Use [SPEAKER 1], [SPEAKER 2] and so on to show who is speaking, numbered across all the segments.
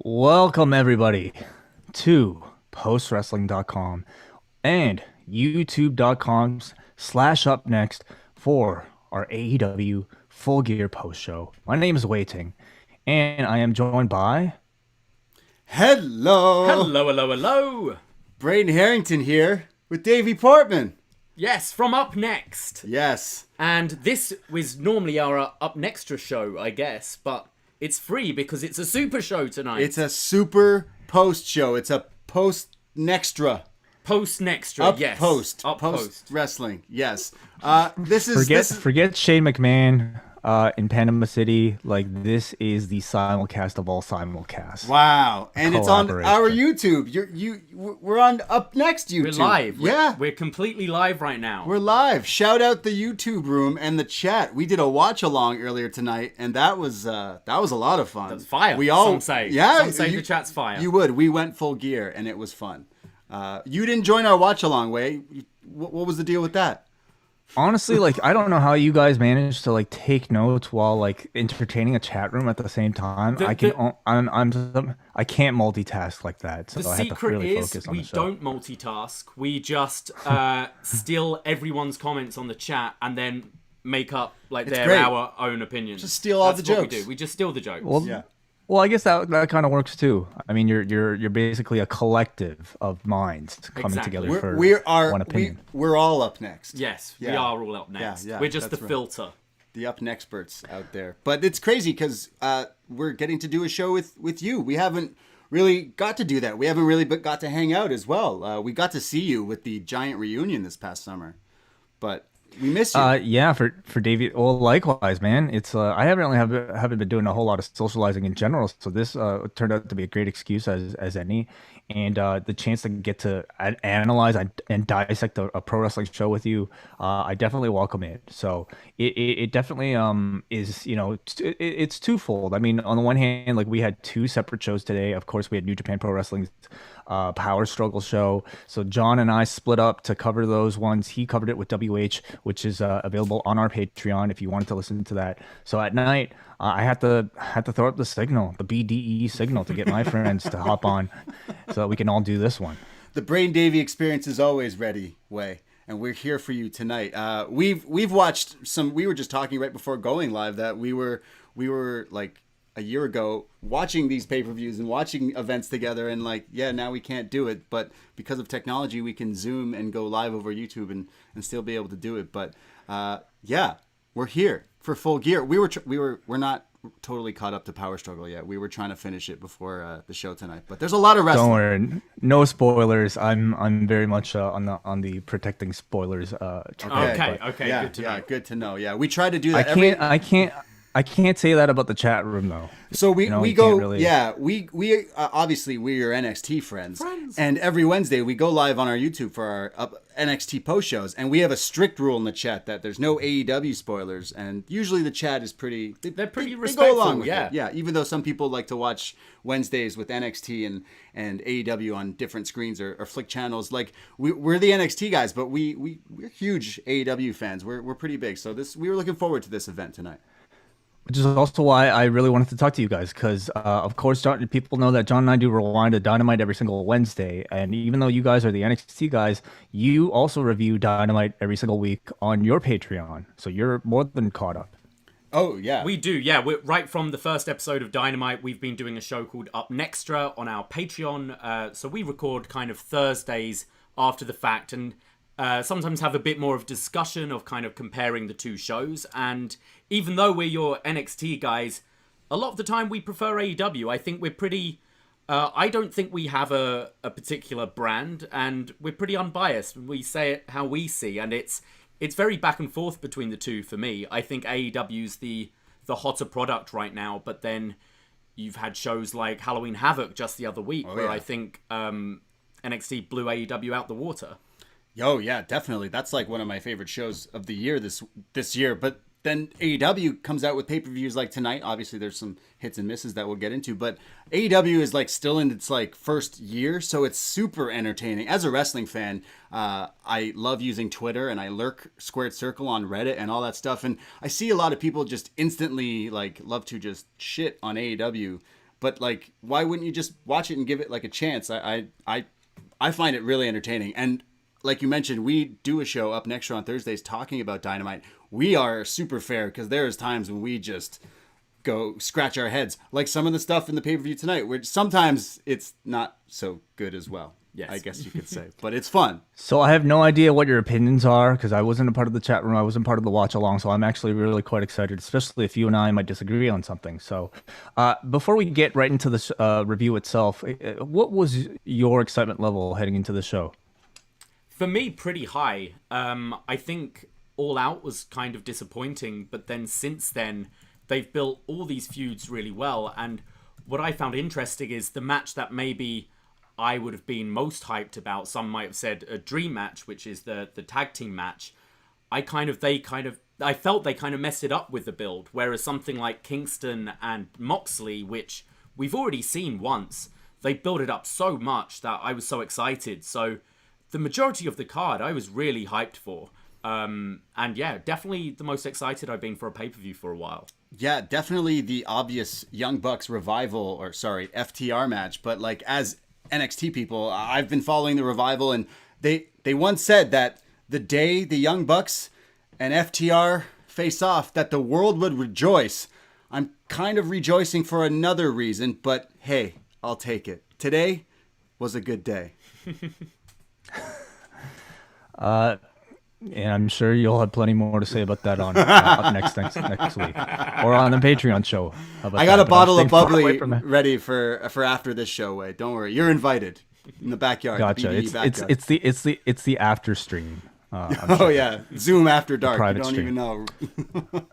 [SPEAKER 1] Welcome everybody to postwrestling.com and youtube.com/upNXT for our AEW Full Gear post show. My name is Wai Ting, and I am joined by
[SPEAKER 2] Hello.
[SPEAKER 3] Braden Herrington here with Davie Portman.
[SPEAKER 2] Yes, from upNXT.
[SPEAKER 3] Yes.
[SPEAKER 2] And this was normally our upNXT show, I guess, but it's free because it's a super show tonight.
[SPEAKER 3] It's a super post show. It's a post-nextra.
[SPEAKER 2] Post-nextra, yes.
[SPEAKER 3] Post wrestling, yes.
[SPEAKER 1] Forget Shane McMahon in Panama City. Like, this is the simulcast of all simulcasts.
[SPEAKER 3] Wow, and it's on our YouTube. We're on upNXT YouTube.
[SPEAKER 2] We're live.
[SPEAKER 3] Yeah,
[SPEAKER 2] we're completely live right now.
[SPEAKER 3] We're live. Shout out the YouTube room and the chat. We did a watch along earlier tonight, and that was a lot of fun.
[SPEAKER 2] That's fire. Some say the chat's fire.
[SPEAKER 3] You would. We went full gear, and it was fun. You didn't join our watch along, Way. What was the deal with that?
[SPEAKER 1] Honestly, like, I don't know how you guys manage to like take notes while like entertaining a chat room at the same time. I can't multitask like that. So
[SPEAKER 2] the
[SPEAKER 1] I have to really focus on
[SPEAKER 2] we
[SPEAKER 1] the show.
[SPEAKER 2] don't multitask. We just steal everyone's comments on the chat and then make up like our own opinions.
[SPEAKER 3] Just steal all the jokes.
[SPEAKER 2] What we do. We just steal the jokes.
[SPEAKER 1] Well, I guess that kind of works too. I mean, you're basically a collective of minds coming together for one opinion.
[SPEAKER 3] We're all up next.
[SPEAKER 2] Yes, we are all up next.
[SPEAKER 3] Yeah,
[SPEAKER 2] we're just the filter.
[SPEAKER 3] The upNexperts out there. But it's crazy because we're getting to do a show with you. We haven't really got to do that. We haven't really got to hang out as well. We got to see you with the giant reunion this past summer. But we miss you.
[SPEAKER 1] Yeah, for Davie. Well, likewise, man. It's I haven't been doing a whole lot of socializing in general, so this turned out to be a great excuse as any, and the chance to get to analyze and dissect a pro wrestling show with you, I definitely welcome it. So it definitely is, you know, it's twofold. I mean, on the one hand, like, we had two separate shows today. Of course, we had New Japan Pro Wrestling's Power Struggle show. So John and I split up to cover those ones. He covered it with WH, which is available on our Patreon if you wanted to listen to that. So at night, I had to throw up the signal, the BDE signal, to get my friends to hop on, so that we can all do this one.
[SPEAKER 3] The Brain Davie experience is always ready, Way, and we're here for you tonight. We've watched some. We were just talking right before going live that we were like a year ago watching these pay-per-views and watching events together, and like, yeah, now we can't do it, but because of technology we can Zoom and go live over YouTube and still be able to do it. But yeah, we're here for Full Gear. We're not totally caught up to Power Struggle yet. We were trying to finish it before the show tonight, but there's a lot of wrestling.
[SPEAKER 1] Don't worry, no spoilers. I'm very much on the protecting spoilers
[SPEAKER 2] Okay,
[SPEAKER 3] yeah,
[SPEAKER 2] good to know.
[SPEAKER 3] Good to know. Yeah, we try to do that.
[SPEAKER 1] I can't say that about the chat room though.
[SPEAKER 3] So we obviously we're NXT friends, and every Wednesday we go live on our YouTube for our NXT post shows, and we have a strict rule in the chat that there's no AEW spoilers, and usually the chat is pretty. They're pretty respectful. They go along with it. Yeah. Even though some people like to watch Wednesdays with NXT and AEW on different screens or flick channels, like we're the NXT guys, but we're huge AEW fans. We're pretty big, so we were looking forward to this event tonight.
[SPEAKER 1] Which is also why I really wanted to talk to you guys, because of course people know that John and I do Rewind to Dynamite every single Wednesday, and even though you guys are the NXT guys, you also review Dynamite every single week on your Patreon, so you're more than caught up.
[SPEAKER 3] Oh yeah,
[SPEAKER 2] we do. Yeah, we're right from the first episode of Dynamite. We've been doing a show called upNXT on our Patreon, so we record kind of Thursdays after the fact, and sometimes have a bit more of discussion of kind of comparing the two shows. And even though we're your NXT guys, a lot of the time we prefer AEW. I think we're pretty I don't think we have a particular brand, and we're pretty unbiased. We say it how we see, and it's very back and forth between the two for me. I think AEW's the hotter product right now, but then you've had shows like Halloween Havoc just the other week, where I think NXT blew AEW out the water.
[SPEAKER 3] Oh yeah, definitely. That's like one of my favorite shows of the year this year. But then AEW comes out with pay-per-views like tonight. Obviously, there's some hits and misses that we'll get into, but AEW is like still in its like first year, so it's super entertaining. As a wrestling fan, I love using Twitter, and I lurk Squared Circle on Reddit and all that stuff. And I see a lot of people just instantly like love to just shit on AEW, but like, why wouldn't you just watch it and give it like a chance? I find it really entertaining. And like you mentioned, we do a show upNXT on Thursdays talking about Dynamite. We are super fair because there is times when we just go scratch our heads. Like some of the stuff in the pay-per-view tonight, where sometimes it's not so good as well. Yes. I guess you could say. But it's fun.
[SPEAKER 1] So I have no idea what your opinions are because I wasn't a part of the chat room. I wasn't part of the watch along. So I'm actually really quite excited, especially if you and I might disagree on something. So before we get right into the review itself, what was your excitement level heading into the show?
[SPEAKER 2] For me, pretty high. I think All Out was kind of disappointing, but then since then, they've built all these feuds really well. And what I found interesting is the match that maybe I would have been most hyped about. Some might have said a dream match, which is the tag team match. I felt they kind of messed it up with the build. Whereas something like Kingston and Moxley, which we've already seen once, they built it up so much that I was so excited. So the majority of the card I was really hyped for. And yeah, definitely the most excited I've been for a pay-per-view for a while.
[SPEAKER 3] Yeah, definitely the obvious Young Bucks FTR match. But like as NXT people, I've been following the Revival, and they once said that the day the Young Bucks and FTR face off, that the world would rejoice. I'm kind of rejoicing for another reason, but hey, I'll take it. Today was a good day.
[SPEAKER 1] And I'm sure you'll have plenty more to say about that on up next week or on the Patreon show.
[SPEAKER 3] I got a bottle of bubbly ready for after this show. Wait, don't worry, you're invited in the backyard.
[SPEAKER 1] Gotcha. It's the after stream.
[SPEAKER 3] Sure. Yeah, Zoom after dark.
[SPEAKER 1] Private
[SPEAKER 3] you don't
[SPEAKER 1] stream.
[SPEAKER 3] Even know.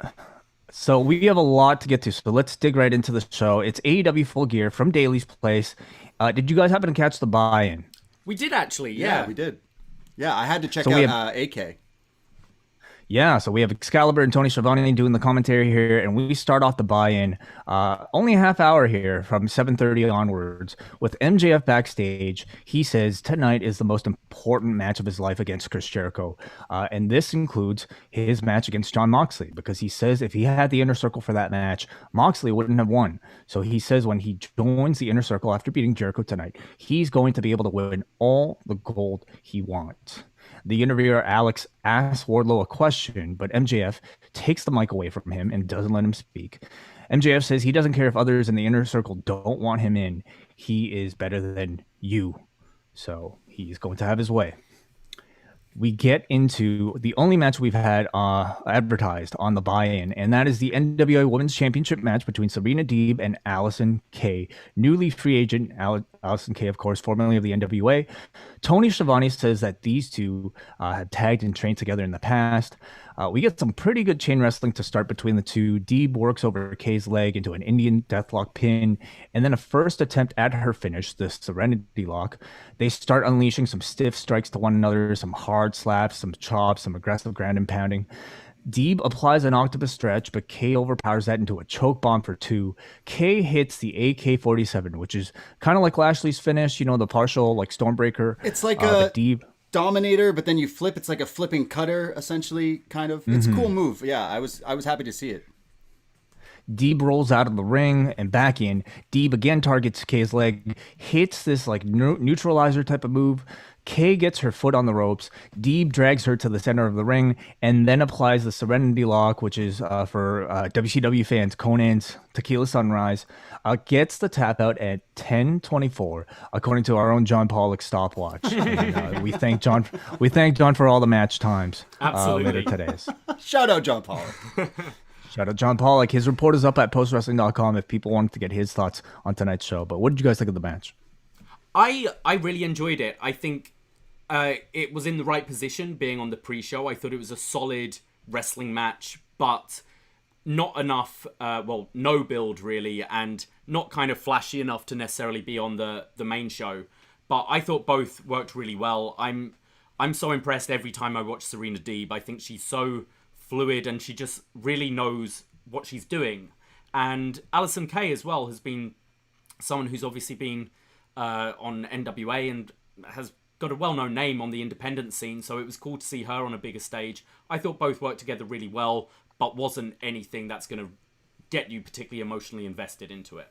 [SPEAKER 1] So we have a lot to get to. So let's dig right into the show. It's AEW Full Gear from Daly's Place. Did you guys happen to catch the buy-in?
[SPEAKER 2] We did actually. Yeah,
[SPEAKER 3] we did. Yeah, I had to check out AK.
[SPEAKER 1] Yeah, so we have Excalibur and Tony Schiavone doing the commentary here, and we start off the buy-in only a half hour here from 7:30 onwards with MJF backstage. He says tonight is the most important match of his life against Chris Jericho, and this includes his match against Jon Moxley, because he says if he had the Inner Circle for that match, Moxley wouldn't have won. So he says when he joins the Inner Circle after beating Jericho tonight, he's going to be able to win all the gold he wants. The interviewer, Alex, asks Wardlow a question, but MJF takes the mic away from him and doesn't let him speak. MJF says he doesn't care if others in the Inner Circle don't want him in. He is better than you. So he's going to have his way. We get into the only match we've had advertised on the buy-in, and that is the NWA Women's Championship match between Serena Deeb and Allison Kay. Newly free agent Allison Kay, of course, formerly of the NWA. Tony Schiavone says that these two have tagged and trained together in the past. We get some pretty good chain wrestling to start between the two. Deeb works over Kay's leg into an Indian Deathlock pin, and then a first attempt at her finish, the Serenity Lock. They start unleashing some stiff strikes to one another, some hard slaps, some chops, some aggressive ground and pounding. Deeb applies an octopus stretch, but Kay overpowers that into a choke bomb for 2. Kay hits the AK-47, which is kind of like Lashley's finish, the partial like Stormbreaker.
[SPEAKER 3] It's like Deeb Dominator, but then you flip. It's like a flipping cutter, essentially, kind of. It's a cool move. Yeah, I was happy to see it.
[SPEAKER 1] Deeb rolls out of the ring and back in. Deeb again targets Kay's leg, hits this like neutralizer type of move. Kay gets her foot on the ropes. Deeb drags her to the center of the ring and then applies the Serenity Lock, which is for WCW fans, Conan's Tequila Sunrise. Gets the tap out at 10:24, according to our own John Pollock stopwatch. And, we thank John. We thank John for all the match times.
[SPEAKER 2] Absolutely.
[SPEAKER 1] Later today.
[SPEAKER 3] Shout out John Pollock.
[SPEAKER 1] Shout out John Pollock. His report is up at postwrestling.com if people wanted to get his thoughts on tonight's show. But what did you guys think of the match?
[SPEAKER 2] I really enjoyed it. I think it was in the right position being on the pre-show. I thought it was a solid wrestling match, but not enough, no build really, and not kind of flashy enough to necessarily be on the main show. But I thought both worked really well. I'm so impressed every time I watch Serena Deeb. I think she's so fluid and she just really knows what she's doing. And Allison Kay as well has been someone who's obviously been on NWA and has got a well-known name on the independent scene, so it was cool to see her on a bigger stage. I thought both worked together really well, but wasn't anything that's going to get you particularly emotionally invested into it.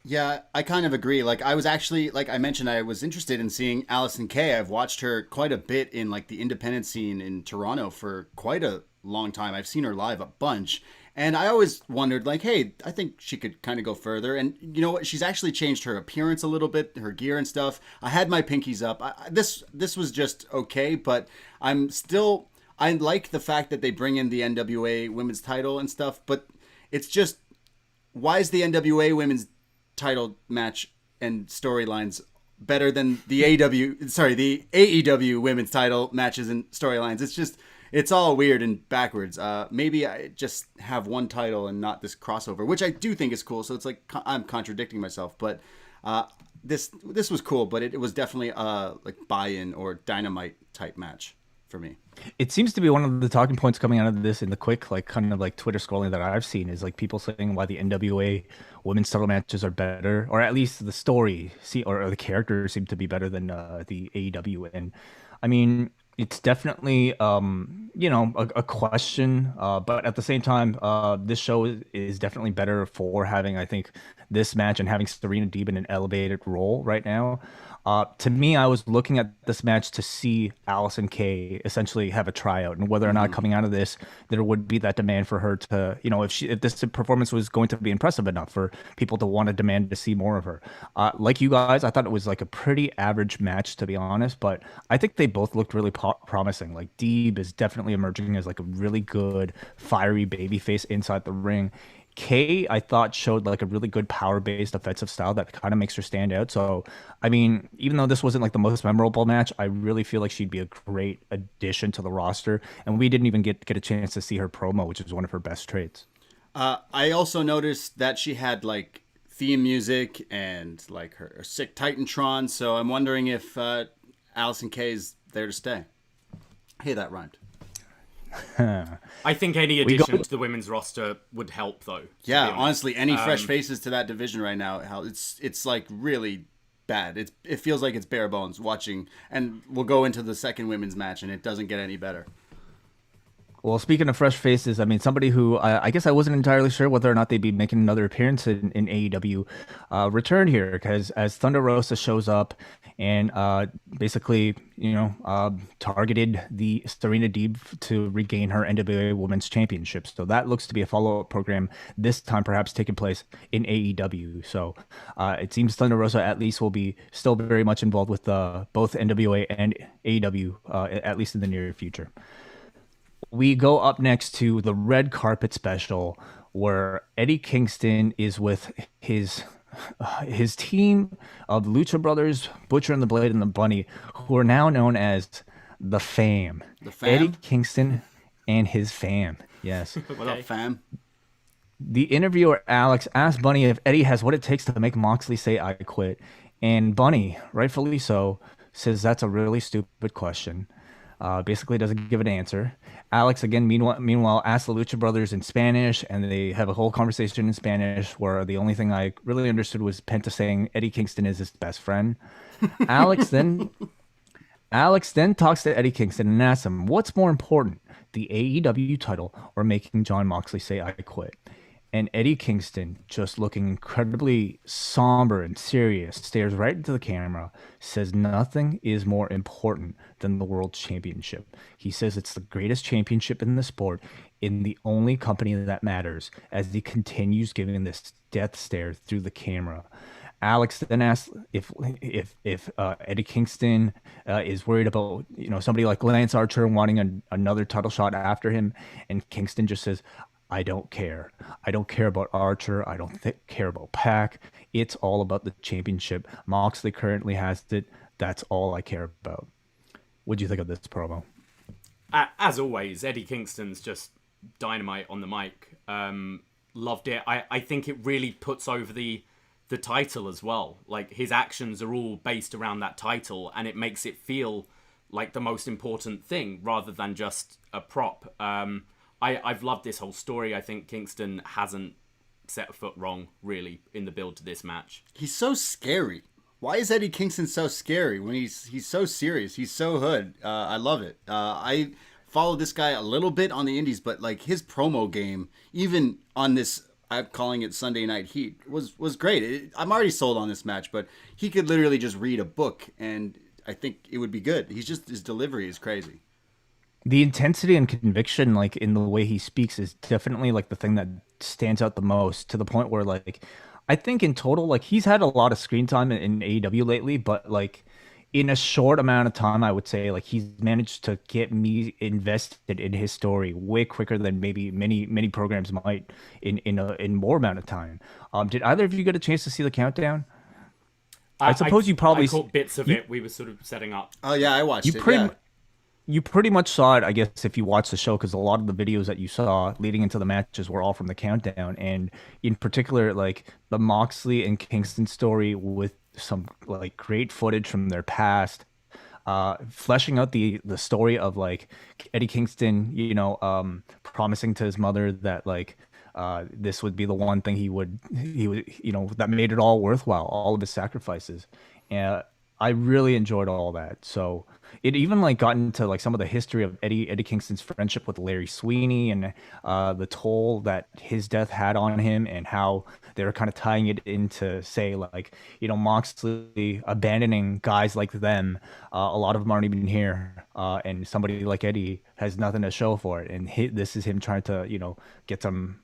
[SPEAKER 3] Yeah, I kind of agree. Like, I was actually, like I mentioned, I was interested in seeing Allison Kay. I've watched her quite a bit in, like, the independent scene in Toronto for quite a long time. I've seen her live a bunch. And I always wondered, like, hey, I think she could kind of go further. And you know what? She's actually changed her appearance a little bit, her gear and stuff. I had my pinkies up. This was just okay, but I like the fact that they bring in the NWA women's title and stuff. But it's just, why is the NWA women's title match and storylines better than the AEW women's title matches and storylines? It's all weird and backwards. Maybe I just have one title and not this crossover, which I do think is cool. So it's like I'm contradicting myself, but this was cool, but it was definitely like buy-in or Dynamite type match for me.
[SPEAKER 1] It seems to be one of the talking points coming out of this in the quick, like, kind of like Twitter scrolling that I've seen is like people saying why the NWA women's title matches are better, or at least the story or the characters seem to be better than the AEW. And I mean, it's definitely a question, but at the same time, this show is definitely better for having, I think, this match and having Serena Deeb in an elevated role right now. To me, I was looking at this match to see Allison Kay essentially have a tryout, and whether or not coming out of this there would be that demand for her to, if this performance was going to be impressive enough for people to want to demand to see more of her. Like you guys, I thought it was like a pretty average match, to be honest, but I think they both looked really promising. Like, Deeb is definitely emerging as like a really good fiery babyface inside the ring. Kay, I thought, showed like a really good power-based offensive style that kind of makes her stand out. So, I mean, even though this wasn't like the most memorable match, I really feel like she'd be a great addition to the roster. And we didn't even get a chance to see her promo, which is one of her best traits.
[SPEAKER 3] I also noticed that she had like theme music and like her sick Titantron. So I'm wondering if Allison Kay is there to stay. Hey, that rhymed.
[SPEAKER 2] I think any addition to the women's roster would help, though.
[SPEAKER 3] Yeah, honestly, any fresh faces to that division right now, it's like really bad. It feels like it's bare bones watching, and we'll go into the second women's match, and it doesn't get any better.
[SPEAKER 1] Well, speaking of fresh faces, I mean, somebody who I guess I wasn't entirely sure whether or not they'd be making another appearance in AEW returned here, because as Thunder Rosa shows up and basically, targeted the Serena Deeb to regain her NWA Women's Championship. So that looks to be a follow-up program, this time perhaps taking place in AEW. So it seems Thunder Rosa at least will be still very much involved with both NWA and AEW, at least in the near future. We go up next to the red carpet special, where Eddie Kingston is with his team of Lucha Brothers, Butcher and the Blade and the Bunny, who are now known as the Fam.
[SPEAKER 3] The Fam?
[SPEAKER 1] Eddie Kingston and his fam. Yes.
[SPEAKER 3] What up, fam?
[SPEAKER 1] The interviewer, Alex, asked Bunny if Eddie has what it takes to make Moxley say I quit. And Bunny, rightfully so, says that's a really stupid question. Basically doesn't give an answer. Alex, again, meanwhile, asks the Lucha Brothers in Spanish, and they have a whole conversation in Spanish where the only thing I really understood was Penta saying Eddie Kingston is his best friend. Alex then talks to Eddie Kingston and asks him, what's more important, the AEW title or making Jon Moxley say I quit? And Eddie Kingston, just looking incredibly somber and serious, stares right into the camera, says nothing is more important than the World Championship. He says it's the greatest championship in the sport, in the only company that matters, as he continues giving this death stare through the camera. Alex then asks if Eddie Kingston is worried about somebody like Lance Archer wanting another title shot after him, and Kingston just says, I don't care. I don't care about Archer. I don't care about Pac. It's all about the championship. Moxley currently has it. That's all I care about. What do you think of this promo?
[SPEAKER 2] As always, Eddie Kingston's just dynamite on the mic. Loved it. I think it really puts over the title as well. Like, his actions are all based around that title, and it makes it feel like the most important thing rather than just a prop. I've loved this whole story. I think Kingston hasn't set a foot wrong, really, in the build to this match.
[SPEAKER 3] He's so scary. Why is Eddie Kingston so scary when he's so serious? He's so hood. I love it. I followed this guy a little bit on the indies, but like his promo game, even on this, I'm calling it Sunday Night Heat, was great. I'm already sold on this match, but he could literally just read a book, and I think it would be good. His delivery is crazy.
[SPEAKER 1] The intensity and conviction, like in the way he speaks, is definitely like the thing that stands out the most, to the point where like I think in total, like he's had a lot of screen time in AEW lately, but like in a short amount of time, I would say like he's managed to get me invested in his story way quicker than maybe many programs might in more amount of time. Did either of you get a chance to see the countdown? I suppose you probably
[SPEAKER 2] I caught bits of it. We were sort of setting up.
[SPEAKER 3] Oh yeah, I watched it.
[SPEAKER 1] You pretty much saw it, I guess, if you watched the show, because a lot of the videos that you saw leading into the matches were all from the countdown, and in particular, like the Moxley and Kingston story with some like great footage from their past, fleshing out the story of like Eddie Kingston, promising to his mother that like this would be the one thing he would that made it all worthwhile, all of his sacrifices, and I really enjoyed all that. So it even like got into like some of the history of Eddie Kingston's friendship with Larry Sweeney, and the toll that his death had on him, and how they were kind of tying it into, say, like, Moxley abandoning guys like them. A lot of them aren't even here, and somebody like Eddie has nothing to show for it, and this is him trying to get some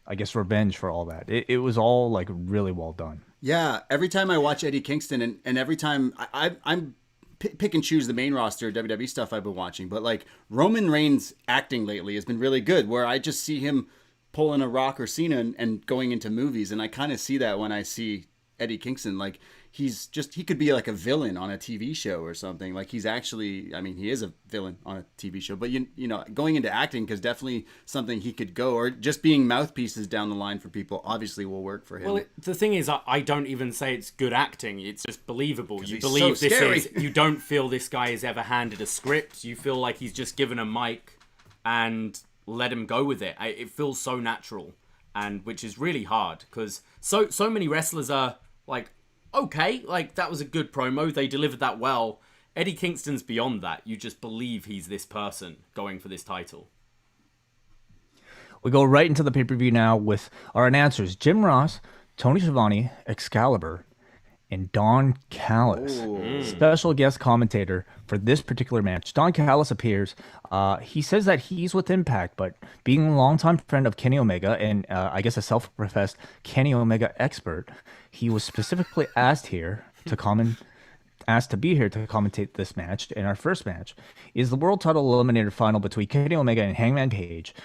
[SPEAKER 1] I guess revenge for all that. It was all like really well done.
[SPEAKER 3] Yeah, every time I watch Eddie Kingston, and every time I'm pick and choose the main roster WWE stuff I've been watching, but like Roman Reigns' acting lately has been really good, where I just see him pulling a Rock or Cena and going into movies, and I kind of see that when I see Eddie Kingston. Like he could be like a villain on a TV show or something. Like he's actually, I mean, he is a villain on a TV show, but going into acting is definitely something he could go, or just being mouthpieces down the line for people obviously will work for him.
[SPEAKER 2] Well, the thing is, I don't even say it's good acting. It's just believable. You believe
[SPEAKER 3] so scary.
[SPEAKER 2] You don't feel this guy has ever handed a script. You feel like he's just given a mic and let him go with it. It feels so natural, and which is really hard, because so many wrestlers are like, okay, like that was a good promo, they delivered that well. Eddie Kingston's beyond that. You just believe he's this person going for this title.
[SPEAKER 1] We go right into the pay-per-view now with our announcers: Jim Ross, Tony Schiavone, Excalibur, and Don Callis. Special guest commentator for this particular match. Don Callis appears. He says that he's with Impact, but being a longtime friend of Kenny Omega, and I guess a self-professed Kenny Omega expert, he was specifically asked to be here to commentate this match. And our first match is the World Title Eliminator final between Kenny Omega and Hangman Page.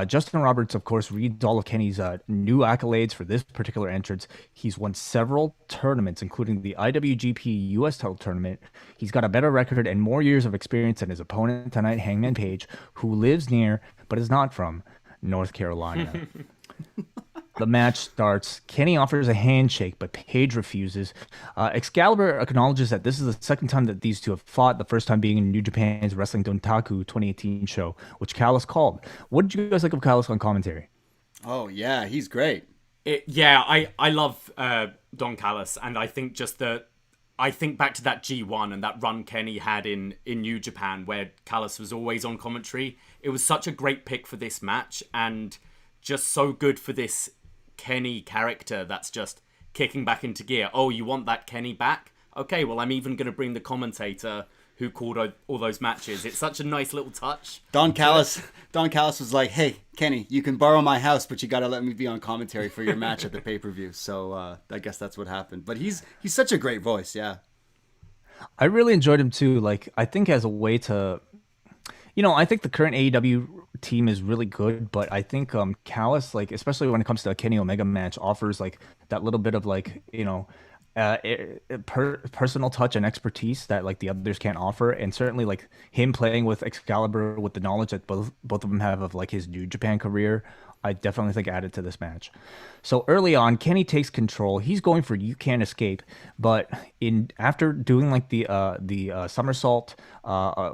[SPEAKER 1] Justin Roberts, of course, reads all of Kenny's new accolades for this particular entrance. He's won several tournaments, including the IWGP US title tournament. He's got a better record and more years of experience than his opponent tonight, Hangman Page, who lives near but is not from North Carolina. The match starts. Kenny offers a handshake, but Page refuses. Excalibur acknowledges that this is the second time that these two have fought, the first time being in New Japan's Wrestling Dontaku 2018 show, which Callis called. What did you guys think of Callis on commentary?
[SPEAKER 3] Oh, yeah, he's great.
[SPEAKER 2] I love Don Callis, and I think I think back to that G1 and that run Kenny had in New Japan, where Callis was always on commentary. It was such a great pick for this match, and just so good for this Kenny character that's just kicking back into gear. Oh, you want that Kenny back? Okay, well, I'm even going to bring the commentator who called all those matches. It's such a nice little touch. Don Callis
[SPEAKER 3] was like, hey, Kenny, you can borrow my house, but you got to let me be on commentary for your match at the pay-per-view. So I guess that's what happened. But he's such a great voice, yeah.
[SPEAKER 1] I really enjoyed him too. Like, I think as a way to, I think the current AEW team is really good, but I think Callis, like especially when it comes to a Kenny Omega match, offers like that little bit of like personal touch and expertise that like the others can't offer, and certainly like him playing with Excalibur with the knowledge that both of them have of like his New Japan career, I definitely think added to this match. So early on, Kenny takes control. He's going for "You Can't Escape," but in after doing like the somersault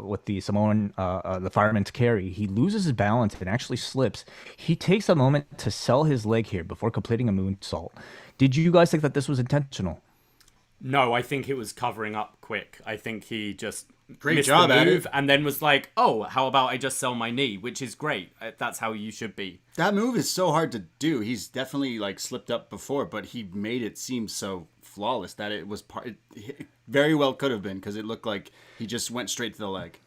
[SPEAKER 1] with the Samoan the fireman's carry, he loses his balance and actually slips. He takes a moment to sell his leg here before completing a moonsault. Did you guys think that this was intentional?
[SPEAKER 2] No, I think it was covering up quick. I think he just
[SPEAKER 3] Great
[SPEAKER 2] missed
[SPEAKER 3] job
[SPEAKER 2] the
[SPEAKER 3] at
[SPEAKER 2] move
[SPEAKER 3] it.
[SPEAKER 2] and then was like, "Oh, how about I just sell my knee?" Which is great. That's how you should be.
[SPEAKER 3] That move is so hard to do. He's definitely like slipped up before, but he made it seem so flawless that it was it very well could have been, because it looked like he just went straight to the leg.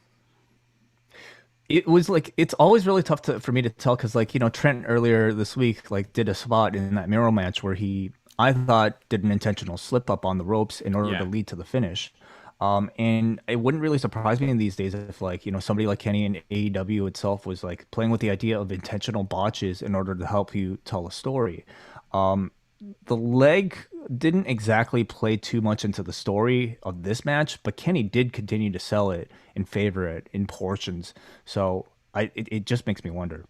[SPEAKER 1] It was like it's always really tough for me to tell because like Trent earlier this week like did a spot in that Miro match where he I thought did an intentional slip up on the ropes in order to lead to the finish. And it wouldn't really surprise me in these days if like somebody like Kenny in AEW itself was like playing with the idea of intentional botches in order to help you tell a story. The leg didn't exactly play too much into the story of this match, but Kenny did continue to sell it and favor it in portions. So it just makes me wonder.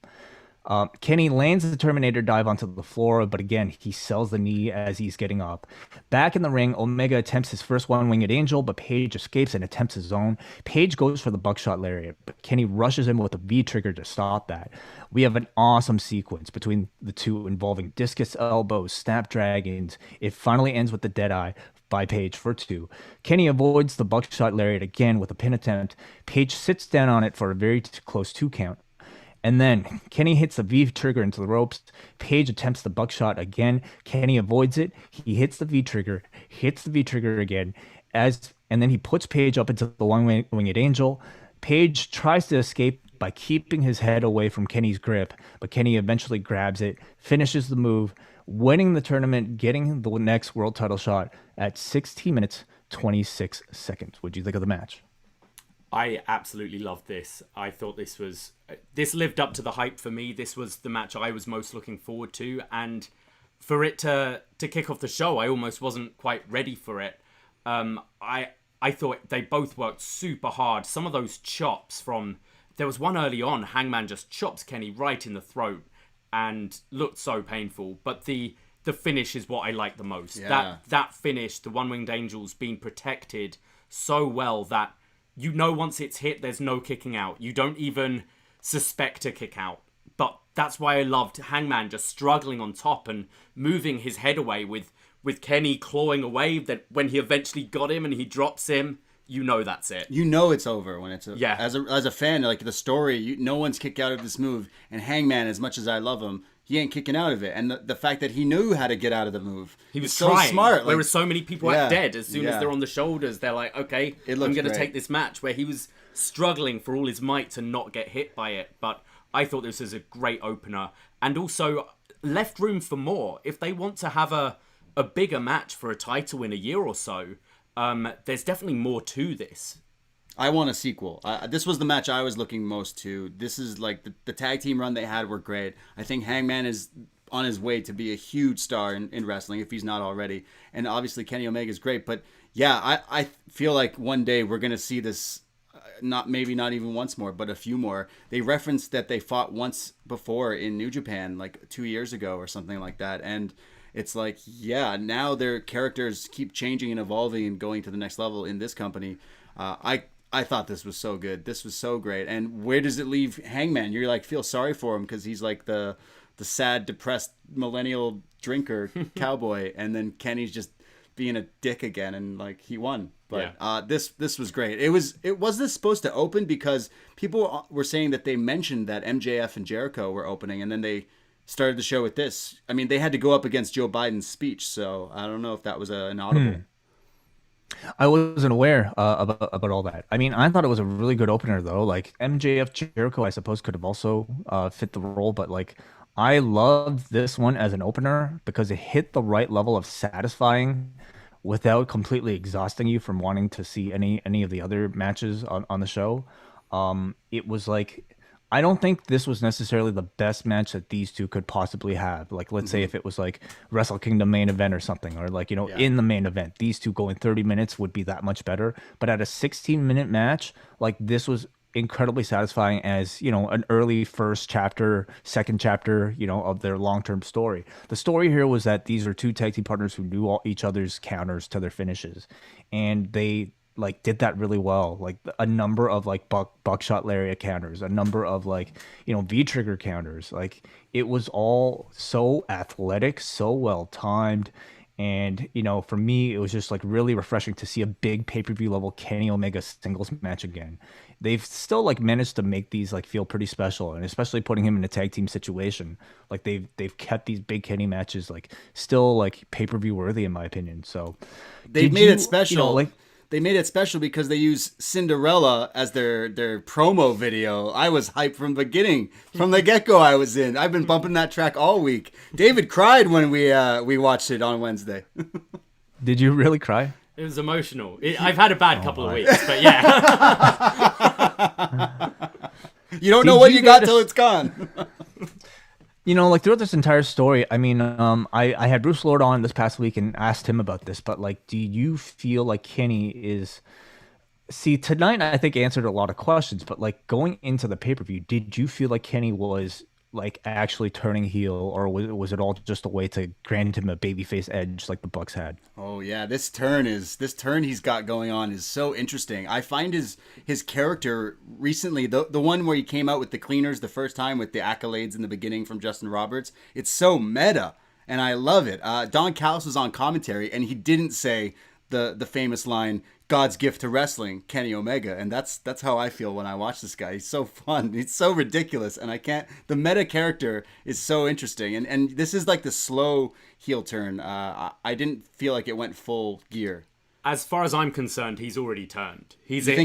[SPEAKER 1] Kenny lands the Terminator dive onto the floor, but again, he sells the knee as he's getting up. Back in the ring, Omega attempts his first one-winged angel, but Page escapes and attempts his own. Page goes for the buckshot lariat, but Kenny rushes him with a V-trigger to stop that. We have an awesome sequence between the two involving discus elbows, snapdragons. It finally ends with the Deadeye by Page for 2. Kenny avoids the buckshot lariat again with a pin attempt. Page sits down on it for a very close 2 count. And then Kenny hits the V trigger into the ropes. Page attempts the buckshot again. Kenny avoids it. He hits the V trigger, again, and then he puts Page up into the one-winged angel. Page tries to escape by keeping his head away from Kenny's grip, but Kenny eventually grabs it, finishes the move, winning the tournament, getting the next world title shot at 16 minutes 26 seconds. What'd you think of the match?
[SPEAKER 2] I absolutely loved this. I thought this lived up to the hype for me. This was the match I was most looking forward to, and for it to kick off the show, I almost wasn't quite ready for it. I thought they both worked super hard. Some of those chops there was one early on, Hangman just chops Kenny right in the throat and looked so painful. But the finish is what I like the most.
[SPEAKER 3] Yeah.
[SPEAKER 2] That finish, the one-winged angels being protected so well that once it's hit, there's no kicking out. You don't even suspect a kick out. But that's why I loved Hangman just struggling on top and moving his head away with Kenny clawing away. That when he eventually got him and he drops him, that's it.
[SPEAKER 3] It's over when it's
[SPEAKER 2] yeah.
[SPEAKER 3] As a fan, like the story, no one's kicked out of this move. And Hangman, as much as I love him, he ain't kicking out of it. And the fact that he knew how to get out of the move.
[SPEAKER 2] He was
[SPEAKER 3] so
[SPEAKER 2] trying.
[SPEAKER 3] smart.
[SPEAKER 2] Whereas so many people are dead. As soon as they're on the shoulders, they're like, okay, I'm going to take this match. Where he was struggling for all his might to not get hit by it. But I thought this was a great opener. And also left room for more. If they want to have a bigger match for a title in a year or so, there's definitely more to this.
[SPEAKER 3] I want a sequel. This was the match I was looking most to. This is like the tag team run they had were great. I think Hangman is on his way to be a huge star in wrestling, if he's not already. And obviously Kenny Omega is great. But yeah, I feel like one day we're going to see this, not even once more, but a few more. They referenced that they fought once before in New Japan, like 2 years ago or something like that. And it's like, yeah, now their characters keep changing and evolving and going to the next level in this company. I thought this was so good. This was so great. And where does it leave Hangman? You're like, feel sorry for him because he's like the sad, depressed millennial drinker cowboy. And then Kenny's just being a dick again, and like he won. But this was great. Was this supposed to open? Because people were saying that they mentioned that MJF and Jericho were opening, and then they started the show with this. I mean, they had to go up against Joe Biden's speech, so I don't know if that was an audible.
[SPEAKER 1] I wasn't aware about all that. I mean, I thought it was a really good opener, though. Like, MJF Jericho, I suppose, could have also fit the role, but like, I loved this one as an opener because it hit the right level of satisfying without completely exhausting you from wanting to see any of the other matches on the show. It was like, I don't think this was necessarily the best match that these two could possibly have. Like, let's say if it was like Wrestle Kingdom main event or something, or like,
[SPEAKER 3] Yeah.
[SPEAKER 1] in the main event, these two going 30 minutes would be that much better. But at a 16-minute match, like, this was incredibly satisfying as, an early first chapter, second chapter, of their long-term story. The story here was that these are two tag team partners who knew each other's counters to their finishes. And they like did that really well. Like a number of like buckshot lariat counters, a number of like, V trigger counters. Like it was all so athletic, so well timed. And, for me, it was just like really refreshing to see a big pay-per-view level Kenny Omega singles match again. They've still like managed to make these like feel pretty special, and especially putting him in a tag team situation. Like they've kept these big Kenny matches like still like pay-per-view worthy in my opinion. So
[SPEAKER 3] they made it special.
[SPEAKER 1] Like
[SPEAKER 3] they made it special because they used Cinderella as their promo video. I was hyped from the beginning, from the get-go. I've been bumping that track all week. David cried when we watched it on Wednesday.
[SPEAKER 1] Did you really cry?
[SPEAKER 2] It was emotional. I've had a bad couple of weeks, but yeah.
[SPEAKER 3] You don't know what you got till it's gone.
[SPEAKER 1] Like throughout this entire story, I mean, I had Bruce Lord on this past week and asked him about this, but like, do you feel like Kenny is... See, tonight I think answered a lot of questions, but like going into the pay-per-view, did you feel like Kenny was like actually turning heel, or was it all just a way to grant him a babyface edge like the Bucks had?
[SPEAKER 3] Oh yeah, this turn he's got going on is so interesting. I find his character recently, the one where he came out with the cleaners the first time with the accolades in the beginning from Justin Roberts, it's so meta, and I love it. Don Callis was on commentary, and he didn't say the famous line, "God's gift to wrestling, Kenny Omega," and that's how I feel when I watch this guy. He's so fun. He's so ridiculous, and the meta character is so interesting. And this is like the slow heel turn. I didn't feel like it went full gear.
[SPEAKER 2] As far as I'm concerned, he's already turned. He's
[SPEAKER 3] a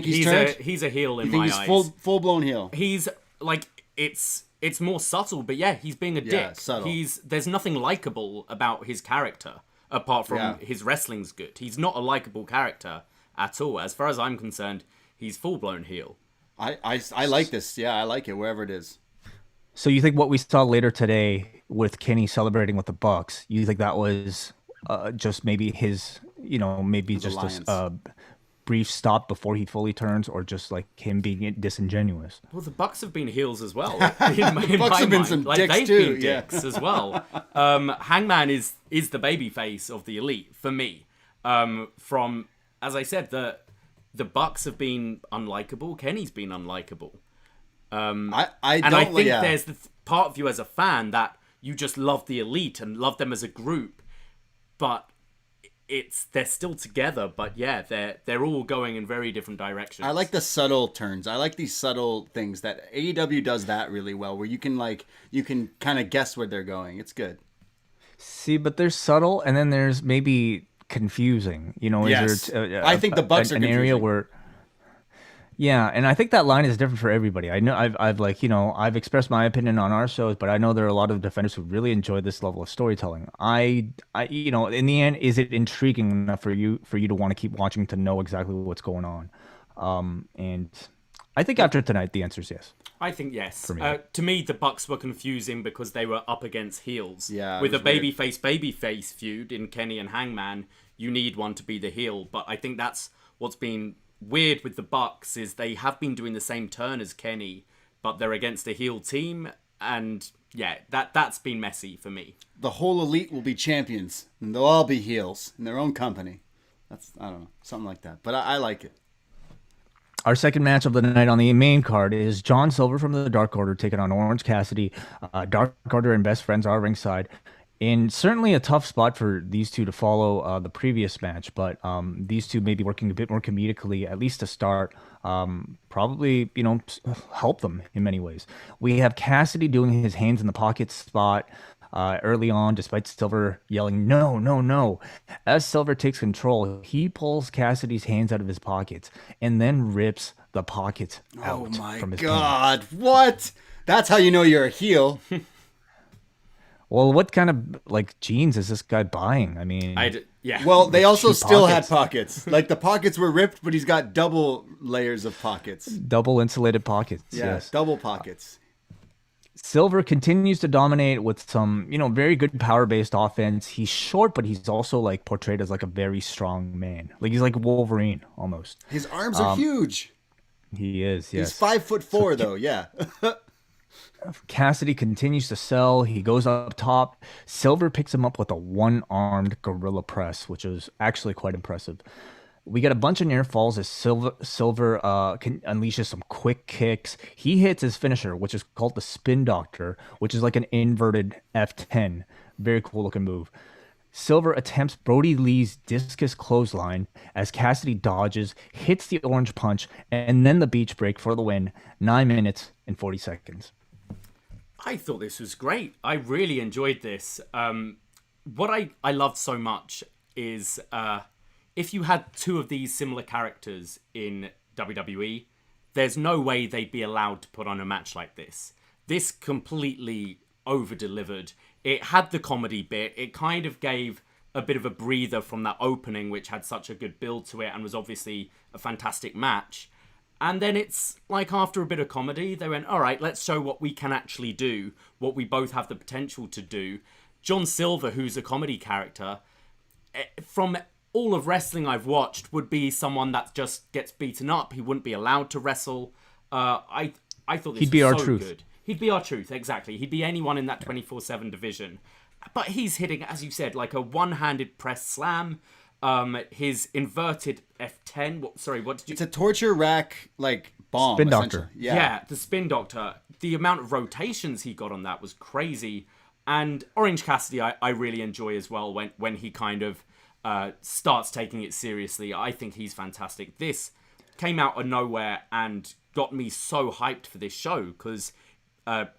[SPEAKER 2] heel in my eyes.
[SPEAKER 3] Full blown heel.
[SPEAKER 2] He's like it's more subtle, but yeah, he's being a dick.
[SPEAKER 3] Subtle.
[SPEAKER 2] There's nothing likable about his character apart from his wrestling's good. He's not a likable character at all. As far as I'm concerned, he's full-blown heel.
[SPEAKER 3] I like this. Yeah, I like it, wherever it is.
[SPEAKER 1] So you think what we saw later today with Kenny celebrating with the Bucks, you think that was just maybe his, maybe
[SPEAKER 3] his
[SPEAKER 1] just
[SPEAKER 3] alliance.
[SPEAKER 1] a brief stop before he fully turns, or just like him being disingenuous?
[SPEAKER 2] Well, the Bucks have been heels as well.
[SPEAKER 3] The Bucks have been some dicks
[SPEAKER 2] they've
[SPEAKER 3] too.
[SPEAKER 2] Been dicks as well. Hangman is the babyface of the Elite for me. From, as I said, the Bucks have been unlikable. Kenny's been unlikable. I think there's the part of you as a fan that you just love the Elite and love them as a group, but they're still together. But yeah, they're all going in very different directions.
[SPEAKER 3] I like the subtle turns. I like these subtle things that AEW does that really well, where you can kind of guess where they're going. It's good.
[SPEAKER 1] See, but there's subtle, and then there's maybe confusing.
[SPEAKER 3] Yes.
[SPEAKER 1] Is there
[SPEAKER 3] I think the Bucks are
[SPEAKER 1] an
[SPEAKER 3] confusing.
[SPEAKER 1] area where... Yeah, and I think that line is different for everybody. I know I've expressed my opinion on our shows, but I know there are a lot of defenders who really enjoy this level of storytelling. I in the end, is it intriguing enough for you to want to keep watching to know exactly what's going on? And I think after tonight, the answer is yes.
[SPEAKER 2] I think yes.
[SPEAKER 1] For me.
[SPEAKER 2] To me, the Bucks were confusing because they were up against heels.
[SPEAKER 3] Yeah,
[SPEAKER 2] with a babyface feud in Kenny and Hangman, you need one to be the heel. But I think that's what's been weird with the Bucks, is they have been doing the same turn as Kenny, but they're against a heel team, and yeah, that's been messy for me.
[SPEAKER 3] The whole Elite will be champions, and they'll all be heels in their own company. That's, I don't know, something like that. But I like it.
[SPEAKER 1] Our second match of the night on the main card is John Silver from the Dark Order taking on Orange Cassidy. Dark Order and Best Friends are ringside. And certainly a tough spot for these two to follow the previous match, but these two may be working a bit more comedically, at least to start. Probably, help them in many ways. We have Cassidy doing his hands in the pocket spot early on, despite Silver yelling, "No, no, no." As Silver takes control, he pulls Cassidy's hands out of his pockets and then rips the pockets out from his pants.
[SPEAKER 3] What? That's how you know you're a heel.
[SPEAKER 1] Well, what kind of like jeans is this guy buying? I mean,
[SPEAKER 2] Yeah.
[SPEAKER 3] Well, they also
[SPEAKER 1] cheap
[SPEAKER 3] still had
[SPEAKER 1] pockets.
[SPEAKER 3] pockets. Like the pockets were ripped, but he's got double layers of pockets.
[SPEAKER 1] Double insulated pockets.
[SPEAKER 3] Yeah,
[SPEAKER 1] Yes.
[SPEAKER 3] double pockets.
[SPEAKER 1] Silver continues to dominate with some, very good power-based offense. He's short, but he's also like portrayed as like a very strong man. Like he's like Wolverine almost.
[SPEAKER 3] His arms are huge.
[SPEAKER 1] He is,
[SPEAKER 3] He's
[SPEAKER 1] yes.
[SPEAKER 3] 5'4" though. Yeah.
[SPEAKER 1] Cassidy continues to sell. He goes up top. Silver picks him up with a one-armed gorilla press, which is actually quite impressive. We get a bunch of near falls as Silver can unleashes some quick kicks. He hits his finisher, which is called the Spin Doctor, which is like an inverted F10. Very cool looking move. Silver attempts Brody Lee's discus clothesline as Cassidy dodges, hits the orange punch, and then the beach break for the win. 9 minutes and 40 seconds.
[SPEAKER 2] I thought this was great. I really enjoyed this. What I loved so much is if you had two of these similar characters in WWE, there's no way they'd be allowed to put on a match like this. This completely over-delivered. It had the comedy bit. It kind of gave a bit of a breather from that opening, which had such a good build to it and was obviously a fantastic match. And then it's like after a bit of comedy, they went, all right, let's show what we can actually do, what we both have the potential to do. John Silver, who's a comedy character, from all of wrestling I've watched, would be someone that just gets beaten up. He wouldn't be allowed to wrestle. I thought this
[SPEAKER 1] He'd be
[SPEAKER 2] was
[SPEAKER 1] our
[SPEAKER 2] so
[SPEAKER 1] truth.
[SPEAKER 2] good. He'd be our truth, exactly. He'd be anyone in that 24/7 division. But he's hitting, as you said, like a one-handed press slam. His inverted F10. What did you?
[SPEAKER 3] It's a torture rack like bomb.
[SPEAKER 1] Spin Doctor.
[SPEAKER 2] Yeah, the Spin Doctor. The amount of rotations he got on that was crazy. And Orange Cassidy, I really enjoy as well when he kind of starts taking it seriously. I think he's fantastic. This came out of nowhere and got me so hyped for this show because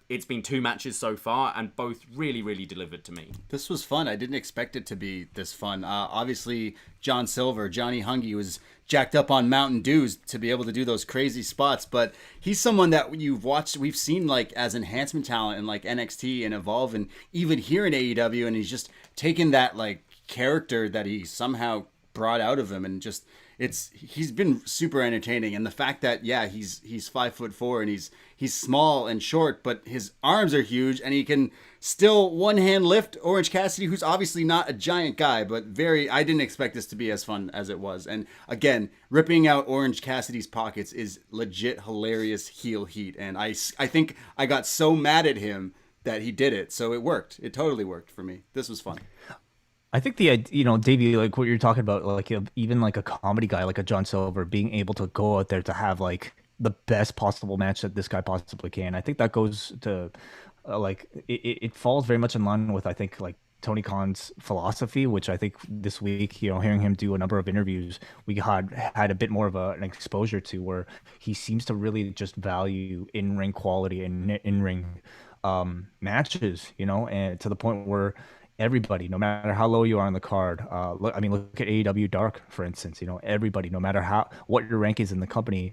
[SPEAKER 2] it's been 2 matches so far and both really, really delivered to me.
[SPEAKER 3] This was fun. I didn't expect it to be this fun. Obviously, John Silver, Johnny Hungy, was jacked up on Mountain Dews to be able to do those crazy spots. But he's someone that we've seen like as enhancement talent in like NXT and Evolve and even here in AEW. And he's just taken that like character that he somehow brought out of him and just he's been super entertaining. And the fact that he's 5'4" and he's small and short, but his arms are huge and he can still one hand lift Orange Cassidy, who's obviously not a giant guy, but I didn't expect this to be as fun as it was. And again, ripping out Orange Cassidy's pockets is legit hilarious heel heat. And I think I got so mad at him that he did it. So it worked. It totally worked for me. This was fun.
[SPEAKER 1] I think Davey, like what you're talking about, like even like a comedy guy like a John Silver being able to go out there to have like the best possible match that this guy possibly can. I think that goes to it falls very much in line with I think like Tony Khan's philosophy, which I think this week, hearing him do a number of interviews, we had a bit more of an exposure to where he seems to really just value in-ring quality and in-ring matches, and to the point where everybody, no matter how low you are on the card, look at AEW Dark, for instance. Everybody, no matter what your rank is in the company,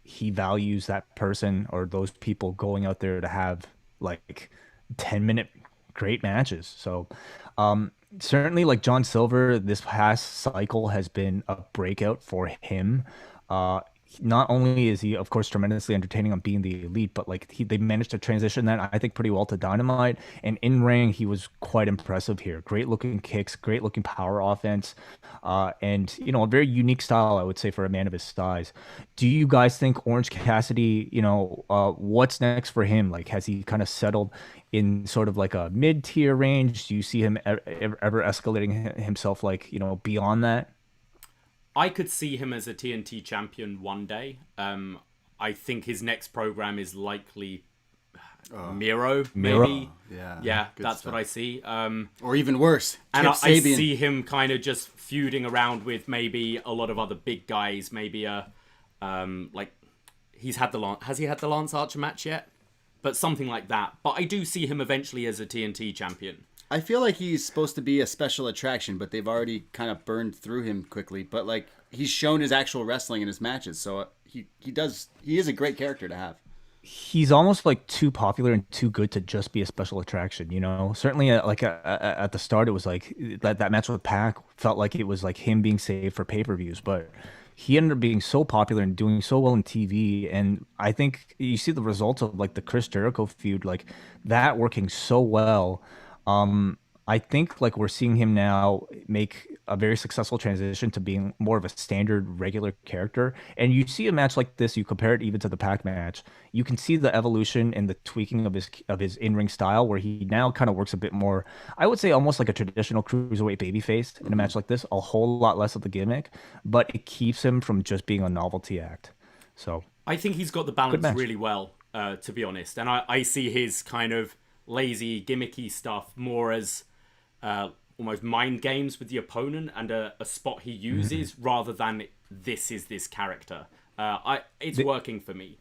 [SPEAKER 1] he values that person or those people going out there to have like 10-minute great matches. So certainly, like John Silver, this past cycle has been a breakout for him. Not only is he, of course, tremendously entertaining on being the elite, but like they managed to transition that, I think, pretty well to Dynamite. And in ring, he was quite impressive here. Great looking kicks, great looking power offense, and a very unique style, I would say, for a man of his size. Do you guys think Orange Cassidy, what's next for him? Like, has he kind of settled in sort of like a mid-tier range? Do you see him ever escalating himself, like, beyond that?
[SPEAKER 2] I could see him as a TNT champion one day. I think his next program is likely Miro, maybe. Yeah, that's stuff. What I see.
[SPEAKER 3] Or even worse,
[SPEAKER 2] and I see him kind of just feuding around with maybe a lot of other big guys. Maybe has he had the Lance Archer match yet? But something like that. But I do see him eventually as a TNT champion.
[SPEAKER 3] I feel like he's supposed to be a special attraction, but they've already kind of burned through him quickly. But he's shown his actual wrestling in his matches, so he is a great character to have.
[SPEAKER 1] He's almost like too popular and too good to just be a special attraction, you know. Certainly, at the start, it was like that match with Pac felt like it was like him being saved for pay-per-views, but he ended up being so popular and doing so well in TV. And I think you see the results of like the Chris Jericho feud, like that working so well. I think like we're seeing him now make a very successful transition to being more of a standard regular character. And you see a match like this, you compare it even to the Pac match, you can see the evolution and the tweaking of his in-ring style where he now kind of works a bit more, I would say almost like a traditional cruiserweight babyface in a match like this, a whole lot less of the gimmick, but it keeps him from just being a novelty act. So
[SPEAKER 2] I think he's got the balance really well, to be honest. And I see his kind of lazy, gimmicky stuff more as almost mind games with the opponent and a spot he uses rather than this is this character. It's working for me.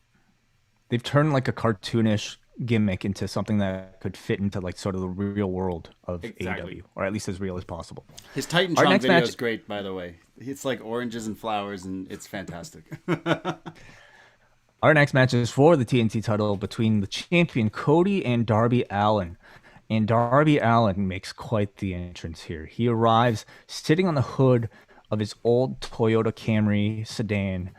[SPEAKER 1] They've turned like a cartoonish gimmick into something that could fit into like sort of the real world of AEW, or at least as real as possible.
[SPEAKER 3] His Titantron video is great, by the way. It's like oranges and flowers, and it's fantastic.
[SPEAKER 1] Our next match is for the TNT title between the champion Cody and Darby Allin. And Darby Allin makes quite the entrance here. He arrives sitting on the hood of his old Toyota Camry sedan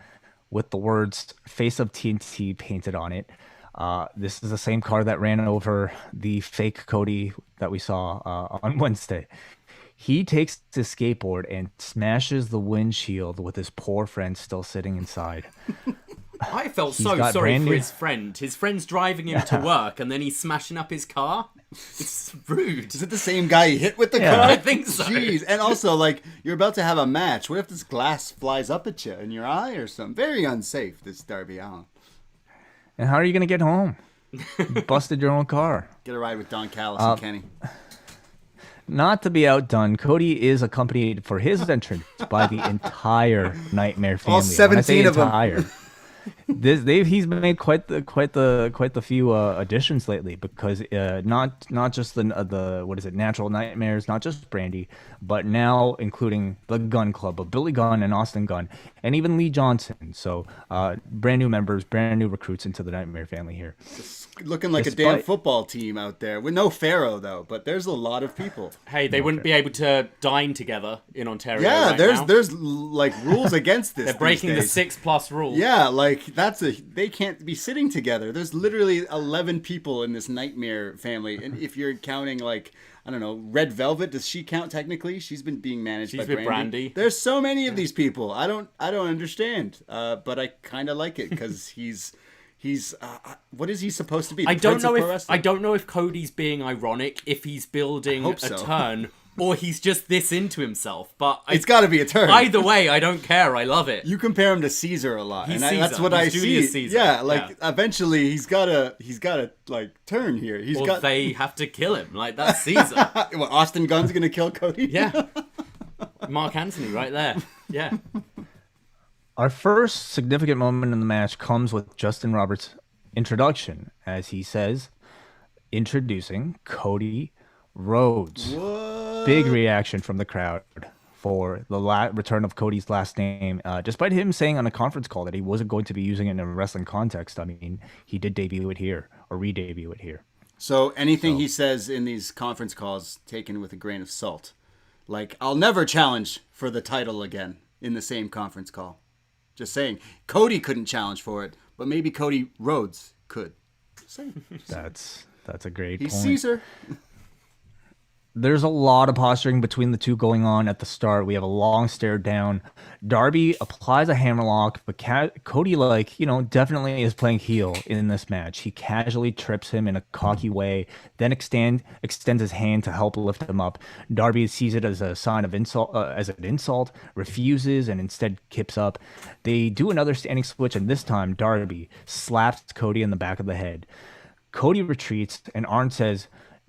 [SPEAKER 1] with the words "Face of TNT" painted on it. This is the same car that ran over the fake Cody that we saw on Wednesday. He takes his skateboard and smashes the windshield with his poor friend still sitting inside.
[SPEAKER 2] I felt so sorry for his friend. His friend's driving him to work and then he's smashing up his car. It's rude.
[SPEAKER 3] Is it the same guy he hit with the car?
[SPEAKER 2] I think so.
[SPEAKER 3] Jeez. And also, like, you're about to have a match. What if this glass flies up at you in your eye or something? Very unsafe, this Darby Allin.
[SPEAKER 1] And how are you going to get home? You busted your own car.
[SPEAKER 3] Get a ride with Don Callis and Kenny.
[SPEAKER 1] Not to be outdone, Cody is accompanied for his entrance by the entire Nightmare family.
[SPEAKER 3] All 17 of them.
[SPEAKER 1] He's made quite the few additions lately, because not just the what is it, Natural Nightmares, not just Brandy, but now including the Gun Club of Billy Gunn and Austin Gunn, and even Lee Johnson. So brand new members, brand new recruits into the Nightmare family here.
[SPEAKER 3] It's looking like a damn football team out there with no Pharaoh though, but there's a lot of people.
[SPEAKER 2] Hey, they wouldn't be able to dine together in Ontario.
[SPEAKER 3] Yeah,
[SPEAKER 2] right
[SPEAKER 3] there's like rules against this.
[SPEAKER 2] They're breaking the 6+ rule.
[SPEAKER 3] Yeah, like they can't be sitting together. There's literally 11 people in this Nightmare family, and if you're counting, like, I don't know, Red Velvet, does she count technically? She's been being managed by Brandy. There's so many of these people. I don't understand, but I kind of like it because he's what is he supposed to be?
[SPEAKER 2] I don't know if Cody's being ironic, if he's building a turn, or he's just this into himself. But
[SPEAKER 3] it's got to be a turn.
[SPEAKER 2] Either way, I don't care. I love it.
[SPEAKER 3] You compare him to Caesar a lot,
[SPEAKER 2] He's
[SPEAKER 3] and
[SPEAKER 2] Caesar.
[SPEAKER 3] That's what I see.
[SPEAKER 2] Caesar.
[SPEAKER 3] Yeah, like eventually he's got to like turn here.
[SPEAKER 2] They have to kill him. Like, that's Caesar.
[SPEAKER 3] Well, Austin Gunn's gonna kill Cody.
[SPEAKER 2] Yeah, Mark Anthony right there. Yeah.
[SPEAKER 1] Our first significant moment in the match comes with Justin Roberts' introduction, as he says, introducing Cody Rhodes.
[SPEAKER 3] What?
[SPEAKER 1] Big reaction from the crowd for the return of Cody's last name, despite him saying on a conference call that he wasn't going to be using it in a wrestling context. I mean, he did debut it here, or re-debut it here.
[SPEAKER 3] So anything he says in these conference calls taken with a grain of salt. Like, I'll never challenge for the title again in the same conference call. Just saying. Cody couldn't challenge for it, but maybe Cody Rhodes could.
[SPEAKER 1] That's a great
[SPEAKER 3] point. He's Caesar.
[SPEAKER 1] There's a lot of posturing between the two going on at the start. We have a long stare down. Darby applies a hammerlock, but Cody, definitely is playing heel in this match. He casually trips him in a cocky way, then extends his hand to help lift him up. Darby sees it as a sign of insult, refuses, and instead kips up. They do another standing switch, and this time Darby slaps Cody in the back of the head. Cody retreats, and Arn says,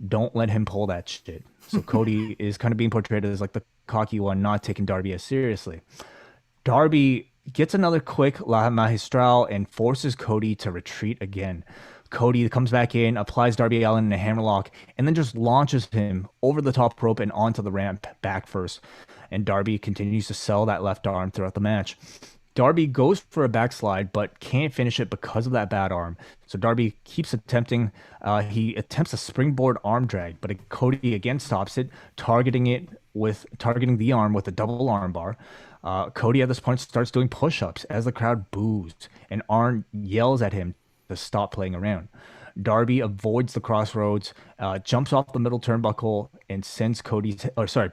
[SPEAKER 1] "Don't let him pull that shit." So Cody is kind of being portrayed as like the cocky one, not taking Darby as seriously. Darby gets another quick La Magistral and forces Cody to retreat again. Cody comes back in, applies Darby Allin in a hammerlock, and then just launches him over the top rope and onto the ramp back first. And Darby continues to sell that left arm throughout the match. Darby goes for a backslide, but can't finish it because of that bad arm. So Darby keeps attempting. He attempts a springboard arm drag, but Cody again stops it, targeting the arm with a double arm bar. Cody at this point starts doing push-ups as the crowd boos, and Arn yells at him to stop playing around. Darby avoids the crossroads, jumps off the middle turnbuckle, and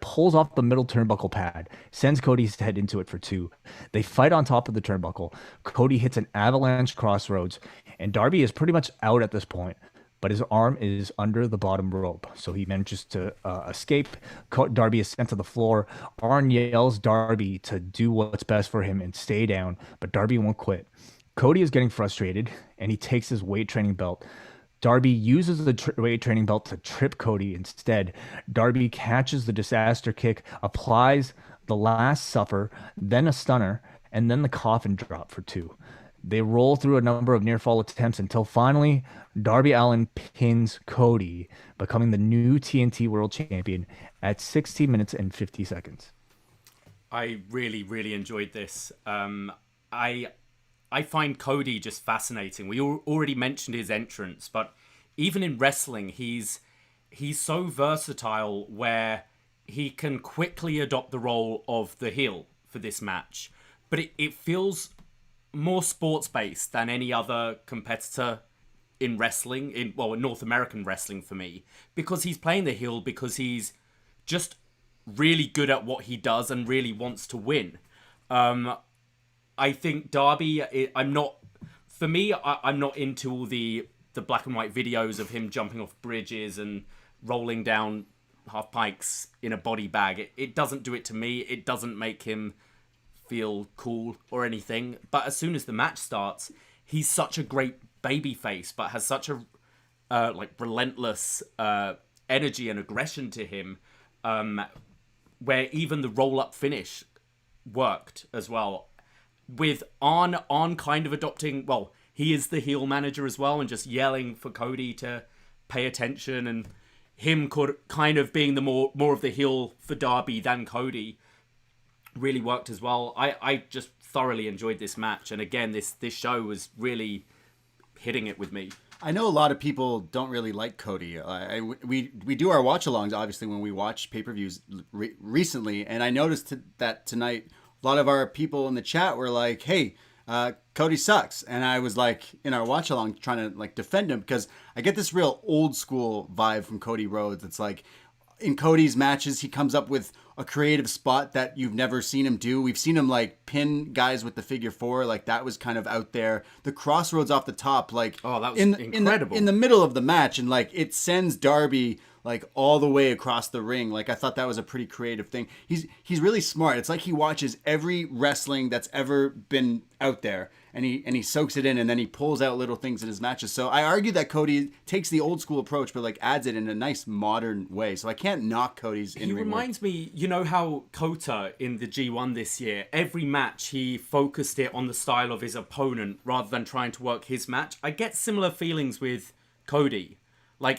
[SPEAKER 1] pulls off the middle turnbuckle pad, sends Cody's head into it for 2. They fight on top of the turnbuckle. Cody hits an avalanche crossroads, and Darby is pretty much out at this point, but his arm is under the bottom rope, so he manages to escape. Darby is sent to the floor. Arn yells Darby to do what's best for him and stay down, but Darby won't quit. Cody is getting frustrated, and he takes his weight training belt. Darby uses the weight training belt to trip Cody instead. Darby catches the disaster kick, applies the last supper, then a stunner, and then the coffin drop for 2. They roll through a number of near fall attempts until finally Darby Allin pins Cody, becoming the new TNT World Champion at 16 minutes and 50 seconds.
[SPEAKER 2] I really, really enjoyed this. I find Cody just fascinating. We already mentioned his entrance, but even in wrestling, he's so versatile where he can quickly adopt the role of the heel for this match. But it feels more sports-based than any other competitor in wrestling, in North American wrestling for me, because he's playing the heel because he's just really good at what he does and really wants to win. I think Darby, I'm not into all the black and white videos of him jumping off bridges and rolling down half pikes in a body bag. It doesn't do it to me. It doesn't make him feel cool or anything. But as soon as the match starts, he's such a great baby face, but has such a relentless energy and aggression to him, where even the roll-up finish worked as well. With Arn kind of adopting, he is the heel manager as well and just yelling for Cody to pay attention, and him kind of being the more of the heel for Darby than Cody really worked as well. I just thoroughly enjoyed this match, and again, this show was really hitting it with me.
[SPEAKER 3] I know a lot of people don't really like Cody. We do our watch-alongs, obviously, when we watch pay-per-views recently, and I noticed that tonight a lot of our people in the chat were like, hey, Cody sucks. And I was like, in our watch along, trying to defend him, because I get this real old school vibe from Cody Rhodes. It's like, in Cody's matches, he comes up with a creative spot that you've never seen him do. We've seen him pin guys with the figure 4. That was kind of out there. The crossroads off the top, that was incredible. In the middle of the match, and it sends Darby all the way across the ring. I thought that was a pretty creative thing. He's really smart. It's like he watches every wrestling that's ever been out there, and he soaks it in, and then he pulls out little things in his matches. So I argue that Cody takes the old school approach, but adds it in a nice modern way. So I can't knock Cody's in-ring work.
[SPEAKER 2] He reminds me, you know how Kota in the G1 this year, every match he focused it on the style of his opponent rather than trying to work his match. I get similar feelings with Cody.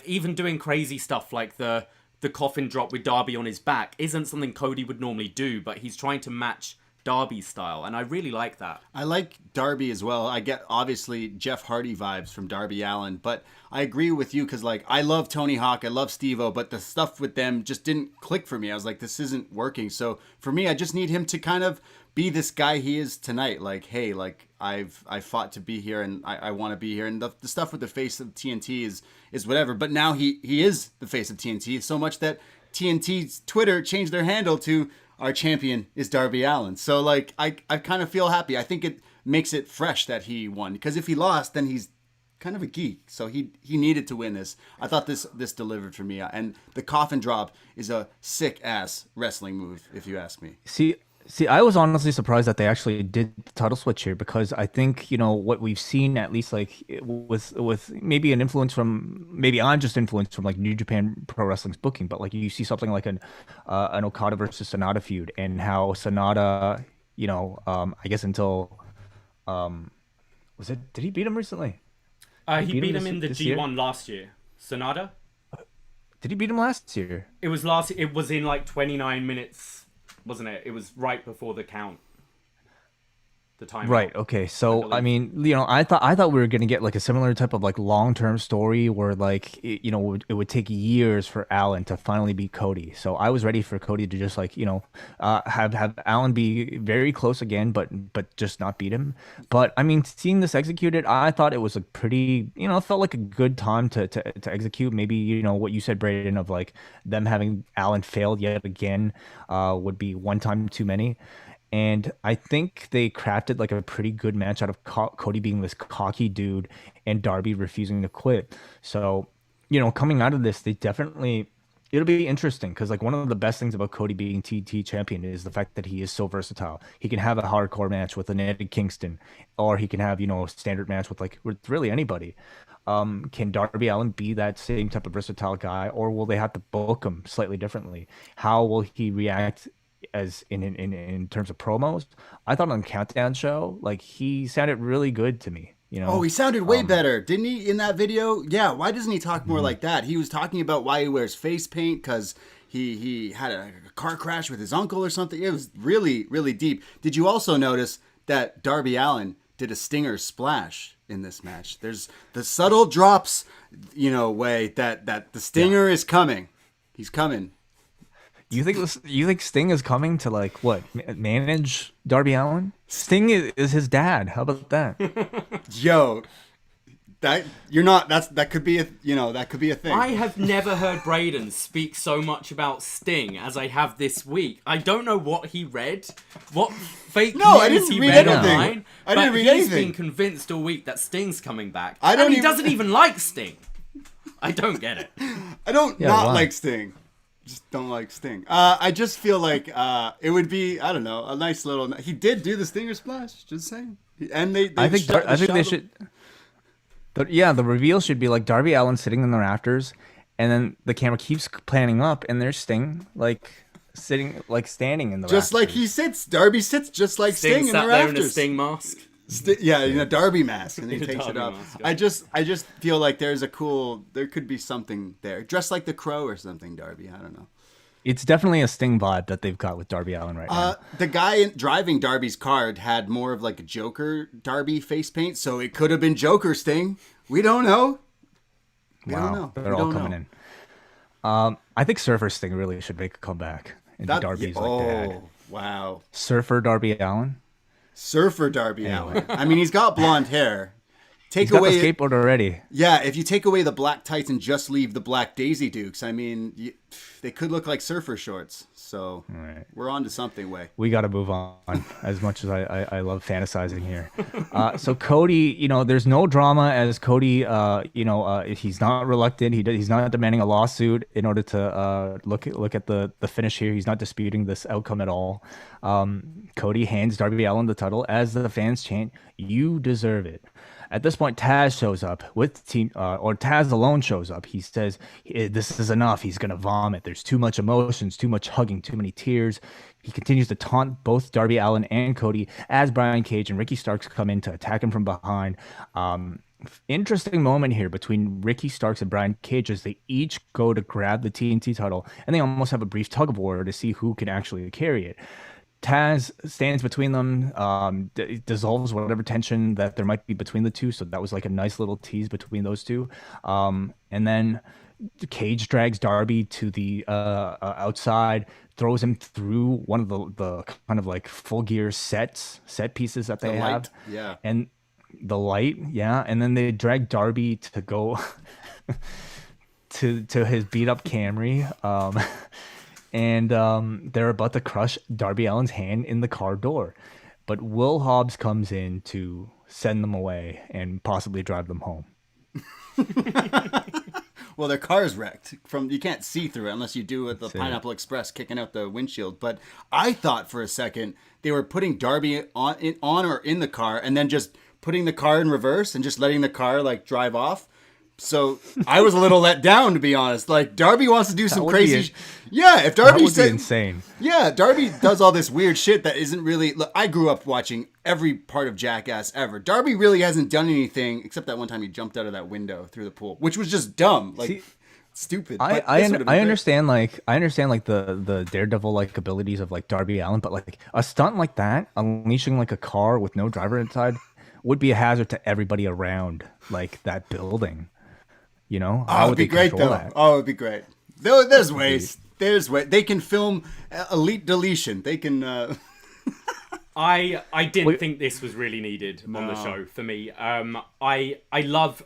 [SPEAKER 2] Even doing crazy stuff like the coffin drop with Darby on his back isn't something Cody would normally do, but he's trying to match Darby's style, and I really like that.
[SPEAKER 3] I like Darby as well. I get, obviously, Jeff Hardy vibes from Darby Allin, but I agree with you, because I love Tony Hawk, I love Steve-O, but the stuff with them just didn't click for me. I was like, this isn't working. So for me, I just need him to kind of be this guy he is tonight. Hey, I fought to be here, and I want to be here. And the stuff with the face of TNT is whatever. But now he is the face of TNT, so much that TNT's Twitter changed their handle to "Our champion is Darby Allin." So I kind of feel happy. I think it makes it fresh that he won, because if he lost, then he's kind of a geek. So he needed to win this. I thought this delivered for me. And the coffin drop is a sick ass wrestling move, if you ask me.
[SPEAKER 1] See, I was honestly surprised that they actually did the title switch here, because I think, what we've seen, at least with maybe an influence from, maybe I'm just influenced from New Japan Pro Wrestling's booking, but you see something like an Okada versus Sonata feud, and how Sonata, I guess until, did he beat him recently?
[SPEAKER 2] He beat him in the G1 year? Last year. Sonata?
[SPEAKER 1] Did he beat him last year?
[SPEAKER 2] It was in 29 minutes. Wasn't it? It was right before the count. the time
[SPEAKER 1] Right.
[SPEAKER 2] out,
[SPEAKER 1] Okay.
[SPEAKER 2] I
[SPEAKER 1] So I
[SPEAKER 2] believe.
[SPEAKER 1] mean, I thought we were gonna get like a similar type of like long-term story where like it would take years for Allen to finally beat Cody. So I was ready for Cody to just like have Allen be very close again, but just not beat him. But I mean, seeing this executed, I thought it was a pretty it felt like a good time to execute. Maybe what you said, Braden, of like them having Allen failed yet again would be one time too many. And I think they crafted like a pretty good match out of Cody being this cocky dude and Darby refusing to quit. So, coming out of this, it'll be interesting because like one of the best things about Cody being TT champion is the fact that he is so versatile. He can have a hardcore match with an Eddie Kingston, or he can have, a standard match with really anybody. Can Darby Allin be that same type of versatile guy, or will they have to book him slightly differently? How will he react as in terms of promos? I thought on the Countdown show, like he sounded really good to me.
[SPEAKER 3] Oh, he sounded way better, didn't he, in that video? Yeah, why doesn't he talk more like that? He was talking about why he wears face paint because he had a car crash with his uncle or something. It was really, really deep. Did you also notice that Darby Allin did a stinger splash in this match? There's the subtle drops, way that the stinger is coming. He's coming.
[SPEAKER 1] You think Sting is coming to like what manage Darby Allin? Sting is his dad. How about that?
[SPEAKER 3] Yo, that could be a thing.
[SPEAKER 2] I have never heard Braden speak so much about Sting as I have this week. I don't know what he read, what fake news he read online.
[SPEAKER 3] I didn't read
[SPEAKER 2] he's
[SPEAKER 3] anything.
[SPEAKER 2] been convinced all week that Sting's coming back. He doesn't even like Sting. I don't get it.
[SPEAKER 3] I don't like Sting. Just don't like Sting. I just feel like it would be, I don't know, a nice little. He did do the stinger splash. Just saying. And
[SPEAKER 1] I think they should. The reveal should be like Darby Allin sitting in the rafters, and then the camera keeps panning up, and there's Sting like sitting, like standing in the
[SPEAKER 3] just
[SPEAKER 1] rafters.
[SPEAKER 3] like he sits. Darby sits just like Sting in the rafters.
[SPEAKER 2] There in a Sting mask.
[SPEAKER 3] In a Darby mask, and he takes it off.
[SPEAKER 2] Mask,
[SPEAKER 3] I just feel like there could be something there, dressed like the Crow or something. Darby, I don't know.
[SPEAKER 1] It's definitely a Sting vibe that they've got with Darby Allin right now.
[SPEAKER 3] The guy driving Darby's car had more of like a Joker Darby face paint, so it could have been Joker Sting. We don't know.
[SPEAKER 1] They're all coming in. I think Surfer Sting really should make a comeback. And Darby's dad.
[SPEAKER 3] Wow.
[SPEAKER 1] Surfer Darby Allin.
[SPEAKER 3] Surfer Darby Allin. I mean, he's got blonde hair.
[SPEAKER 1] He's got the skateboard already.
[SPEAKER 3] Yeah, if you take away the black tights and just leave the black Daisy Dukes, I mean, they could look like surfer shorts. So We're on to something, Way.
[SPEAKER 1] We got to move on as much as I love fantasizing here. So Cody, there's no drama as Cody, he's not reluctant. He's not demanding a lawsuit in order to look at the finish here. He's not disputing this outcome at all. Cody hands Darby Allin the title as the fans chant, "You deserve it." At this point, Taz shows up with the team, or Taz alone shows up. He says, "This is enough." He's going to vomit. There's too much emotions, too much hugging, too many tears. He continues to taunt both Darby Allin and Cody as Brian Cage and Ricky Starks come in to attack him from behind. Interesting moment here between Ricky Starks and Brian Cage as they each go to grab the TNT title, and they almost have a brief tug of war to see who can actually carry it. Taz stands between them, dissolves whatever tension that there might be between the two. So that was like a nice little tease between those two. And then Cage drags Darby to the outside, throws him through one of the kind of like Full Gear set pieces that they have.
[SPEAKER 3] Yeah.
[SPEAKER 1] And the light, yeah. And then they drag Darby to go to his beat up Camry. And they're about to crush Darby Allin's hand in the car door. But Will Hobbs comes in to send them away and possibly drive them home.
[SPEAKER 3] Well, their car's wrecked. You can't see through it unless you do with the Pineapple Express kicking out the windshield. But I thought for a second they were putting Darby on or in the car and then just putting the car in reverse and just letting the car like drive off. So I was a little let down, to be honest. Like Darby wants to do some crazy. Yeah, if Darby
[SPEAKER 1] would be insane.
[SPEAKER 3] Yeah, Darby does all this weird shit that isn't really. Look, I grew up watching every part of Jackass ever. Darby really hasn't done anything except that one time he jumped out of that window through the pool, which was just dumb. Like, stupid.
[SPEAKER 1] I
[SPEAKER 3] But
[SPEAKER 1] I,
[SPEAKER 3] this
[SPEAKER 1] un-
[SPEAKER 3] would have been
[SPEAKER 1] I
[SPEAKER 3] great.
[SPEAKER 1] understand like the daredevil like abilities of like Darby Allin, but like a stunt like that, unleashing like a car with no driver inside, would be a hazard to everybody around like that building. You know,
[SPEAKER 3] Oh,
[SPEAKER 1] how
[SPEAKER 3] it'd
[SPEAKER 1] would
[SPEAKER 3] be
[SPEAKER 1] they
[SPEAKER 3] great
[SPEAKER 1] control
[SPEAKER 3] though.
[SPEAKER 1] that?
[SPEAKER 3] Oh, it'd be great. There's ways. There's way they can film elite deletion. They can.
[SPEAKER 2] I didn't
[SPEAKER 1] Wait.
[SPEAKER 2] think this was really needed on the show for me. I love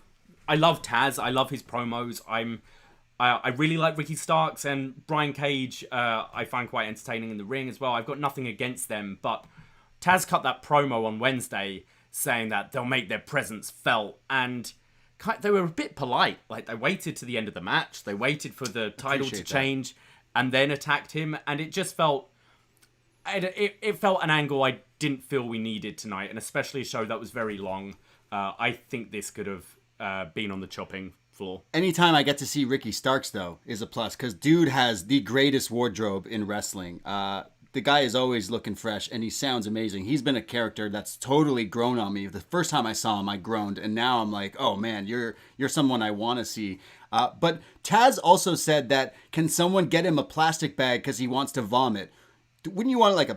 [SPEAKER 2] Taz. I love his promos. I really like Ricky Starks and Brian Cage. I find quite entertaining in the ring as well. I've got nothing against them, but Taz cut that promo on Wednesday saying that they'll make their presence felt, and they were a bit polite. Like, they waited to the end of the match. They waited for the title to change and then attacked him, and it just felt. It felt an angle I didn't feel we needed tonight, and especially a show that was very long. I think this could have been on the chopping floor.
[SPEAKER 3] Anytime I get to see Ricky Starks, though, is a plus, because dude has the greatest wardrobe in wrestling. The guy is always looking fresh, and he sounds amazing. He's been a character that's totally grown on me. The first time I saw him, I groaned, and now I'm like, oh man, you're someone I want to see. But Taz also said that, can someone get him a plastic bag because he wants to vomit? Wouldn't you want like a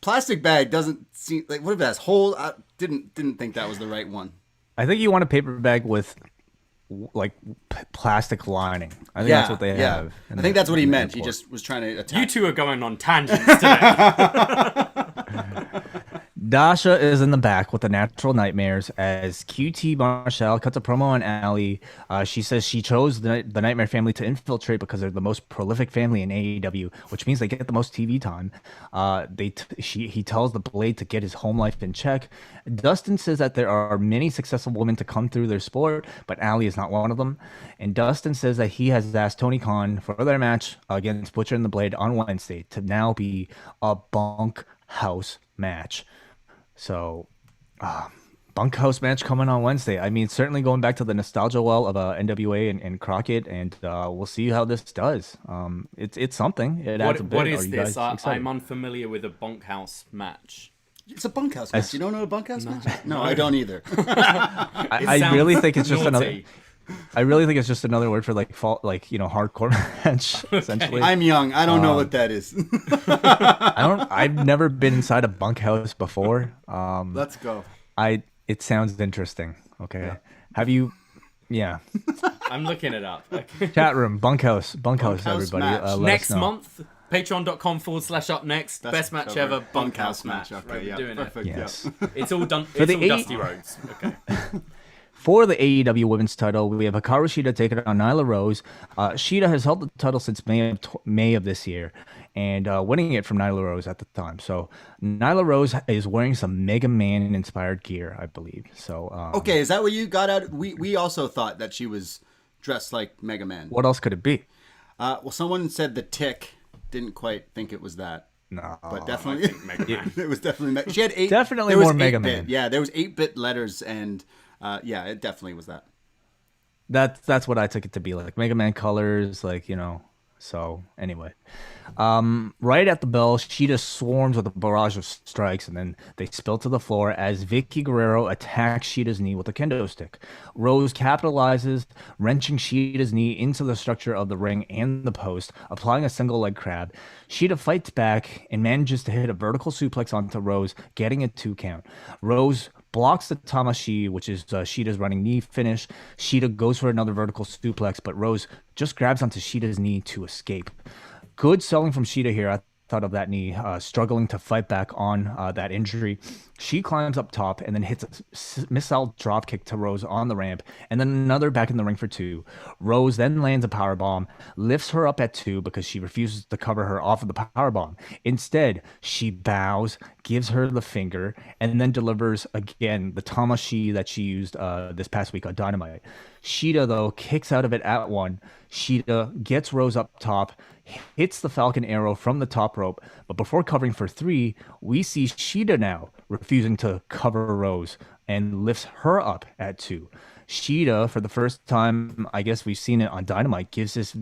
[SPEAKER 3] plastic bag? Doesn't seem like, what if that's whole? I didn't think that was the right one.
[SPEAKER 1] I think you want a paper bag with like plastic lining. I think that's what they have.
[SPEAKER 3] I think that's what he meant. He just was trying to attack.
[SPEAKER 2] You two are going on tangents today.
[SPEAKER 1] Dasha is in the back with the Natural Nightmares as QT Marshall cuts a promo on Allie. She says she chose the Nightmare family to infiltrate because they're the most prolific family in AEW, which means they get the most TV time. He tells the Blade to get his home life in check. Dustin says that there are many successful women to come through their sport, but Allie is not one of them. And Dustin says that he has asked Tony Khan for their match against Butcher and the Blade on Wednesday to now be a bunkhouse match. So, bunkhouse match coming on Wednesday. I mean, certainly going back to the nostalgia well of NWA and Crockett, and we'll see how this does. It's something. It adds a bit.
[SPEAKER 2] What is
[SPEAKER 1] you
[SPEAKER 2] this?
[SPEAKER 1] guys excited?
[SPEAKER 2] I'm unfamiliar with a bunkhouse match.
[SPEAKER 3] It's a bunkhouse match. You don't know a bunkhouse match? No, I don't either.
[SPEAKER 1] I really think it's just another.
[SPEAKER 2] Naughty.
[SPEAKER 1] I really think it's just another word for hardcore match. Essentially,
[SPEAKER 3] I'm young. I don't know what that is.
[SPEAKER 1] I've never been inside a bunkhouse before.
[SPEAKER 3] Let's go.
[SPEAKER 1] It sounds interesting. Okay, yeah. Have you? Yeah.
[SPEAKER 2] I'm looking it up. Okay.
[SPEAKER 1] Chat room, bunkhouse, everybody.
[SPEAKER 3] match.
[SPEAKER 2] Next month, patreon.com/upNXT. Best match ever, bunkhouse match.
[SPEAKER 3] Okay,
[SPEAKER 2] Right,
[SPEAKER 3] yeah,
[SPEAKER 2] we're doing
[SPEAKER 3] perfect.
[SPEAKER 1] Yes.
[SPEAKER 2] it. It's all done.
[SPEAKER 1] For
[SPEAKER 2] It's
[SPEAKER 1] the
[SPEAKER 2] all Dusty Rhodes. Okay.
[SPEAKER 1] For the AEW Women's title, we have Hikaru Shida taking on Nyla Rose. Shida has held the title since May of this year, and winning it from Nyla Rose at the time. So Nyla Rose is wearing some Mega Man inspired gear, I believe. So
[SPEAKER 3] Okay, is that what you got out? We also thought that she was dressed like Mega Man.
[SPEAKER 1] what else could it be?
[SPEAKER 3] Well, someone said the Tick. Didn't quite think it was that.
[SPEAKER 1] No,
[SPEAKER 3] But definitely,
[SPEAKER 2] Mega Man.
[SPEAKER 3] it was definitely. She had eight.
[SPEAKER 1] Definitely
[SPEAKER 3] there was
[SPEAKER 1] more Mega
[SPEAKER 3] 8-bit.
[SPEAKER 1] Man.
[SPEAKER 3] Yeah, there was 8-bit letters, and yeah, it definitely was that.
[SPEAKER 1] That's what I took it to be, like Mega Man colors, So anyway, right at the bell, Shida swarms with a barrage of strikes, and then they spill to the floor as Vicky Guerrero attacks Shida's knee with a kendo stick. Rose capitalizes, wrenching Shida's knee into the structure of the ring and the post, applying a single leg crab. Shida fights back and manages to hit a vertical suplex onto Rose, getting a 2 count. Rose blocks the Tamashi, which is Shida's running knee finish. Shida goes for another vertical suplex, but Rose just grabs onto Shida's knee to escape. Good selling from Shida here. I thought of that knee, struggling to fight back on that injury. She climbs up top and then hits a missile drop kick to Rose on the ramp, and then another back in the ring for 2. Rose then lands a powerbomb, lifts her up at 2 because she refuses to cover her off of the powerbomb. Instead, she bows, gives her the finger, and then delivers again the Tamashi that she used this past week on Dynamite. Shida, though, kicks out of it at 1. Shida gets Rose up top, hits the Falcon Arrow from the top rope, but before covering for 3, we see Shida now refusing to cover Rose and lifts her up at 2. Shida, for the first time, I guess we've seen it on Dynamite, gives this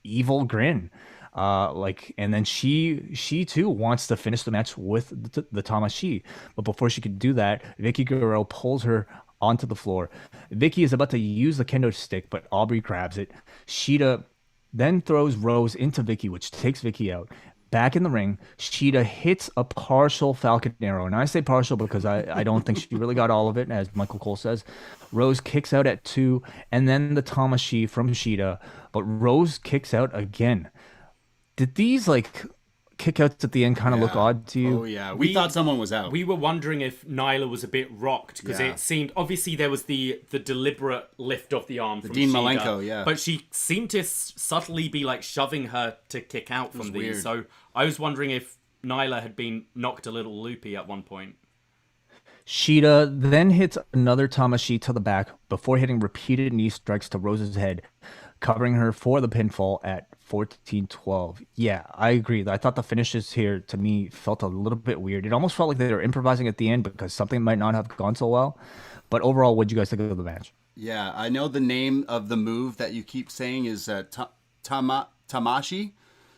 [SPEAKER 1] evil grin. And then she too wants to finish the match with the Tamashi, but before she could do that, Vicky Guerrero pulls her onto the floor. Vicky is about to use the kendo stick, but Aubrey grabs it. Sheeta then throws Rose into Vicky, which takes Vicky out. Back in the ring, Sheeta hits a partial Falcon Arrow. And I say partial because I don't think she really got all of it, as Michael Cole says. Rose kicks out at 2, and then the Tamashi from Sheeta. But Rose kicks out again. Did these, like, kickouts at the end kind of look odd to you?
[SPEAKER 3] Oh, yeah. We thought someone was out.
[SPEAKER 2] We were wondering if Nyla was a bit rocked because it seemed, obviously there was the deliberate lift of the arm from
[SPEAKER 3] Dean
[SPEAKER 2] Sheeta,
[SPEAKER 3] Malenko, yeah.
[SPEAKER 2] but she seemed to subtly be like shoving her to kick out from these.
[SPEAKER 3] Weird.
[SPEAKER 2] So I was wondering if Nyla had been knocked a little loopy at one point.
[SPEAKER 1] Sheeta then hits another Tamashi to the back before hitting repeated knee strikes to Rose's head, covering her for the pinfall at 14-12. Yeah, I agree. I thought the finishes here, to me, felt a little bit weird. It almost felt like they were improvising at the end because something might not have gone so well. But overall, what did you guys think of the match?
[SPEAKER 3] Yeah, I know the name of the move that you keep saying is Tamashi.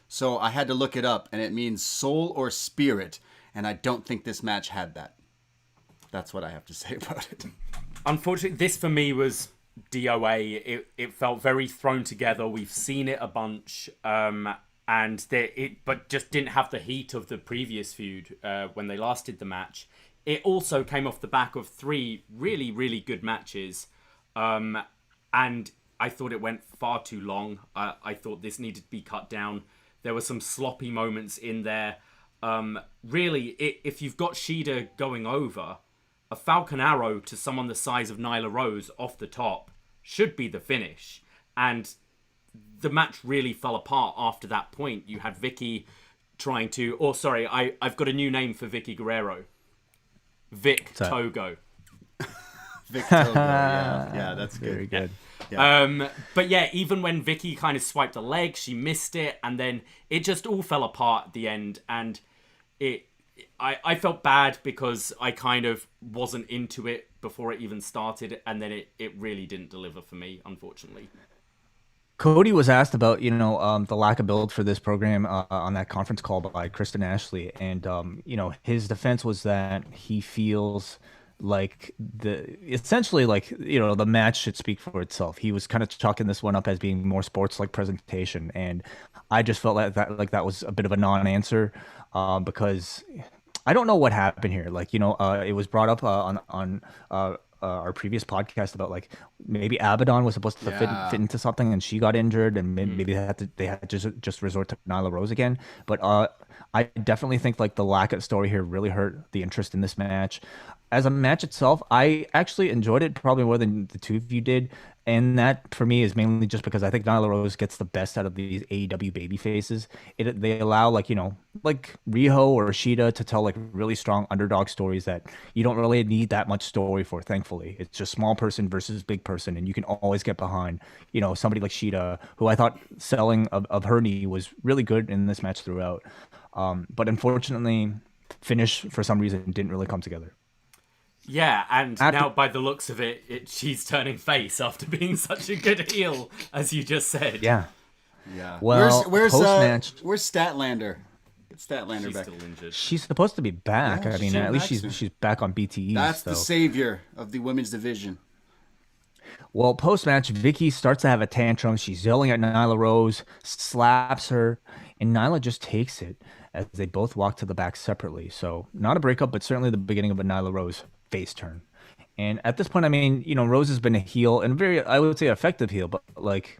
[SPEAKER 3] So I had to look it up, and it means soul or spirit. And I don't think this match had that. That's what I have to say about it.
[SPEAKER 2] Unfortunately, this for me was DOA. It felt very thrown together. We've seen it a bunch, but just didn't have the heat of the previous feud when they last did the match. It also came off the back of 3 really, really good matches, and I thought it went far too long. I thought this needed to be cut down. There were some sloppy moments in there. Really, if you've got Sheeta going over, a Falcon Arrow to someone the size of Nyla Rose off the top should be the finish. And the match really fell apart after that point. You had Vicky trying to... Oh, sorry, I've got a new name for Vicky Guerrero. Vic Togo.
[SPEAKER 3] Vic Togo, yeah, that's good.
[SPEAKER 1] Very good.
[SPEAKER 3] Yeah.
[SPEAKER 2] But yeah, even when Vicky kind of swiped a leg, she missed it, and then it just all fell apart at the end. And I felt bad because I kind of wasn't into it before it even started, and then it really didn't deliver for me, unfortunately.
[SPEAKER 1] Cody was asked about, the lack of build for this program on that conference call by Kristen Ashley, and his defense was that he feels like the match should speak for itself. He was kind of chalking this one up as being more sports-like presentation, and I just felt like that was a bit of a non-answer because I don't know what happened here. It was brought up on our previous podcast about like maybe Abaddon was supposed to fit into something and she got injured, and maybe they had to just resort to Nyla Rose again. But I definitely think like the lack of story here really hurt the interest in this match. As a match itself, I actually enjoyed it probably more than the two of you did. And that, for me, is mainly just because I think Nyla Rose gets the best out of these AEW baby faces. They allow, like Riho or Sheeta to tell, like, really strong underdog stories that you don't really need that much story for, thankfully. It's just small person versus big person, and you can always get behind, somebody like Sheeta, who I thought selling of her knee was really good in this match throughout. But unfortunately, finish, for some reason, didn't really come together.
[SPEAKER 2] Yeah, and now by the looks of it, she's turning face after being such a good heel, as you just said.
[SPEAKER 1] Yeah.
[SPEAKER 3] Yeah.
[SPEAKER 1] Well,
[SPEAKER 3] where's
[SPEAKER 1] post-match,
[SPEAKER 3] where's Statlander? It's Statlander
[SPEAKER 2] She's
[SPEAKER 3] back.
[SPEAKER 2] still injured.
[SPEAKER 1] she's supposed to be back.
[SPEAKER 3] Yeah,
[SPEAKER 1] I mean,
[SPEAKER 3] she's
[SPEAKER 1] at least
[SPEAKER 3] back soon.
[SPEAKER 1] she's back on BTE.
[SPEAKER 3] That's
[SPEAKER 1] so.
[SPEAKER 3] the savior of the women's division.
[SPEAKER 1] Well, post-match, Vicky starts to have a tantrum. She's yelling at Nyla Rose, slaps her, and Nyla just takes it as they both walk to the back separately. So not a breakup, but certainly the beginning of a Nyla Rose face turn. And at this point, I mean, Rose has been a heel and very, I would say, effective heel. But like,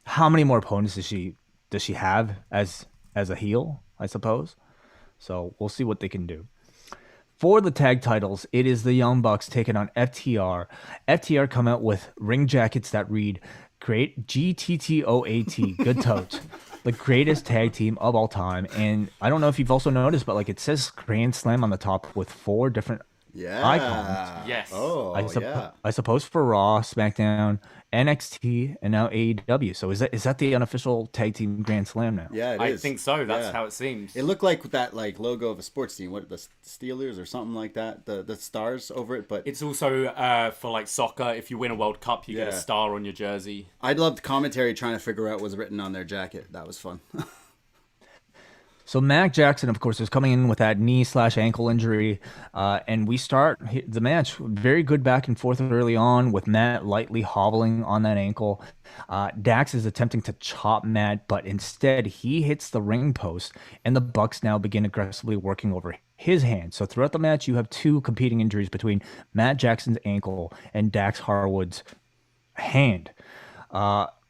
[SPEAKER 1] how many more opponents does she have as a heel? I suppose. So we'll see what they can do. For the tag titles, it is the Young Bucks taking on FTR. FTR come out with ring jackets that read "Great GTTOAT," good totes, the greatest tag team of all time. And I don't know if you've also noticed, but like it says Grand Slam on the top with 4 different icons.
[SPEAKER 2] Yes.
[SPEAKER 3] Oh, yeah.
[SPEAKER 1] I suppose for Raw, SmackDown, NXT, and now AEW. So is that the unofficial tag team Grand Slam now?
[SPEAKER 3] Yeah, it
[SPEAKER 2] I
[SPEAKER 3] is.
[SPEAKER 2] think so. That's how it seems.
[SPEAKER 3] It looked like that logo of a sports team, what the Steelers or something like that, the stars over it. But
[SPEAKER 2] It's also for like soccer. If you win a World Cup, you get a star on your jersey.
[SPEAKER 3] I loved commentary trying to figure out what was written on their jacket. That was fun.
[SPEAKER 1] So Mac Jackson, of course, is coming in with that knee/ankle injury, and we start the match very good back and forth early on with Matt lightly hobbling on that ankle. Dax is attempting to chop Matt, but instead he hits the ring post, and the Bucks now begin aggressively working over his hand. So throughout the match, you have two competing injuries between Matt Jackson's ankle and Dax Harwood's hand.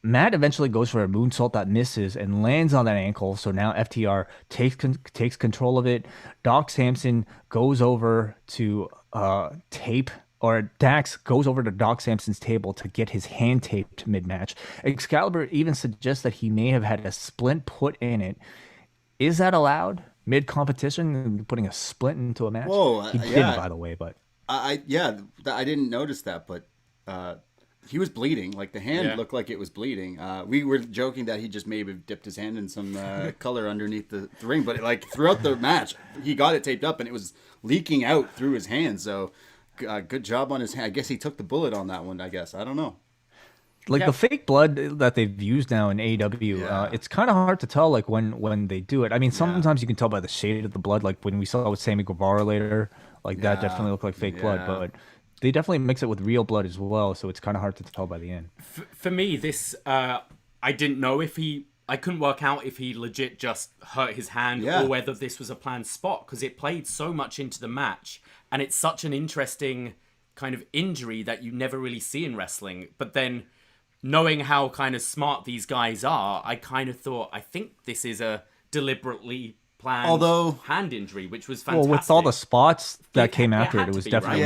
[SPEAKER 1] Matt eventually goes for a moonsault that misses and lands on that ankle. So now FTR takes control of it. Doc Samson goes over to tape, or Dax goes over to Doc Samson's table to get his hand taped mid-match. Excalibur even suggests that he may have had a splint put in it. Is that allowed mid-competition, putting a splint into a match?
[SPEAKER 3] Whoa,
[SPEAKER 1] He didn't, by the way, but
[SPEAKER 3] I didn't notice that, but he was bleeding. Like the hand looked like it was bleeding. We were joking that he just maybe dipped his hand in some color underneath the ring, but like throughout the match, he got it taped up and it was leaking out through his hand. So good job on his hand. I guess he took the bullet on that one. I guess I don't know.
[SPEAKER 1] Like the fake blood that they've used now in AEW, it's kind of hard to tell like when they do it. I mean, sometimes you can tell by the shade of the blood, like when we saw it with Sammy Guevara later, like that definitely looked like fake blood, but they definitely mix it with real blood as well, so it's kind of hard to tell by the end.
[SPEAKER 2] For me, this I didn't know if I couldn't work out if he legit just hurt his hand or whether this was a planned spot, because it played so much into the match, and it's such an interesting kind of injury that you never really see in wrestling. But then, knowing how kind of smart these guys are, I kind of thought, I think this is a deliberately planned hand injury, which was fantastic.
[SPEAKER 1] Well, with all the spots that came after it was definitely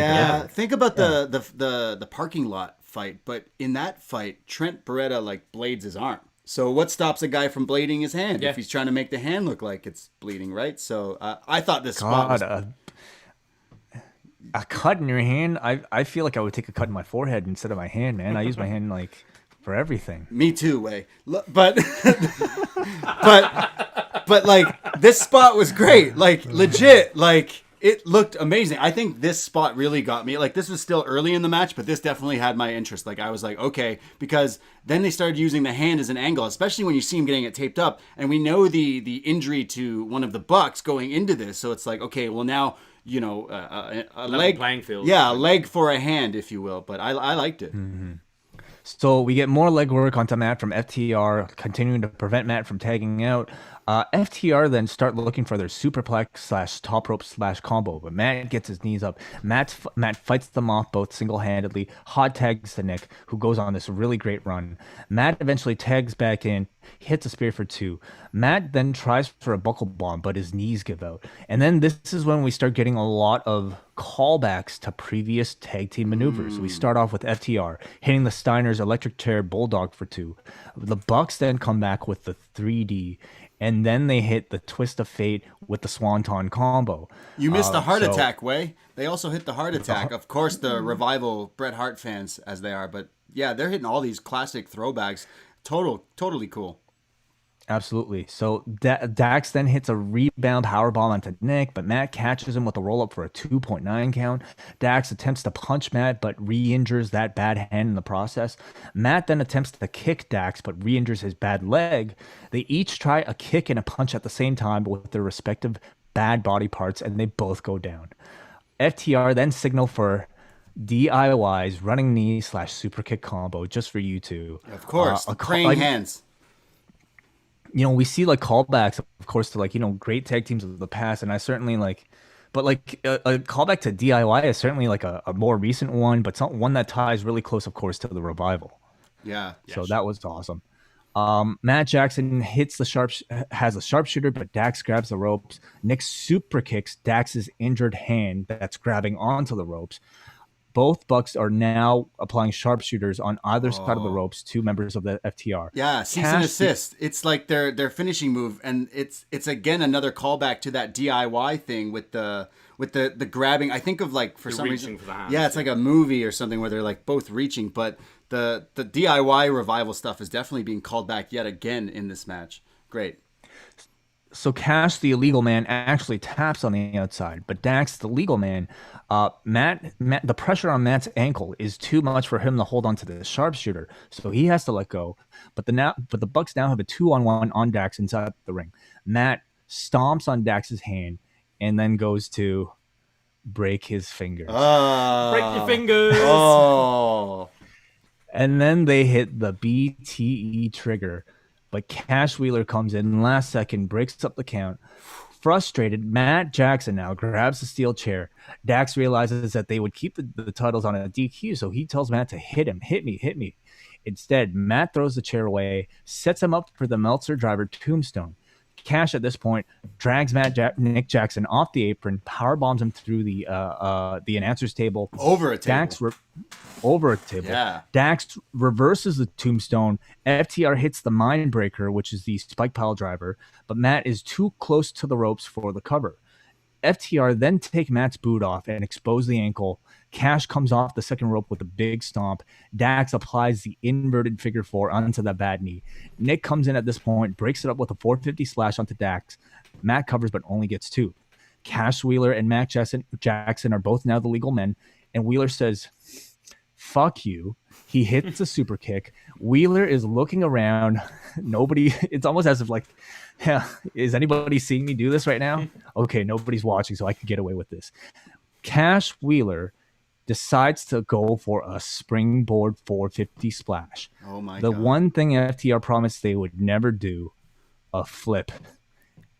[SPEAKER 3] Think about the parking lot fight, but in that fight, Trent Beretta like blades his arm. So what stops a guy from blading his hand if he's trying to make the hand look like it's bleeding, right? So I thought this spot was...
[SPEAKER 1] a cut in your hand. I feel like I would take a cut in my forehead instead of my hand, man. I use my hand like for everything.
[SPEAKER 3] Me too, Wai. But but like this spot was great. Like legit, like it looked amazing. I think this spot really got me. Like this was still early in the match, but this definitely had my interest. Like I was like, okay, because then they started using the hand as an angle, especially when you see him getting it taped up, and we know the injury to one of the Bucks going into this. So it's like, okay, well now, you know, a leg
[SPEAKER 2] playing field.
[SPEAKER 3] Yeah, a leg for a hand, if you will. But I liked it.
[SPEAKER 1] Mm-hmm. So we get more leg work onto Matt from FTR, continuing to prevent Matt from tagging out. FTR then start looking for their superplex / top rope / combo, but Matt gets his knees up. Matt fights them off both single-handedly, hot tags to Nick, who goes on this really great run. Matt eventually tags back in, hits a spear for 2. Matt then tries for a buckle bomb, but his knees give out. And then this is when we start getting a lot of callbacks to previous tag team maneuvers. We start off with FTR hitting the Steiner's electric chair bulldog for 2. The Bucks then come back with the 3D, and then they hit the twist of fate with the Swanton combo.
[SPEAKER 3] You missed the heart attack, Wai. They also hit the heart attack. Of course, the Revival Bret Hart fans, as they are. But yeah, they're hitting all these classic throwbacks. Totally cool.
[SPEAKER 1] Absolutely. So Dax then hits a rebound powerbomb onto Nick, but Matt catches him with a roll-up for a 2.9 count. Dax attempts to punch Matt, but re-injures that bad hand in the process. Matt then attempts to kick Dax, but re-injures his bad leg. They each try a kick and a punch at the same time, but with their respective bad body parts, and they both go down. FTR then signal for DIY's running knee / super kick combo just for you two.
[SPEAKER 3] Of course, the praying hands.
[SPEAKER 1] You know, we see like callbacks, of course, to like, you know, great tag teams of the past, and I certainly like, but like a callback to DIY is certainly like a more recent one, but one that ties really close, of course, to the Revival.
[SPEAKER 3] Yeah.
[SPEAKER 1] So that was awesome. Matt Jackson has a sharpshooter, but Dax grabs the ropes. Nick super kicks Dax's injured hand that's grabbing onto the ropes. Both Bucks are now applying sharpshooters on either side of the ropes to members of the FTR.
[SPEAKER 3] Yeah, cease and assist. It's like their finishing move, and it's again another callback to that DIY thing with the grabbing. I think of like for some reason, it's like a movie or something where they're like both reaching, but the DIY Revival stuff is definitely being called back yet again in this match. Great.
[SPEAKER 1] So Cash, the illegal man, actually taps on the outside, but Dax, the legal man, Matt, the pressure on Matt's ankle is too much for him to hold onto the sharpshooter, so he has to let go. But the Bucks now have a 2-on-1 on Dax inside the ring. Matt stomps on Dax's hand, and then goes to break his fingers.
[SPEAKER 2] Break your fingers.
[SPEAKER 3] Oh.
[SPEAKER 1] And then they hit the BTE trigger. But Cash Wheeler comes in last second, breaks up the count. Frustrated, Matt Jackson now grabs the steel chair. Dax realizes that they would keep the titles on a DQ, so he tells Matt to hit him. Hit me. Instead, Matt throws the chair away, sets him up for the Meltzer driver tombstone. Cash at this point drags Nick Jackson off the apron, power bombs him through the announcer's table.
[SPEAKER 3] Over a table.
[SPEAKER 1] Over a table.
[SPEAKER 3] Yeah.
[SPEAKER 1] Dax reverses the tombstone. FTR hits the Mindbreaker, which is the spike pile driver, but Matt is too close to the ropes for the cover. FTR then take Matt's boot off and expose the ankle. Cash comes off the second rope with a big stomp. Dax applies the inverted figure four onto the bad knee. Nick comes in at this point, breaks it up with a 450 slash onto Dax. Matt covers but only gets 2. Cash Wheeler and Matt Jackson are both now the legal men, and Wheeler says, "Fuck you." He hits a super kick. Wheeler is looking around. Nobody, it's almost as if like, yeah, is anybody seeing me do this right now? Okay, nobody's watching, so I can get away with this. Cash Wheeler decides to go for a springboard 450 splash.
[SPEAKER 3] Oh my
[SPEAKER 1] The
[SPEAKER 3] God.
[SPEAKER 1] one thing FTR promised they would never do, a flip.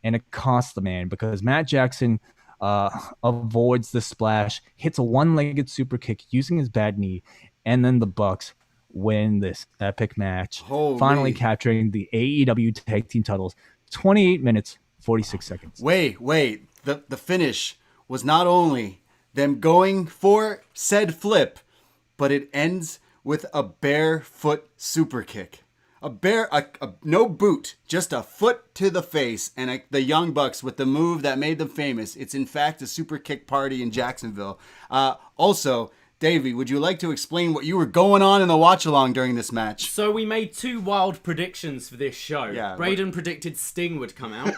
[SPEAKER 1] And it costs the man because Matt Jackson avoids the splash, hits a one-legged super kick using his bad knee, and then the Bucks win this epic match, finally capturing the AEW tag team titles. 28 minutes, 46 seconds.
[SPEAKER 3] Wait. The finish was not only them going for said flip, but it ends with a barefoot super kick. No boot, just a foot to the face, and the Young Bucks with the move that made them famous. It's in fact a super kick party in Jacksonville. Also, Davie, would you like to explain what you were going on in the watch along during this match?
[SPEAKER 2] So we made 2 wild predictions for this show.
[SPEAKER 3] Yeah,
[SPEAKER 2] Braden predicted Sting would come out,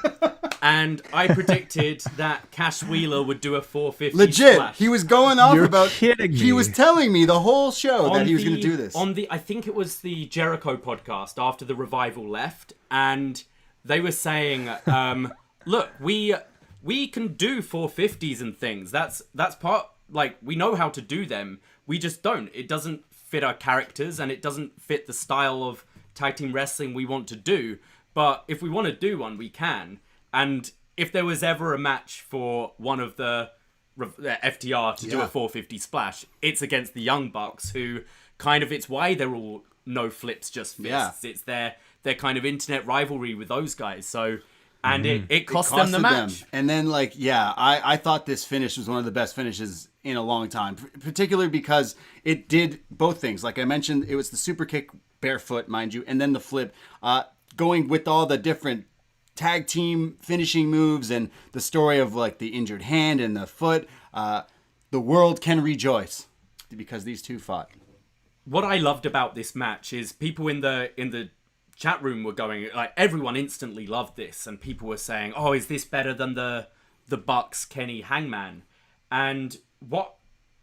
[SPEAKER 2] and I predicted that Cash Wheeler would do a 450
[SPEAKER 3] Legit,
[SPEAKER 2] splash.
[SPEAKER 3] he was going off
[SPEAKER 1] You're
[SPEAKER 3] about.
[SPEAKER 1] kidding me.
[SPEAKER 3] He was telling me the whole show that he was going to do this.
[SPEAKER 2] I think it was the Jericho podcast after the Revival left, and they were saying, "Look, we can do 450s and things. That's part. Like, we know how to do them. We just don't. It doesn't fit our characters, and it doesn't fit the style of tag team wrestling we want to do. But if we want to do one, we can. And if there was ever a match for one of the FTR to do a 450 splash, it's against the Young Bucks, who kind of, it's why they're all no flips, just fists.
[SPEAKER 3] Yeah.
[SPEAKER 2] It's their kind of internet rivalry with those guys. So, and it cost them the
[SPEAKER 3] costed
[SPEAKER 2] match.
[SPEAKER 3] And then, I thought this finish was one of the best finishes in a long time, particularly because it did both things. Like I mentioned, it was the super kick barefoot, mind you, and then the flip, going with all the different tag team finishing moves and the story of like the injured hand and the foot. The world can rejoice because these two fought.
[SPEAKER 2] What I loved about this match is people in the chat room were going, like, everyone instantly loved this, and people were saying, "Oh, is this better than the Bucks, Kenny, Hangman?" And what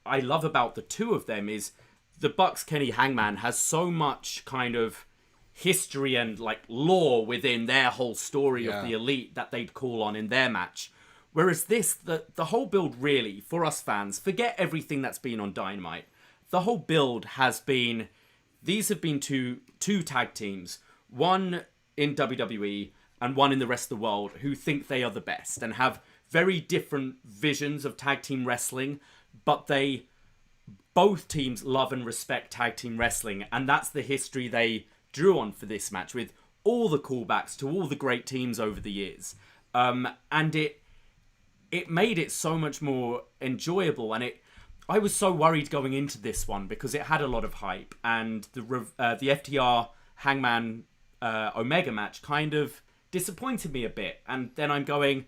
[SPEAKER 2] I love about the two of them is the Bucks, Kenny, Hangman has so much kind of history and like lore within their whole story of the Elite that they'd call on in their match. Whereas this, the whole build really, for us fans, forget everything that's been on Dynamite. The whole build has been, these have been two tag teams, one in WWE and one in the rest of the world, who think they are the best and have very different visions of tag team wrestling, but both teams love and respect tag team wrestling, and that's the history they drew on for this match, with all the callbacks to all the great teams over the years. And it made it so much more enjoyable, and I was so worried going into this one because it had a lot of hype, and the FTR Hangman Omega match kind of disappointed me a bit. And then I'm going,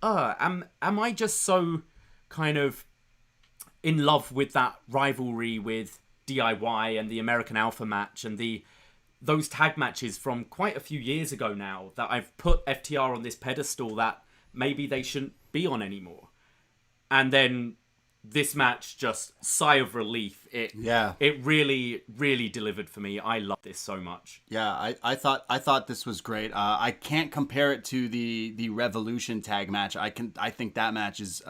[SPEAKER 2] am I just so kind of in love with that rivalry with DIY and the American Alpha match and those tag matches from quite a few years ago now that I've put FTR on this pedestal that maybe they shouldn't be on anymore? And then this match just sigh of relief. It really, really delivered for me. I love this so much.
[SPEAKER 3] Yeah, I thought this was great. I can't compare it to the Revolution tag match. I think that match is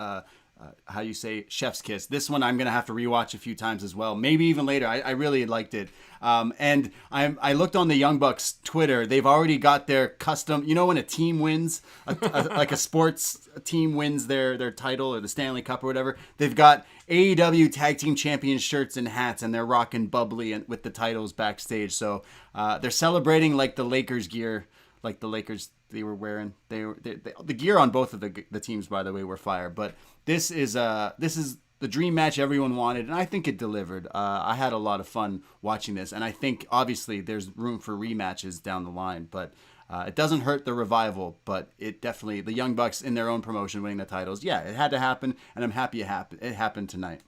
[SPEAKER 3] how you say chef's kiss. This one I'm gonna have to rewatch a few times as well, maybe even later. I really liked it. And I looked on the Young Bucks Twitter. They've already got their custom. You know when a team wins, like a sports team wins their title or the Stanley Cup or whatever. They've got AEW Tag Team Champions shirts and hats, and they're rocking bubbly and with the titles backstage. So they're celebrating like the Lakers gear, like the Lakers they were wearing. The gear on both of the teams, by the way, were fire. But this is the dream match everyone wanted, and I think it delivered. I had a lot of fun watching this, and I think obviously there's room for rematches down the line, but it doesn't hurt the revival. But it definitely, the Young Bucks in their own promotion winning the titles, yeah, it had to happen, and I'm happy it happened tonight.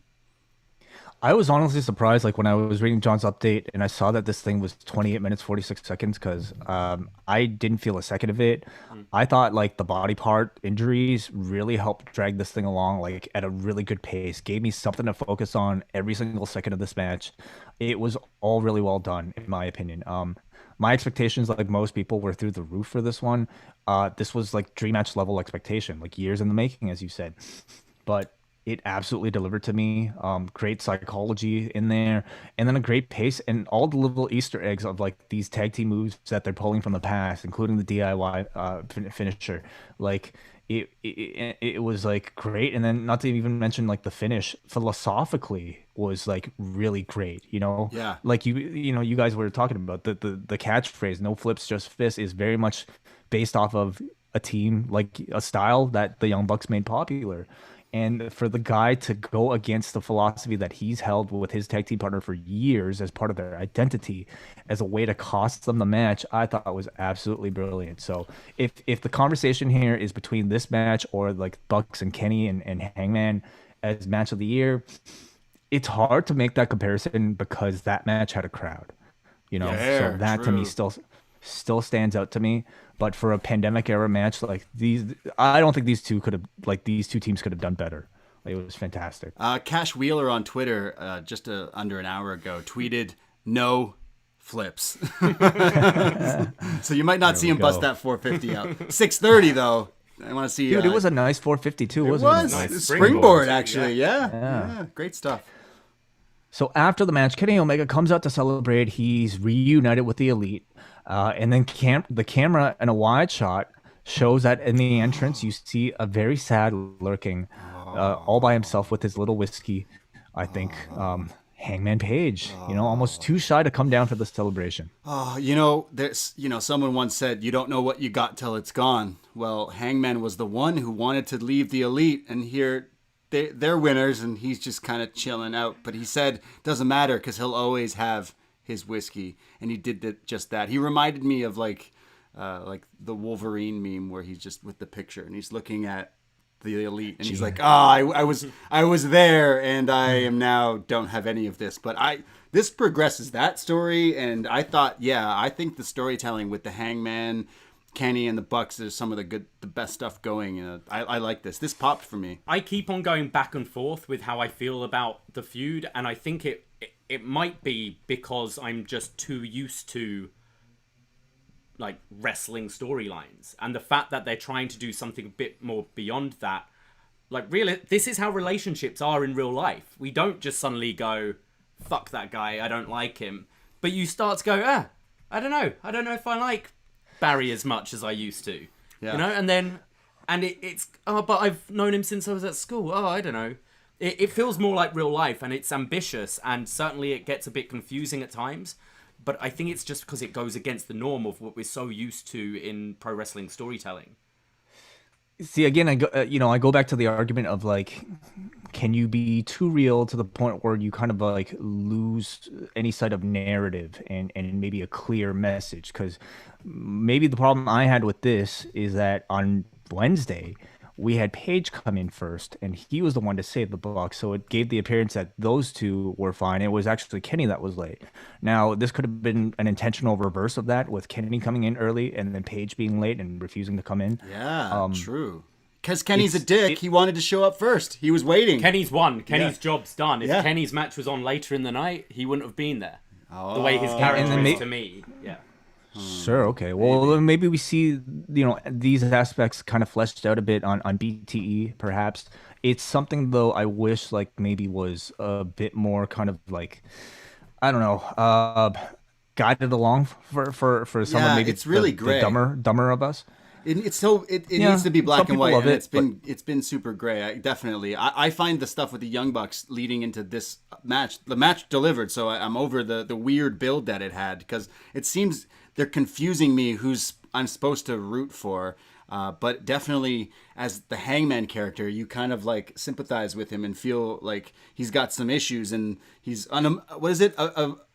[SPEAKER 1] I was honestly surprised, like when I was reading John's update and I saw that this thing was 28 minutes 46 seconds, because I didn't feel a second of it. I thought like the body part injuries really helped drag this thing along like at a really good pace, gave me something to focus on every single second of this match. It was all really well done, in my opinion. My expectations, like most people, were through the roof for this one. This was like dream match level expectation, like years in the making, as you said. But it absolutely delivered to me. Great psychology in there, and then a great pace and all the little Easter eggs of like these tag team moves that they're pulling from the past, including the DIY finisher. Like it was like great, and then not to even mention like the finish philosophically was like really great. You know,
[SPEAKER 3] Yeah.
[SPEAKER 1] like you guys were talking about the catchphrase "No flips, just fists" is very much based off of a team, like a style that the Young Bucks made popular. And for the guy to go against the philosophy that he's held with his tag team partner for years as part of their identity, as a way to cost them the match, I thought was absolutely brilliant. So if the conversation here is between this match or like Bucks and Kenny and Hangman as match of the year, it's hard to make that comparison because that match had a crowd,
[SPEAKER 3] Yeah,
[SPEAKER 1] so that
[SPEAKER 3] true.
[SPEAKER 1] to me still stands out to me. But for a pandemic era match like these, I don't think these two teams could have done better. Like, it was fantastic.
[SPEAKER 3] Cash Wheeler on Twitter just under an hour ago tweeted no flips. So you might not see him bust that 450 out. 630 though. I want to see.
[SPEAKER 1] Dude, it was a nice 452,
[SPEAKER 3] it
[SPEAKER 1] wasn't it?
[SPEAKER 3] was
[SPEAKER 2] Nice
[SPEAKER 3] springboard
[SPEAKER 2] springboard,
[SPEAKER 3] actually. Yeah, great stuff.
[SPEAKER 1] So after the match, Kenny Omega comes out to celebrate. He's reunited with the Elite. And then the camera in a wide shot shows that in the entrance, you see a very sad lurking, all by himself with his little whiskey, I think, Hangman Page, almost too shy to come down for the celebration.
[SPEAKER 3] There's someone once said, you don't know what you got till it's gone. Well, Hangman was the one who wanted to leave the Elite, and here they're winners, and he's just kind of chilling out. But he said, doesn't matter because he'll always have his whiskey, and he did just that. He reminded me of like the Wolverine meme where he's just with the picture and he's looking at the Elite and he's like, I was there and I am now don't have any of this. But this progresses that story, and I think the storytelling with the Hangman, Kenny, and the Bucks is some of the best stuff going. I like this. This popped for me.
[SPEAKER 2] I keep on going back and forth with how I feel about the feud, and I think it might be because I'm just too used to like wrestling storylines, and the fact that they're trying to do something a bit more beyond that. Like, really, this is how relationships are in real life. We don't just suddenly go, fuck that guy, I don't like him. But you start to go, I don't know if I like Barry as much as I used to.
[SPEAKER 3] Yeah.
[SPEAKER 2] And it's but I've known him since I was at school. I don't know. It feels more like real life, and it's ambitious, and certainly it gets a bit confusing at times. But I think it's just because it goes against the norm of what we're so used to in pro wrestling storytelling.
[SPEAKER 1] See, again, I go back to the argument of like, can you be too real to the point where you kind of like lose any side of narrative and maybe a clear message? Because maybe the problem I had with this is that on Wednesday, we had Paige come in first, and he was the one to save the Bucks, so it gave the appearance that those two were fine. It was actually Kenny that was late. Now, this could have been an intentional reverse of that, with Kenny coming in early and then Paige being late and refusing to come in.
[SPEAKER 3] Yeah, true. because Kenny's a dick, he wanted to show up first. He was waiting.
[SPEAKER 2] Kenny's won. Kenny's job's done. If
[SPEAKER 3] Yeah.
[SPEAKER 2] Kenny's match was on later in the night, he wouldn't have been there. The way his character is to me. Yeah.
[SPEAKER 1] Sure. Okay. Well, then maybe we see, these aspects kind of fleshed out a bit on BTE, perhaps. It's something though I wish like maybe was a bit more kind of like, I don't know, guided along for someone maybe
[SPEAKER 3] it's really
[SPEAKER 1] the
[SPEAKER 3] gray.
[SPEAKER 1] dumber of us.
[SPEAKER 3] It needs to be black and white,
[SPEAKER 1] love
[SPEAKER 3] and it's been super gray. Definitely, I find the stuff with the Young Bucks leading into this match. The match delivered, so I'm over the weird build that it had, because it seems they're confusing me who's I'm supposed to root for. But definitely, as the Hangman character, you kind of like sympathize with him and feel like he's got some issues, and he's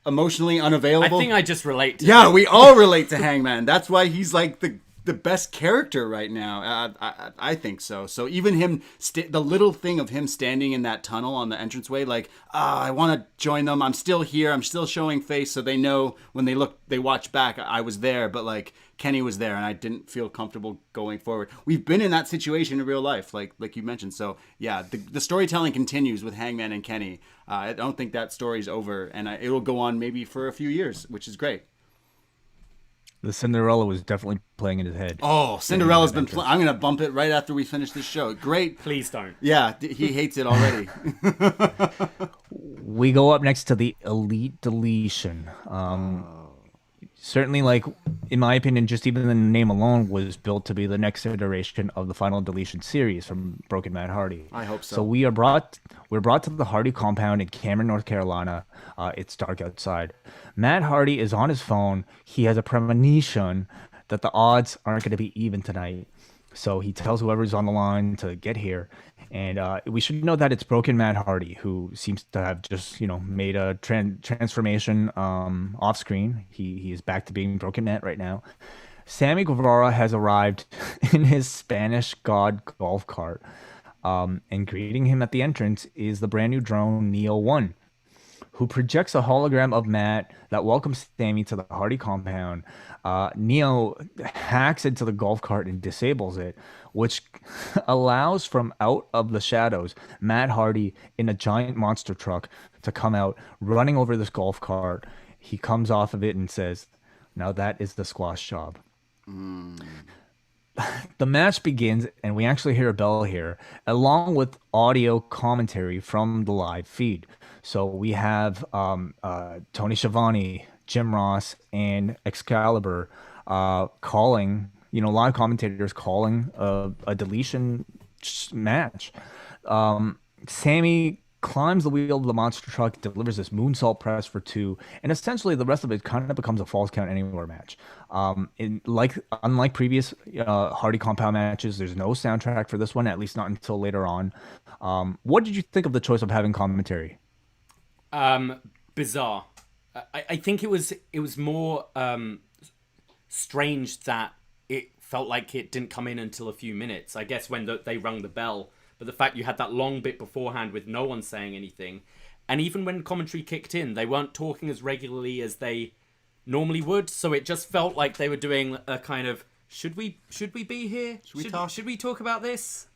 [SPEAKER 3] emotionally unavailable.
[SPEAKER 2] I think I just relate to
[SPEAKER 3] him. We all relate to Hangman. That's why he's like the best character right now. I think so. So even him, the little thing of him standing in that tunnel on the entranceway, like, I want to join them. I'm still here. I'm still showing face, so they know when they watch back, I was there. But like Kenny was there, and I didn't feel comfortable going forward. We've been in that situation in real life, like you mentioned. So yeah, the storytelling continues with Hangman and Kenny. I don't think that story's over, and it will go on maybe for a few years, which is great.
[SPEAKER 1] The Cinderella was definitely playing in his head.
[SPEAKER 3] Oh, Cinderella's been I'm going to bump it right after we finish this show. Great.
[SPEAKER 2] Please don't.
[SPEAKER 3] Yeah, he hates it already.
[SPEAKER 1] We go up next to the Elite Deletion. Certainly, like, in my opinion, just even the name alone was built to be the next iteration of the Final Deletion series from Broken Matt Hardy.
[SPEAKER 3] I hope so.
[SPEAKER 1] So we're brought to the Hardy compound in Cameron, North Carolina. It's dark outside. Matt Hardy is on his phone. He has a premonition that the odds aren't going to be even tonight. So he tells whoever's on the line to get here. And we should know that it's Broken Matt Hardy, who seems to have just, made a transformation off screen. He is back to being Broken Matt right now. Sammy Guevara has arrived in his Spanish God golf cart. And greeting him at the entrance is the brand new drone, Neo 1, who projects a hologram of Matt that welcomes Sammy to the Hardy compound. Neo hacks into the golf cart and disables it, which allows from out of the shadows Matt Hardy in a giant monster truck to come out running over this golf cart. He comes off of it and says, "Now that is the squash job." The match begins, and we actually hear a bell here, along with audio commentary from the live feed. So we have Tony Schiavone, Jim Ross, and Excalibur calling, live commentators calling a deletion match. Sammy climbs the wheel of the monster truck, delivers this moonsault press for 2, and essentially the rest of it kind of becomes a Falls Count Anywhere match. Unlike previous Hardy compound matches, there's no soundtrack for this one, at least not until later on. What did you think of the choice of having commentary?
[SPEAKER 2] Bizarre. I think it was more strange that it felt like it didn't come in until a few minutes. I guess when they rung the bell. But the fact you had that long bit beforehand with no one saying anything, and even when commentary kicked in, they weren't talking as regularly as they normally would. So it just felt like they were doing a kind of should we be here? Should we talk about this?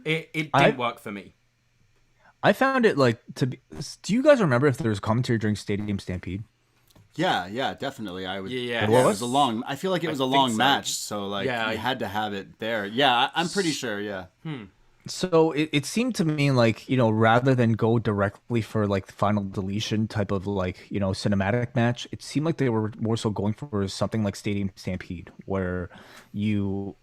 [SPEAKER 2] It didn't work for me.
[SPEAKER 1] I found it do you guys remember if there was commentary during Stadium Stampede?
[SPEAKER 3] Yeah, definitely. I would.
[SPEAKER 2] Yeah.
[SPEAKER 3] It was a long. I feel like it was a long match, so you
[SPEAKER 2] I
[SPEAKER 3] had to have it there. Yeah, I'm pretty sure. Yeah.
[SPEAKER 1] So it seemed to me like, rather than go directly for like the Final Deletion type of cinematic match, it seemed like they were more so going for something like Stadium Stampede, where you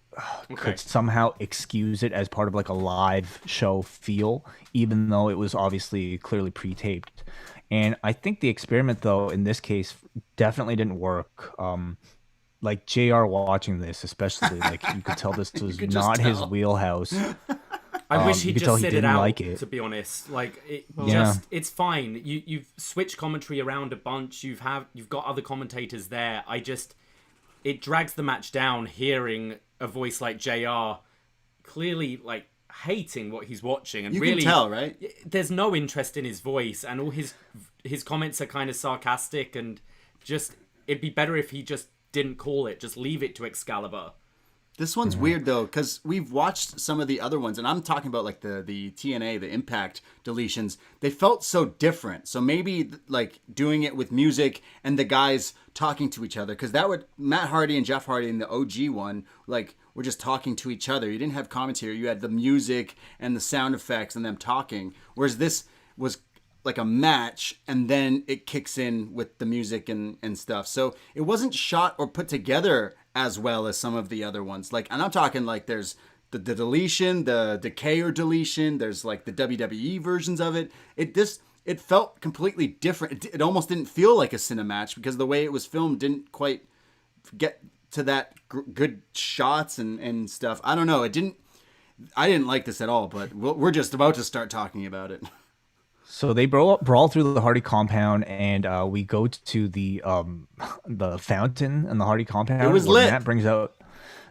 [SPEAKER 1] could somehow excuse it as part of like a live show feel, even though it was obviously clearly pre-taped. And I think the experiment, though, in this case definitely didn't work. Like JR watching this, especially, like you could tell this was not his wheelhouse.
[SPEAKER 2] I wish he'd just sit it out,
[SPEAKER 1] like it.
[SPEAKER 2] to be honest. Like,
[SPEAKER 1] Yeah.
[SPEAKER 2] it's fine. You've switched commentary around a bunch. You've got other commentators there. It drags the match down hearing a voice like JR clearly, like, hating what he's watching. And
[SPEAKER 3] You
[SPEAKER 2] really,
[SPEAKER 3] can tell, right?
[SPEAKER 2] There's no interest in his voice, and all his comments are kind of sarcastic, and just, it'd be better if he just didn't call it. Just leave it to Excalibur.
[SPEAKER 3] This one's weird though, because we've watched some of the other ones, and I'm talking about like the TNA, the Impact deletions. They felt so different. So maybe like doing it with music and the guys talking to each other, because that would Matt Hardy and Jeff Hardy in the OG one, like were just talking to each other. You didn't have commentary. You had the music and the sound effects and them talking. Whereas this was like a match, and then it kicks in with the music and stuff. So it wasn't shot or put together as well as some of the other ones. Like, and I'm talking like there's the deletion, the decay or deletion. There's like the WWE versions of it. It felt completely different. It almost didn't feel like a cine match because the way it was filmed didn't quite get to that good shots and stuff. I don't know. I didn't like this at all, but we're just about to start talking about it.
[SPEAKER 1] So they brawl through the Hardy compound, and we go to the fountain in the Hardy compound.
[SPEAKER 3] It was
[SPEAKER 1] where
[SPEAKER 3] lit.
[SPEAKER 1] Matt brings out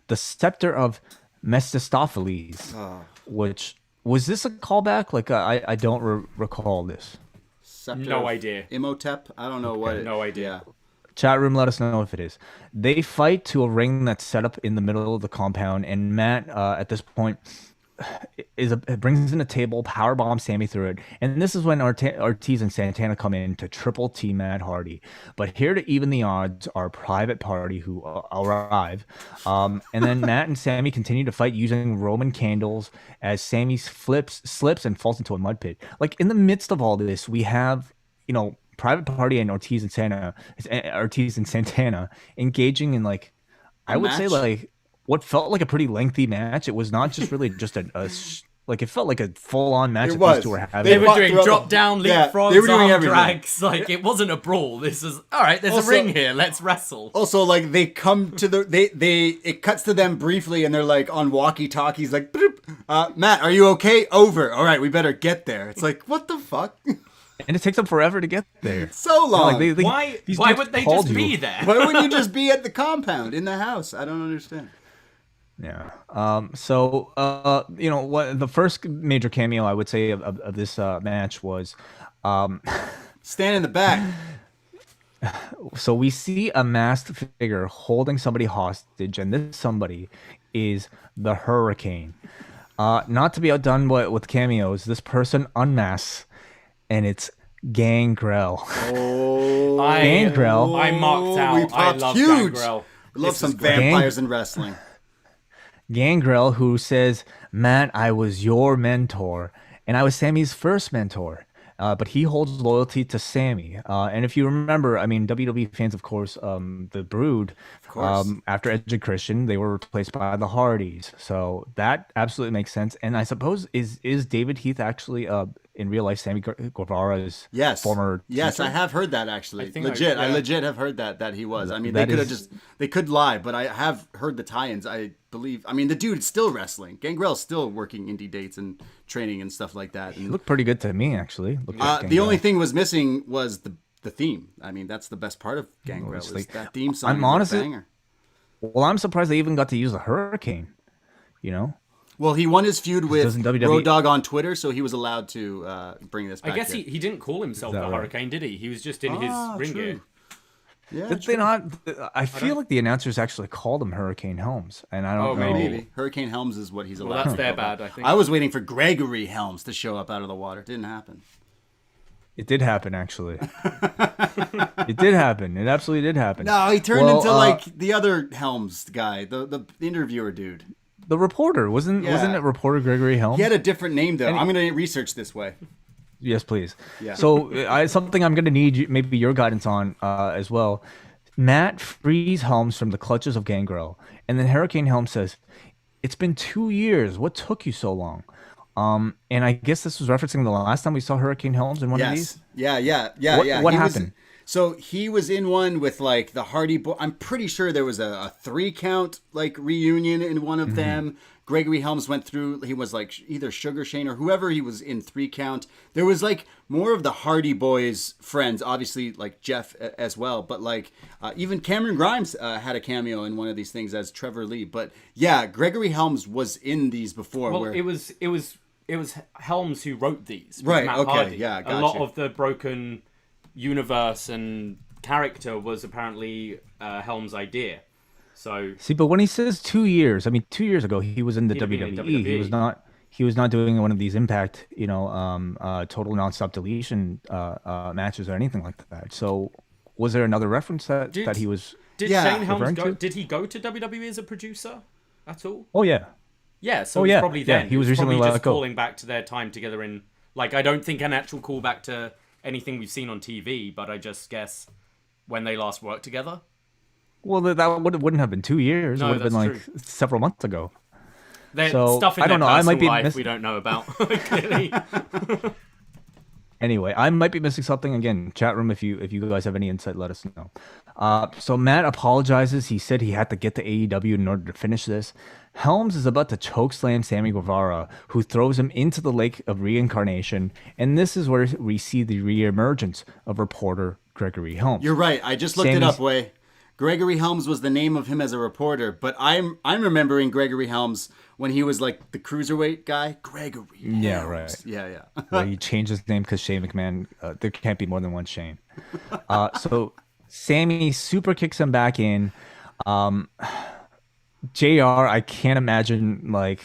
[SPEAKER 1] the scepter of Mephistopheles, which was this a callback? Like I don't recall this.
[SPEAKER 3] Scepter
[SPEAKER 2] No
[SPEAKER 3] of
[SPEAKER 2] idea.
[SPEAKER 3] Imhotep? I don't know what it.
[SPEAKER 2] No idea.
[SPEAKER 3] Yeah.
[SPEAKER 1] Chat room, let us know if it is. They fight to a ring that's set up in the middle of the compound, and Matt at this point brings in a table, powerbomb Sammy through it, and this is when Ortiz and Santana come in to triple team Matt Hardy. But here to even the odds are Private Party, who arrive, and then Matt and Sammy continue to fight using Roman candles as Sammy slips and falls into a mud pit. Like in the midst of all this, we have Private Party and Ortiz and Santana engaging in like I would say like what felt like a pretty lengthy match. It was not just really just like it felt like a full-on match that these two were having.
[SPEAKER 2] They were doing drop down, leapfrogs,
[SPEAKER 3] they were doing
[SPEAKER 2] arm
[SPEAKER 3] everything.
[SPEAKER 2] drags. Like it wasn't a brawl. This is all right. There's a ring here. Let's wrestle.
[SPEAKER 3] Also, like they come to it cuts to them briefly, and they're like on walkie-talkies, like, Matt, are you okay? Over. All right, we better get there. It's like, what the fuck?
[SPEAKER 1] And it takes them forever to get there.
[SPEAKER 3] So long.
[SPEAKER 1] Like
[SPEAKER 2] why would they just be there?
[SPEAKER 3] Why wouldn't you just be at the compound in the house? I don't understand.
[SPEAKER 1] Yeah. So what the first major cameo I would say of this match was,
[SPEAKER 3] stand in the back.
[SPEAKER 1] So we see a masked figure holding somebody hostage, and this somebody is the Hurricane. Not to be outdone with cameos, this person unmasks, and it's Gangrel.
[SPEAKER 3] Oh,
[SPEAKER 1] Gangrel.
[SPEAKER 2] I marked out. I love
[SPEAKER 3] huge.
[SPEAKER 2] Gangrel.
[SPEAKER 3] Love some vampires in wrestling.
[SPEAKER 1] Gangrel, who says, Matt, I was your mentor, and I was Sammy's first mentor. But he holds loyalty to Sammy. And if you remember, I mean, WWE fans, of course, the Brood, after Edge and Christian, they were replaced by the Hardys. So that absolutely makes sense. And I suppose, is David Heath actually in real life Sammy Guevara's former
[SPEAKER 3] Yes,
[SPEAKER 1] teacher?
[SPEAKER 3] I have heard that actually. I legit have heard that he was. I mean, they could lie, but I have heard the tie-ins. I believe. I mean, the dude's still wrestling. Gangrel's still working indie dates and training and stuff like that. And
[SPEAKER 1] he looked pretty good to me, actually.
[SPEAKER 3] the only thing was missing was the theme. I mean, that's the best part of Gangrel. Is that theme song.
[SPEAKER 1] I'm honestly, well, I'm surprised they even got to use the Hurricane.
[SPEAKER 3] Well, he won his feud with
[SPEAKER 1] WWE
[SPEAKER 3] Road Dogg on Twitter, so he was allowed to bring this back.
[SPEAKER 2] I guess he didn't call himself the Hurricane, did he? He was just in his ring gear.
[SPEAKER 3] Yeah,
[SPEAKER 1] Did they not? I feel like the announcers actually called him Hurricane Helms, and I don't know.
[SPEAKER 3] Maybe Hurricane Helms is what he's allowed.
[SPEAKER 2] Well, that's
[SPEAKER 3] to
[SPEAKER 2] their
[SPEAKER 3] go
[SPEAKER 2] bad,
[SPEAKER 3] by.
[SPEAKER 2] I think.
[SPEAKER 3] I was waiting for Gregory Helms to show up out of the water. It didn't happen.
[SPEAKER 1] It did happen, actually. It did happen. It absolutely did happen.
[SPEAKER 3] No, he turned into like the other Helms guy, the interviewer dude.
[SPEAKER 1] The reporter wasn't it reporter Gregory Helms?
[SPEAKER 3] He had a different name though. I'm gonna research this way.
[SPEAKER 1] Yes, please.
[SPEAKER 3] Yeah.
[SPEAKER 1] So something I'm gonna need maybe your guidance on as well. Matt frees Helms from the clutches of Gangrel, and then Hurricane Helms says, "It's been 2 years. What took you so long?" And I guess this was referencing the last time we saw Hurricane Helms in one of these.
[SPEAKER 3] Yeah.
[SPEAKER 1] What happened?
[SPEAKER 3] So he was in one with like the Hardy Boy. I'm pretty sure there was a 3-count like reunion in one of them. Gregory Helms went through. He was like either Sugar Shane or whoever he was in 3-count. There was like more of the Hardy Boys friends, obviously like Jeff as well. But like even Cameron Grimes had a cameo in one of these things as Trevor Lee. But yeah, Gregory Helms was in these before.
[SPEAKER 2] Well, it was Helms who wrote these.
[SPEAKER 3] Right.
[SPEAKER 2] Matt
[SPEAKER 3] Okay.
[SPEAKER 2] Hardy.
[SPEAKER 3] Yeah. Gotcha.
[SPEAKER 2] A lot of the broken universe and character was apparently Helm's idea. So
[SPEAKER 1] See, but when he says 2 years, I mean, 2 years ago he was in the
[SPEAKER 2] he'd have been in
[SPEAKER 1] WWE. He was
[SPEAKER 2] WWE.
[SPEAKER 1] not. He was not doing one of these Impact, total nonstop deletion matches or anything like that. So, was there another reference that
[SPEAKER 2] Did
[SPEAKER 1] he was
[SPEAKER 2] did
[SPEAKER 3] Yeah.
[SPEAKER 2] Shane Helms
[SPEAKER 1] referring
[SPEAKER 2] go?
[SPEAKER 1] to?
[SPEAKER 2] Did he go to WWE as a producer at all?
[SPEAKER 1] Oh yeah,
[SPEAKER 2] Yeah, so
[SPEAKER 1] oh
[SPEAKER 2] it's
[SPEAKER 1] yeah,
[SPEAKER 2] probably
[SPEAKER 1] yeah.
[SPEAKER 2] then.
[SPEAKER 1] He was
[SPEAKER 2] It's
[SPEAKER 1] recently
[SPEAKER 2] probably
[SPEAKER 1] let
[SPEAKER 2] just
[SPEAKER 1] go.
[SPEAKER 2] calling back to their time together in like I don't think an actual callback to anything we've seen on TV, but I just guess when they last worked together.
[SPEAKER 1] Well, that wouldn't have been 2 years. It
[SPEAKER 2] No,
[SPEAKER 1] would have been
[SPEAKER 2] that's
[SPEAKER 1] like
[SPEAKER 2] true.
[SPEAKER 1] several months ago.
[SPEAKER 2] There's
[SPEAKER 1] So
[SPEAKER 2] stuff in
[SPEAKER 1] I
[SPEAKER 2] their
[SPEAKER 1] don't know. I might
[SPEAKER 2] personal
[SPEAKER 1] be
[SPEAKER 2] life we don't know about. Clearly.
[SPEAKER 1] Anyway, I might be missing something. Again, chat room, if you guys have any insight, let us know. So Matt apologizes. He said he had to get to AEW in order to finish this. Helms is about to chokeslam Sammy Guevara, who throws him into the lake of reincarnation, and this is where we see the reemergence of reporter Gregory Helms.
[SPEAKER 3] You're right. I just looked it
[SPEAKER 1] Sammy's-
[SPEAKER 3] up, Way. Gregory Helms was the name of him as a reporter, but I'm remembering Gregory Helms when he was like the cruiserweight guy. Gregory Helms.
[SPEAKER 1] Yeah, right.
[SPEAKER 3] Yeah.
[SPEAKER 1] Well, he changed his name because Shane McMahon. There can't be more than one Shane. So Sammy super kicks him back in. JR, I can't imagine, like,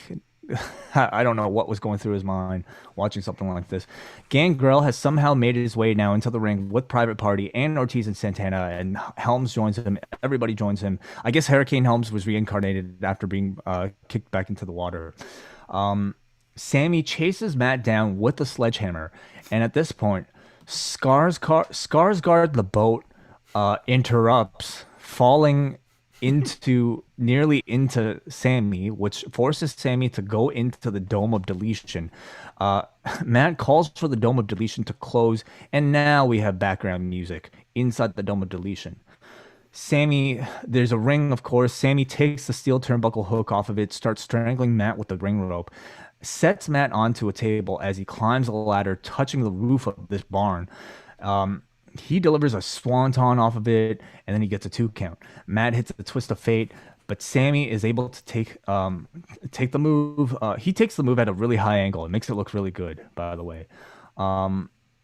[SPEAKER 1] I don't know what was going through his mind watching something like this. Gangrel has somehow made his way now into the ring with Private Party and Ortiz and Santana, and Helms joins him. Everybody joins him. I guess Hurricane Helms was reincarnated after being kicked back into the water. Sammy chases Matt down with a sledgehammer, and at this point, Skarsgård the boat interrupts, falling nearly into Sammy, which forces Sammy to go into the Dome of Deletion. Matt calls for the Dome of Deletion to close, and now we have background music inside the Dome of Deletion. There's a ring, of course. Sammy takes the steel turnbuckle hook off of it, starts strangling Matt with the ring rope, sets Matt onto a table as he climbs a ladder, touching the roof of this barn. He delivers a swanton off of it, and then he gets a 2 count. Matt hits the twist of fate, but Sammy is able to take the move. He takes the move at a really high angle. It makes it look really good, by the way.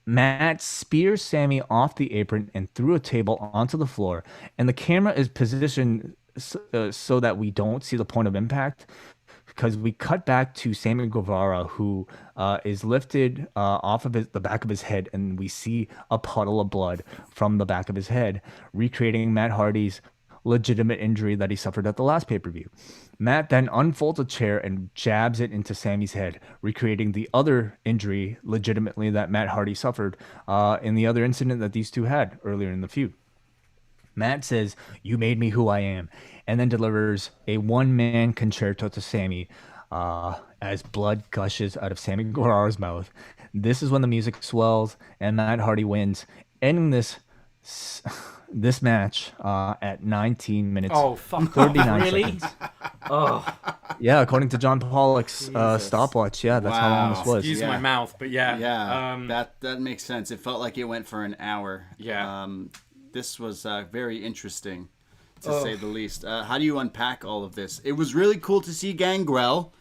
[SPEAKER 1] Matt spears Sammy off the apron and through a table onto the floor, and the camera is positioned so that we don't see the point of impact, because we cut back to Sammy Guevara, who is lifted off of the back of his head, and we see a puddle of blood from the back of his head, recreating Matt Hardy's legitimate injury that he suffered at the last pay-per-view. Matt then unfolds a chair and jabs it into Sammy's head, recreating the other injury legitimately that Matt Hardy suffered in the other incident that these two had earlier in the feud. Matt says, "You made me who I am," and then delivers a one-man concerto to Sammy as blood gushes out of Sammy Guevara's mouth. This is when the music swells and Matt Hardy wins, ending this match at 19 minutes.
[SPEAKER 2] Oh, fuck
[SPEAKER 1] 39
[SPEAKER 2] off, really?
[SPEAKER 1] seconds.
[SPEAKER 2] Oh,
[SPEAKER 1] Yeah, according to John Pollock's stopwatch. Yeah, that's how long this was.
[SPEAKER 2] excuse
[SPEAKER 3] Yeah.
[SPEAKER 2] my mouth, but yeah.
[SPEAKER 3] That makes sense. It felt like it went for an hour.
[SPEAKER 2] Yeah.
[SPEAKER 3] This was very interesting, to say the least. How do you unpack all of this? It was really cool to see Gangrel.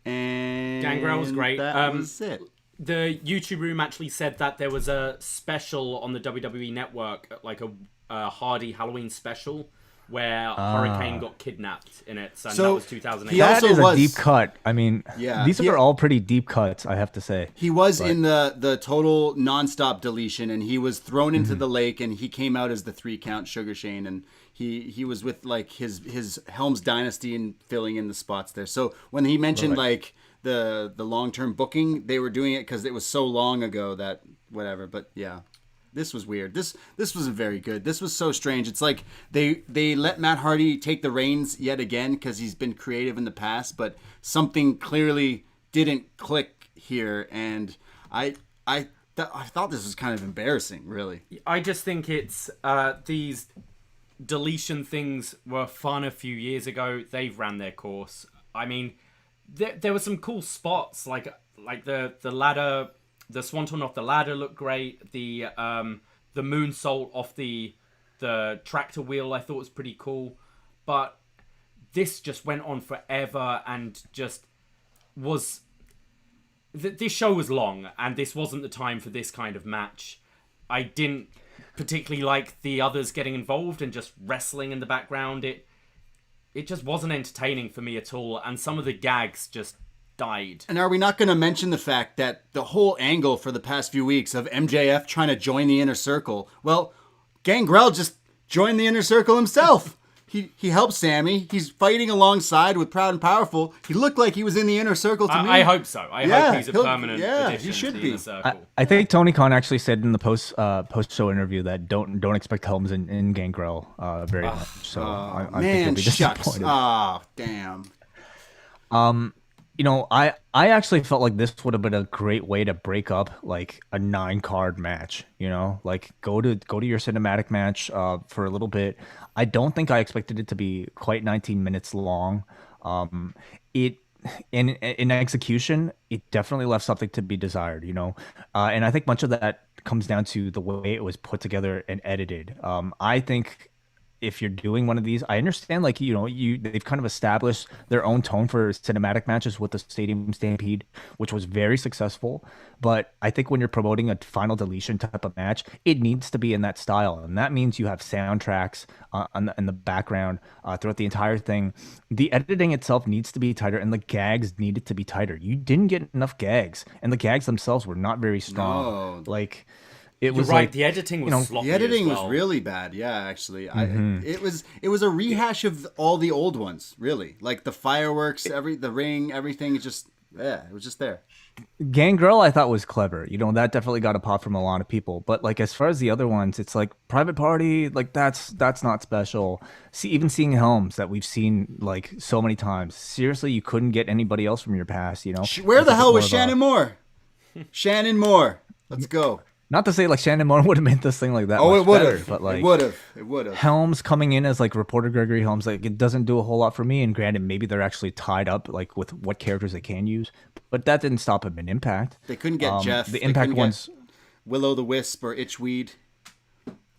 [SPEAKER 3] And
[SPEAKER 2] Gangrel was great.
[SPEAKER 3] That was it.
[SPEAKER 2] The YouTube room actually said that there was a special on the WWE Network, like a Hardy Halloween special, where Hurricane got kidnapped in it. So,
[SPEAKER 3] So,
[SPEAKER 2] that was 2008.
[SPEAKER 3] he
[SPEAKER 1] That
[SPEAKER 3] also
[SPEAKER 1] is a
[SPEAKER 3] was-
[SPEAKER 1] deep cut. I mean,
[SPEAKER 3] Yeah.
[SPEAKER 1] these
[SPEAKER 3] He-
[SPEAKER 1] are all pretty deep cuts, I have to say.
[SPEAKER 3] He was in the total nonstop deletion, and he was thrown into the lake, and he came out as the 3 count Sugar Shane, and he was with like his Helms Dynasty and filling in the spots there. So when he mentioned like the long-term booking, they were doing it because it was so long ago that whatever. But yeah, this was weird. This wasn't very good. This was so strange. It's like they let Matt Hardy take the reins yet again because he's been creative in the past, but something clearly didn't click here, and I thought this was kind of embarrassing, really.
[SPEAKER 2] I just think it's these deletion things were fun a few years ago. They've ran their course. I mean, there were some cool spots like the ladder, the swanton off the ladder looked great. The moonsault off the tractor wheel I thought was pretty cool, but this just went on forever and just was. This show was long, and this wasn't the time for this kind of match. I didn't particularly like the others getting involved and just wrestling in the background. it just wasn't entertaining for me at all, and some of the gags just died.
[SPEAKER 3] And are we not going to mention the fact that the whole angle for the past few weeks of MJF trying to join the Inner Circle? Well, Gangrel just joined the Inner Circle himself. He helped Sammy. He's fighting alongside with Proud and Powerful. He looked like he was in the Inner Circle to me.
[SPEAKER 2] I hope so. I hope he's a permanent addition
[SPEAKER 3] he should
[SPEAKER 2] to the
[SPEAKER 3] be.
[SPEAKER 2] Inner Circle.
[SPEAKER 1] I think Tony Khan actually said in the post show interview that don't expect Helms in Gangrel very much. So I think he'll be disappointed.
[SPEAKER 3] Oh, damn.
[SPEAKER 1] I actually felt like this would have been a great way to break up like a 9-card match, like go to your cinematic match for a little bit. I don't think I expected it to be quite 19 minutes long. In execution, it definitely left something to be desired, and I think much of that comes down to the way it was put together and edited. I think if you're doing one of these, I understand they've kind of established their own tone for cinematic matches with the Stadium Stampede, which was very successful. But I think when you're promoting a final deletion type of match, it needs to be in that style. And that means you have soundtracks in the background throughout the entire thing. The editing itself needs to be tighter, and the gags needed to be tighter. You didn't get enough gags, and the gags themselves were not very strong.
[SPEAKER 3] No.
[SPEAKER 1] It was
[SPEAKER 2] right. The editing was sloppy.
[SPEAKER 3] The editing
[SPEAKER 2] as well.
[SPEAKER 3] was really bad. Yeah, actually, it was a rehash of all the old ones. Really, like the fireworks, the ring, everything. It was just there.
[SPEAKER 1] Gangrel, I thought was clever. That definitely got a pop from a lot of people. But as far as the other ones, it's like Private Party. That's not special. Even seeing Helms that we've seen so many times. Seriously, you couldn't get anybody else from your past.
[SPEAKER 3] Where the hell was Shannon Moore? Shannon Moore, let's go.
[SPEAKER 1] Not to say Shannon Moore would have made this thing that.
[SPEAKER 3] Oh,
[SPEAKER 1] much
[SPEAKER 3] it would
[SPEAKER 1] better,
[SPEAKER 3] have.
[SPEAKER 1] But
[SPEAKER 3] it would have.
[SPEAKER 1] Helms coming in as reporter Gregory Helms, it doesn't do a whole lot for me. And granted, maybe they're actually tied up with what characters they can use, but that didn't stop him in Impact.
[SPEAKER 3] They couldn't get Jeff.
[SPEAKER 1] The Impact ones,
[SPEAKER 3] Will-O-the-Wisp or Itchweed.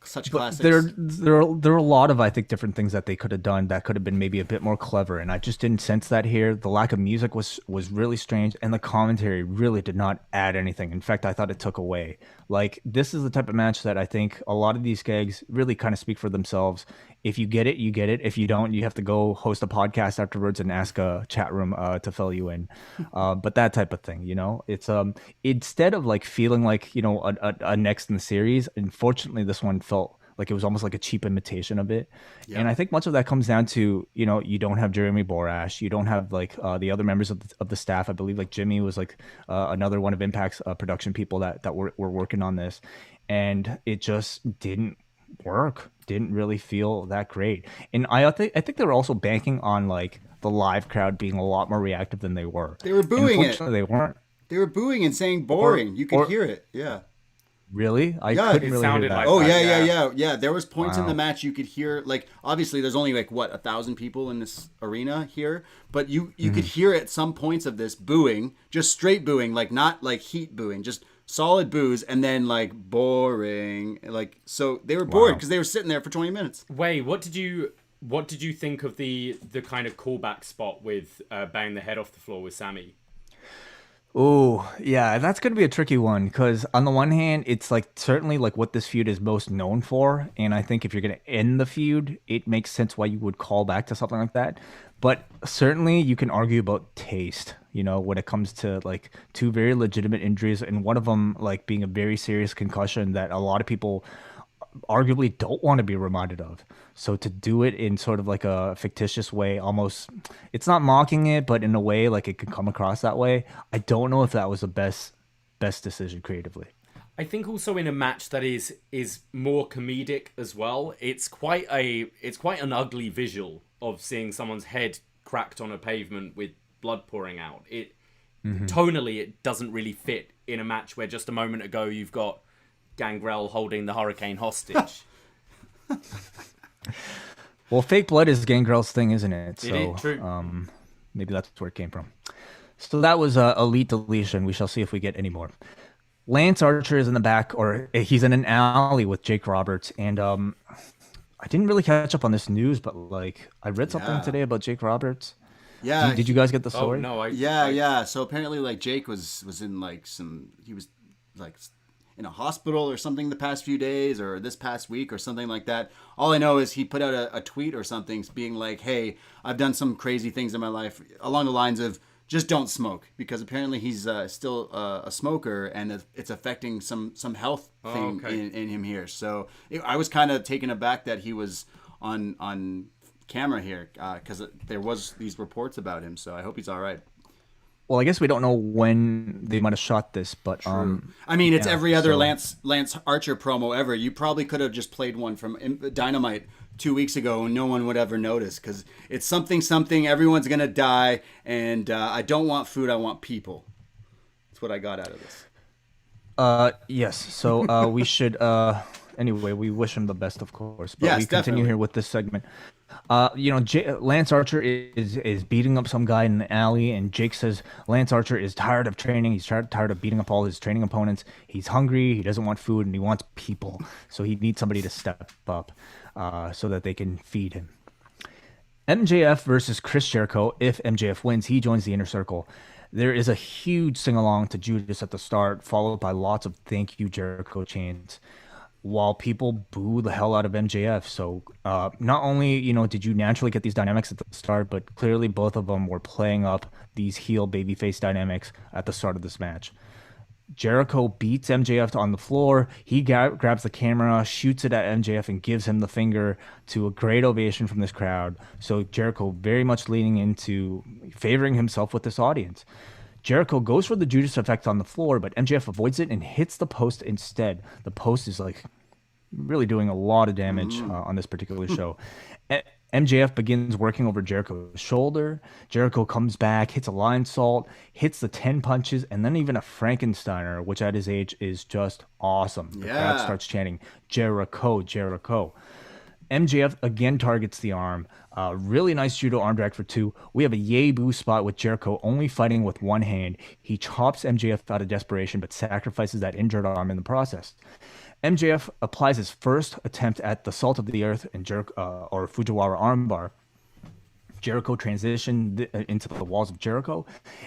[SPEAKER 3] Such classics.
[SPEAKER 1] There are a lot of, I think, different things that they could have done that could have been maybe a bit more clever, and I just didn't sense that here. The lack of music was really strange, and the commentary really did not add anything. In fact, I thought it took away. This is the type of match that I think a lot of these gags really kind of speak for themselves. If you get it, you get it. If you don't, you have to go host a podcast afterwards and ask a chat room to fill you in. But that type of thing, it's instead of feeling a next in the series, unfortunately, this one felt like it was almost like a cheap imitation of it. Yeah. And I think much of that comes down to, you don't have Jeremy Borash. You don't have the other members of the staff. I believe Jimmy was another one of Impact's production people that were working on this. And it just didn't work. Didn't really feel that great. And I think they were also banking on the live crowd being a lot more reactive than they were.
[SPEAKER 3] They were booing it.
[SPEAKER 1] They weren't.
[SPEAKER 3] They were booing and saying boring. You could hear it. Yeah.
[SPEAKER 1] Really? I
[SPEAKER 3] Yeah,
[SPEAKER 1] couldn't
[SPEAKER 2] it
[SPEAKER 1] really
[SPEAKER 2] sounded
[SPEAKER 1] hear that.
[SPEAKER 2] like
[SPEAKER 3] Oh, yeah. There was points in the match you could hear, obviously there's only 1,000 people in this arena here, but you could hear at some points of this booing, just straight booing, not heat booing, just solid boos, and then boring, so they were bored because they were sitting there for 20 minutes.
[SPEAKER 2] Wait, what did you think of the kind of callback spot with banging the head off the floor with Sammy?
[SPEAKER 1] Oh, yeah, that's going to be a tricky one because on the one hand, it's certainly what this feud is most known for. And I think if you're going to end the feud, it makes sense why you would call back to something like that. But certainly you can argue about taste, when it comes to two very legitimate injuries, and one of them being a very serious concussion that a lot of people arguably don't want to be reminded of. So to do it in sort of a fictitious way, almost, it's not mocking it, but in a way it could come across that way. I don't know if that was the best decision creatively.
[SPEAKER 2] I think also in a match that is more comedic as well, it's quite an ugly visual of seeing someone's head cracked on a pavement with blood pouring out. Tonally, it doesn't really fit in a match where just a moment ago you've got Gangrel holding the Hurricane hostage.
[SPEAKER 1] Well, fake blood is Gangrel's thing, isn't it? So,
[SPEAKER 2] it is true.
[SPEAKER 1] Maybe that's where it came from. So that was Elite Deletion. We shall see if we get any more. Lance Archer is in the back, or he's in an alley with Jake Roberts, and I didn't really catch up on this news, but I read something today about Jake Roberts.
[SPEAKER 3] Yeah.
[SPEAKER 1] Did you guys get the story?
[SPEAKER 2] Oh no,
[SPEAKER 3] yeah. So apparently, Jake was in some, he was in a hospital or something the past few days or this past week or something like that. All I know is he put out a tweet or something being like, hey, I've done some crazy things in my life, along the lines of just don't smoke, because apparently he's still a smoker and it's affecting some health thing in him here. So I was kind of taken aback that he was on camera here, because there was these reports about him. So I hope he's all right.
[SPEAKER 1] Well, I guess we don't know when they might have shot this, but
[SPEAKER 3] I mean, it's every other Lance Archer promo ever. You probably could have just played one from Dynamite 2 weeks ago and no one would ever notice, because it's something, everyone's gonna die, and I don't want food, I want people. That's what I got out of this.
[SPEAKER 1] Yes, so we should anyway, we wish him the best, of course, but
[SPEAKER 3] yes,
[SPEAKER 1] we continue
[SPEAKER 3] definitely
[SPEAKER 1] here with this segment. Lance Archer is beating up some guy in the alley, and Jake says Lance Archer is tired of training. He's tired of beating up all his training opponents. He's hungry. He doesn't want food, and he wants people. So he needs somebody to step up so that they can feed him. MJF versus Chris Jericho. If MJF wins, he joins the Inner Circle. There is a huge sing-along to Judas at the start, followed by lots of thank you Jericho chants, while people boo the hell out of MJF. So not only, did you naturally get these dynamics at the start, but clearly both of them were playing up these heel babyface dynamics at the start of this match. Jericho beats MJF on the floor. He grabs the camera, shoots it at MJF, and gives him the finger, to a great ovation from this crowd. So Jericho very much leaning into favoring himself with this audience. Jericho goes for the Judas effect on the floor, but MJF avoids it and hits the post instead. The post is really doing a lot of damage on this particular show. MJF begins working over Jericho's shoulder. Jericho comes back, hits a lion salt, hits the 10 punches, and then even a Frankensteiner, which at his age is just awesome. The crowd starts chanting, Jericho, Jericho. MJF again targets the arm. Really nice judo arm drag for 2. We have a yay boo spot with Jericho only fighting with one hand. He chops MJF out of desperation, but sacrifices that injured arm in the process. MJF applies his first attempt at the Salt of the Earth and or Fujiwara armbar. Jericho transitioned into the walls of Jericho.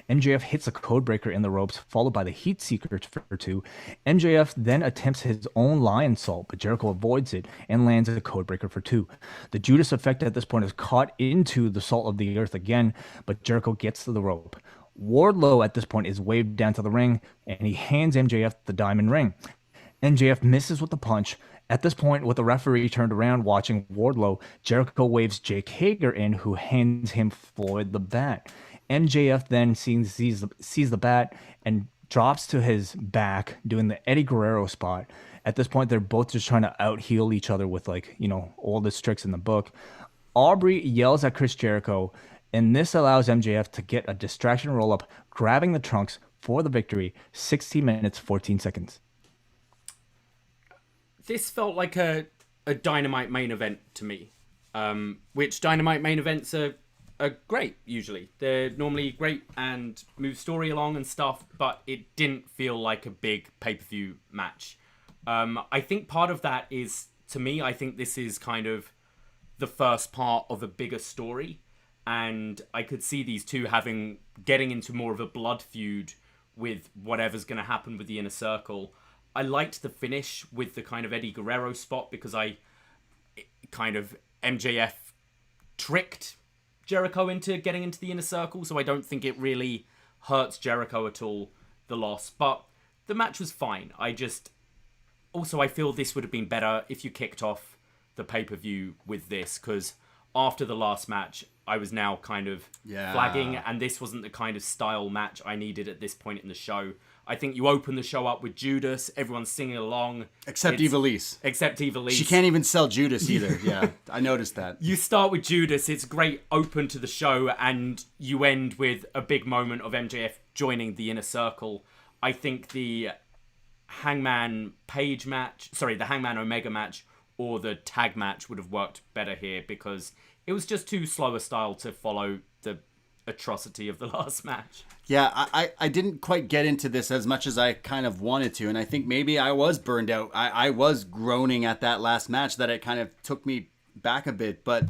[SPEAKER 1] MJF hits a codebreaker in the ropes, followed by the heat seeker for 2. MJF then attempts his own lion salt, but Jericho avoids it and lands a codebreaker for 2. The Judas effect at this point is caught into the Salt of the Earth again, but Jericho gets to the rope. Wardlow at this point is waved down to the ring, and he hands MJF the diamond ring. MJF misses with the punch. At this point, with the referee turned around watching Wardlow, Jericho waves Jake Hager in, who hands him Floyd the bat. MJF then sees the bat and drops to his back, doing the Eddie Guerrero spot. At this point, they're both just trying to out-heal each other with, all the tricks in the book. Aubrey yells at Chris Jericho, and this allows MJF to get a distraction roll-up, grabbing the trunks for the victory. 16 minutes, 14 seconds.
[SPEAKER 2] This felt like a Dynamite main event to me, which Dynamite main events are great, usually. They're normally great and move story along and stuff, but it didn't feel like a big pay-per-view match. I think part of that is, to me, I think this is kind of the first part of a bigger story, and I could see these two getting into more of a blood feud with whatever's going to happen with the Inner Circle. I liked the finish with the kind of Eddie Guerrero spot, because MJF tricked Jericho into getting into the Inner Circle, so I don't think it really hurts Jericho at all, the loss. But the match was fine. I feel this would have been better if you kicked off the pay-per-view with this, because after the last match, I was now kind of flagging, and this wasn't the kind of style match I needed at this point in the show. I think you open the show up with Judas, everyone's singing along.
[SPEAKER 3] Except Ivelisse.
[SPEAKER 2] She
[SPEAKER 3] can't even sell Judas either. Yeah, I noticed that.
[SPEAKER 2] You start with Judas, it's great open to the show, and you end with a big moment of MJF joining the Inner Circle. I think the Hangman Omega match or the tag match would have worked better here, because it was just too slow a style to follow the atrocity of the last match.
[SPEAKER 3] Yeah, I didn't quite get into this as much as I kind of wanted to, and I think maybe I was burned out. I was groaning at that last match that it kind of took me back a bit, but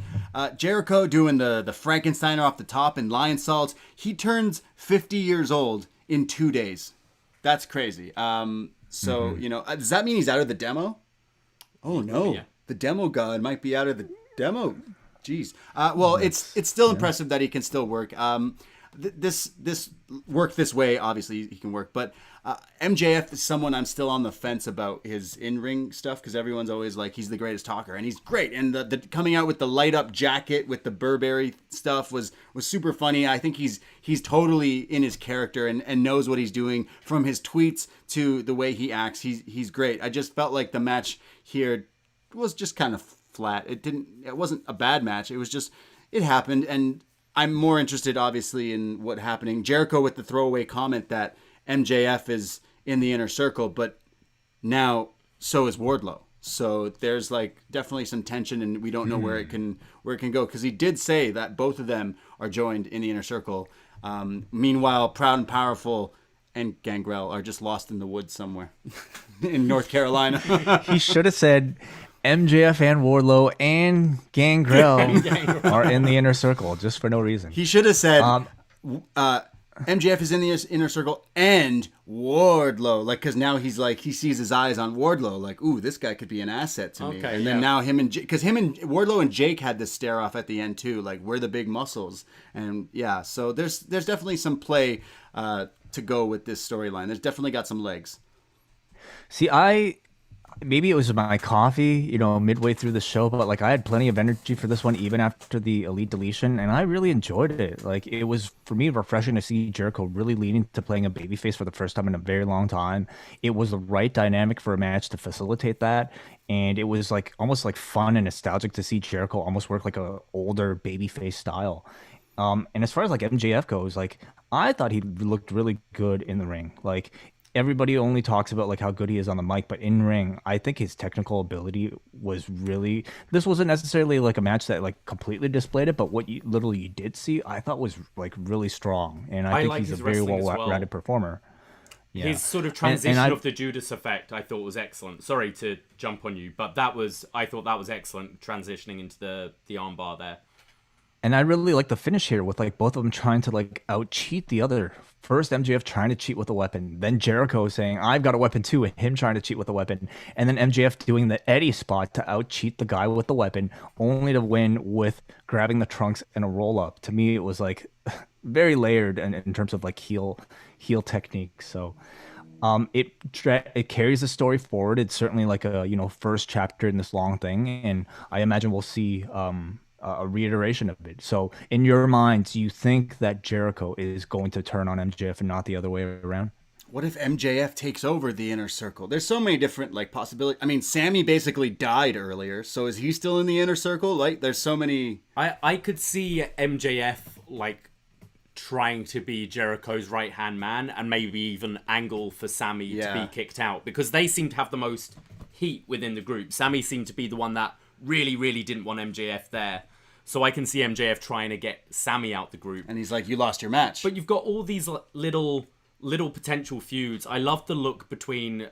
[SPEAKER 3] Jericho doing the Frankenstein off the top and lion salts, he turns 50 years old in 2 days. That's crazy. So, does that mean he's out of the demo? Oh, no.
[SPEAKER 2] Yeah.
[SPEAKER 3] The demo god might be out of the demo. Jeez. Well, it's still impressive that he can still work. This work this way, obviously he can work, but MJF is someone I'm still on the fence about his in-ring stuff, because everyone's always like he's the greatest talker, and he's great. And the coming out with the light up jacket with the Burberry stuff was super funny. I think he's totally in his character and knows what he's doing, from his tweets to the way he acts. He's great. I just felt like the match here was just kind of flat. It wasn't a bad match. It was just, it happened, and I'm more interested, obviously, in what happening. Jericho with the throwaway comment that MJF is in the inner circle, but now so is Wardlow. So there's like definitely some tension, and we don't know where it can go, because he did say that both of them are joined in the inner circle. Meanwhile, Proud and Powerful and Gangrel are just lost in the woods somewhere in North Carolina.
[SPEAKER 1] He should have said MJF and Wardlow and Gangrel are in the inner circle, just for no reason.
[SPEAKER 3] He should have said MJF is in the inner circle and Wardlow, like, because now he's like, he sees his eyes on Wardlow, like, ooh, this guy could be an asset to me. And then now because him and Wardlow and Jake had this stare off at the end too, like, we're the big muscles, and yeah, so there's definitely some play to go with this storyline. There's definitely got some legs.
[SPEAKER 1] See, maybe it was my coffee, midway through the show, but like I had plenty of energy for this one, even after the Elite deletion, and I really enjoyed it. Like, it was, for me, refreshing to see Jericho really leaning to playing a babyface for the first time in a very long time. It was the right dynamic for a match to facilitate that, and it was like almost like fun and nostalgic to see Jericho almost work like a older babyface style. And as far as like MJF goes, like, I thought he looked really good in the ring. Like, everybody only talks about like how good he is on the mic, but in ring, I think his technical ability was really. This wasn't necessarily like a match that like completely displayed it, but what little you did see, I thought was like really strong, and I think he's a very well-rounded performer. Yeah.
[SPEAKER 2] His sort of transition of the Judas effect, I thought, was excellent. Sorry to jump on you, but I thought that was excellent, transitioning into the armbar there.
[SPEAKER 1] And I really like the finish here with like both of them trying to like out cheat the other. First MJF trying to cheat with a weapon, then Jericho saying, I've got a weapon too, and him trying to cheat with a weapon. And then MJF doing the Eddie spot to out cheat the guy with the weapon, only to win with grabbing the trunks and a roll up. To me, it was like very layered in terms of like heel technique. So it carries the story forward. It's certainly like a first chapter in this long thing, and I imagine we'll see a reiteration of it. So in your mind, do you think that Jericho is going to turn on MJF and not the other way around?
[SPEAKER 3] What if MJF takes over the inner circle? There's so many different like possibilities. I mean, Sammy basically died earlier, so is he still in the inner circle? Like, there's so many.
[SPEAKER 2] I could see MJF like trying to be Jericho's right-hand man, and maybe even angle for Sammy to be kicked out, because they seem to have the most heat within the group. Sammy seemed to be the one that really, really didn't want MJF there. So I can see MJF trying to get Sammy out the group.
[SPEAKER 3] And he's like, you lost your match.
[SPEAKER 2] But you've got all these little potential feuds. I love the look between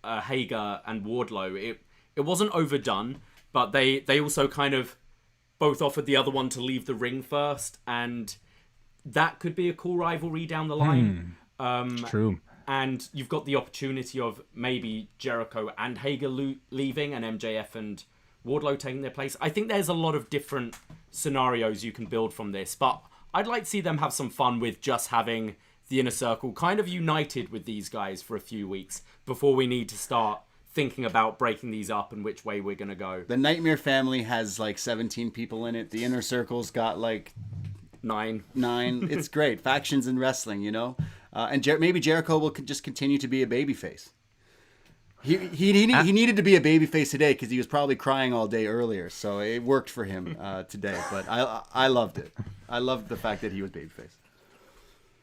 [SPEAKER 2] Hager and Wardlow. It wasn't overdone, but they also kind of both offered the other one to leave the ring first. And that could be a cool rivalry down the line.
[SPEAKER 1] True.
[SPEAKER 2] And you've got the opportunity of maybe Jericho and Hager leaving, and MJF and Wardlow taking their place. I think there's a lot of different scenarios you can build from this, but I'd like to see them have some fun with just having the inner circle kind of united with these guys for a few weeks before we need to start thinking about breaking these up and which way we're going to go.
[SPEAKER 3] The Nightmare family has like 17 people in it. The inner circle's got like
[SPEAKER 2] 9.
[SPEAKER 3] It's great. Factions in wrestling, and maybe Jericho will just continue to be a babyface. He needed to be a babyface today because he was probably crying all day earlier, so it worked for him today. But I loved it. I loved the fact that he was babyface.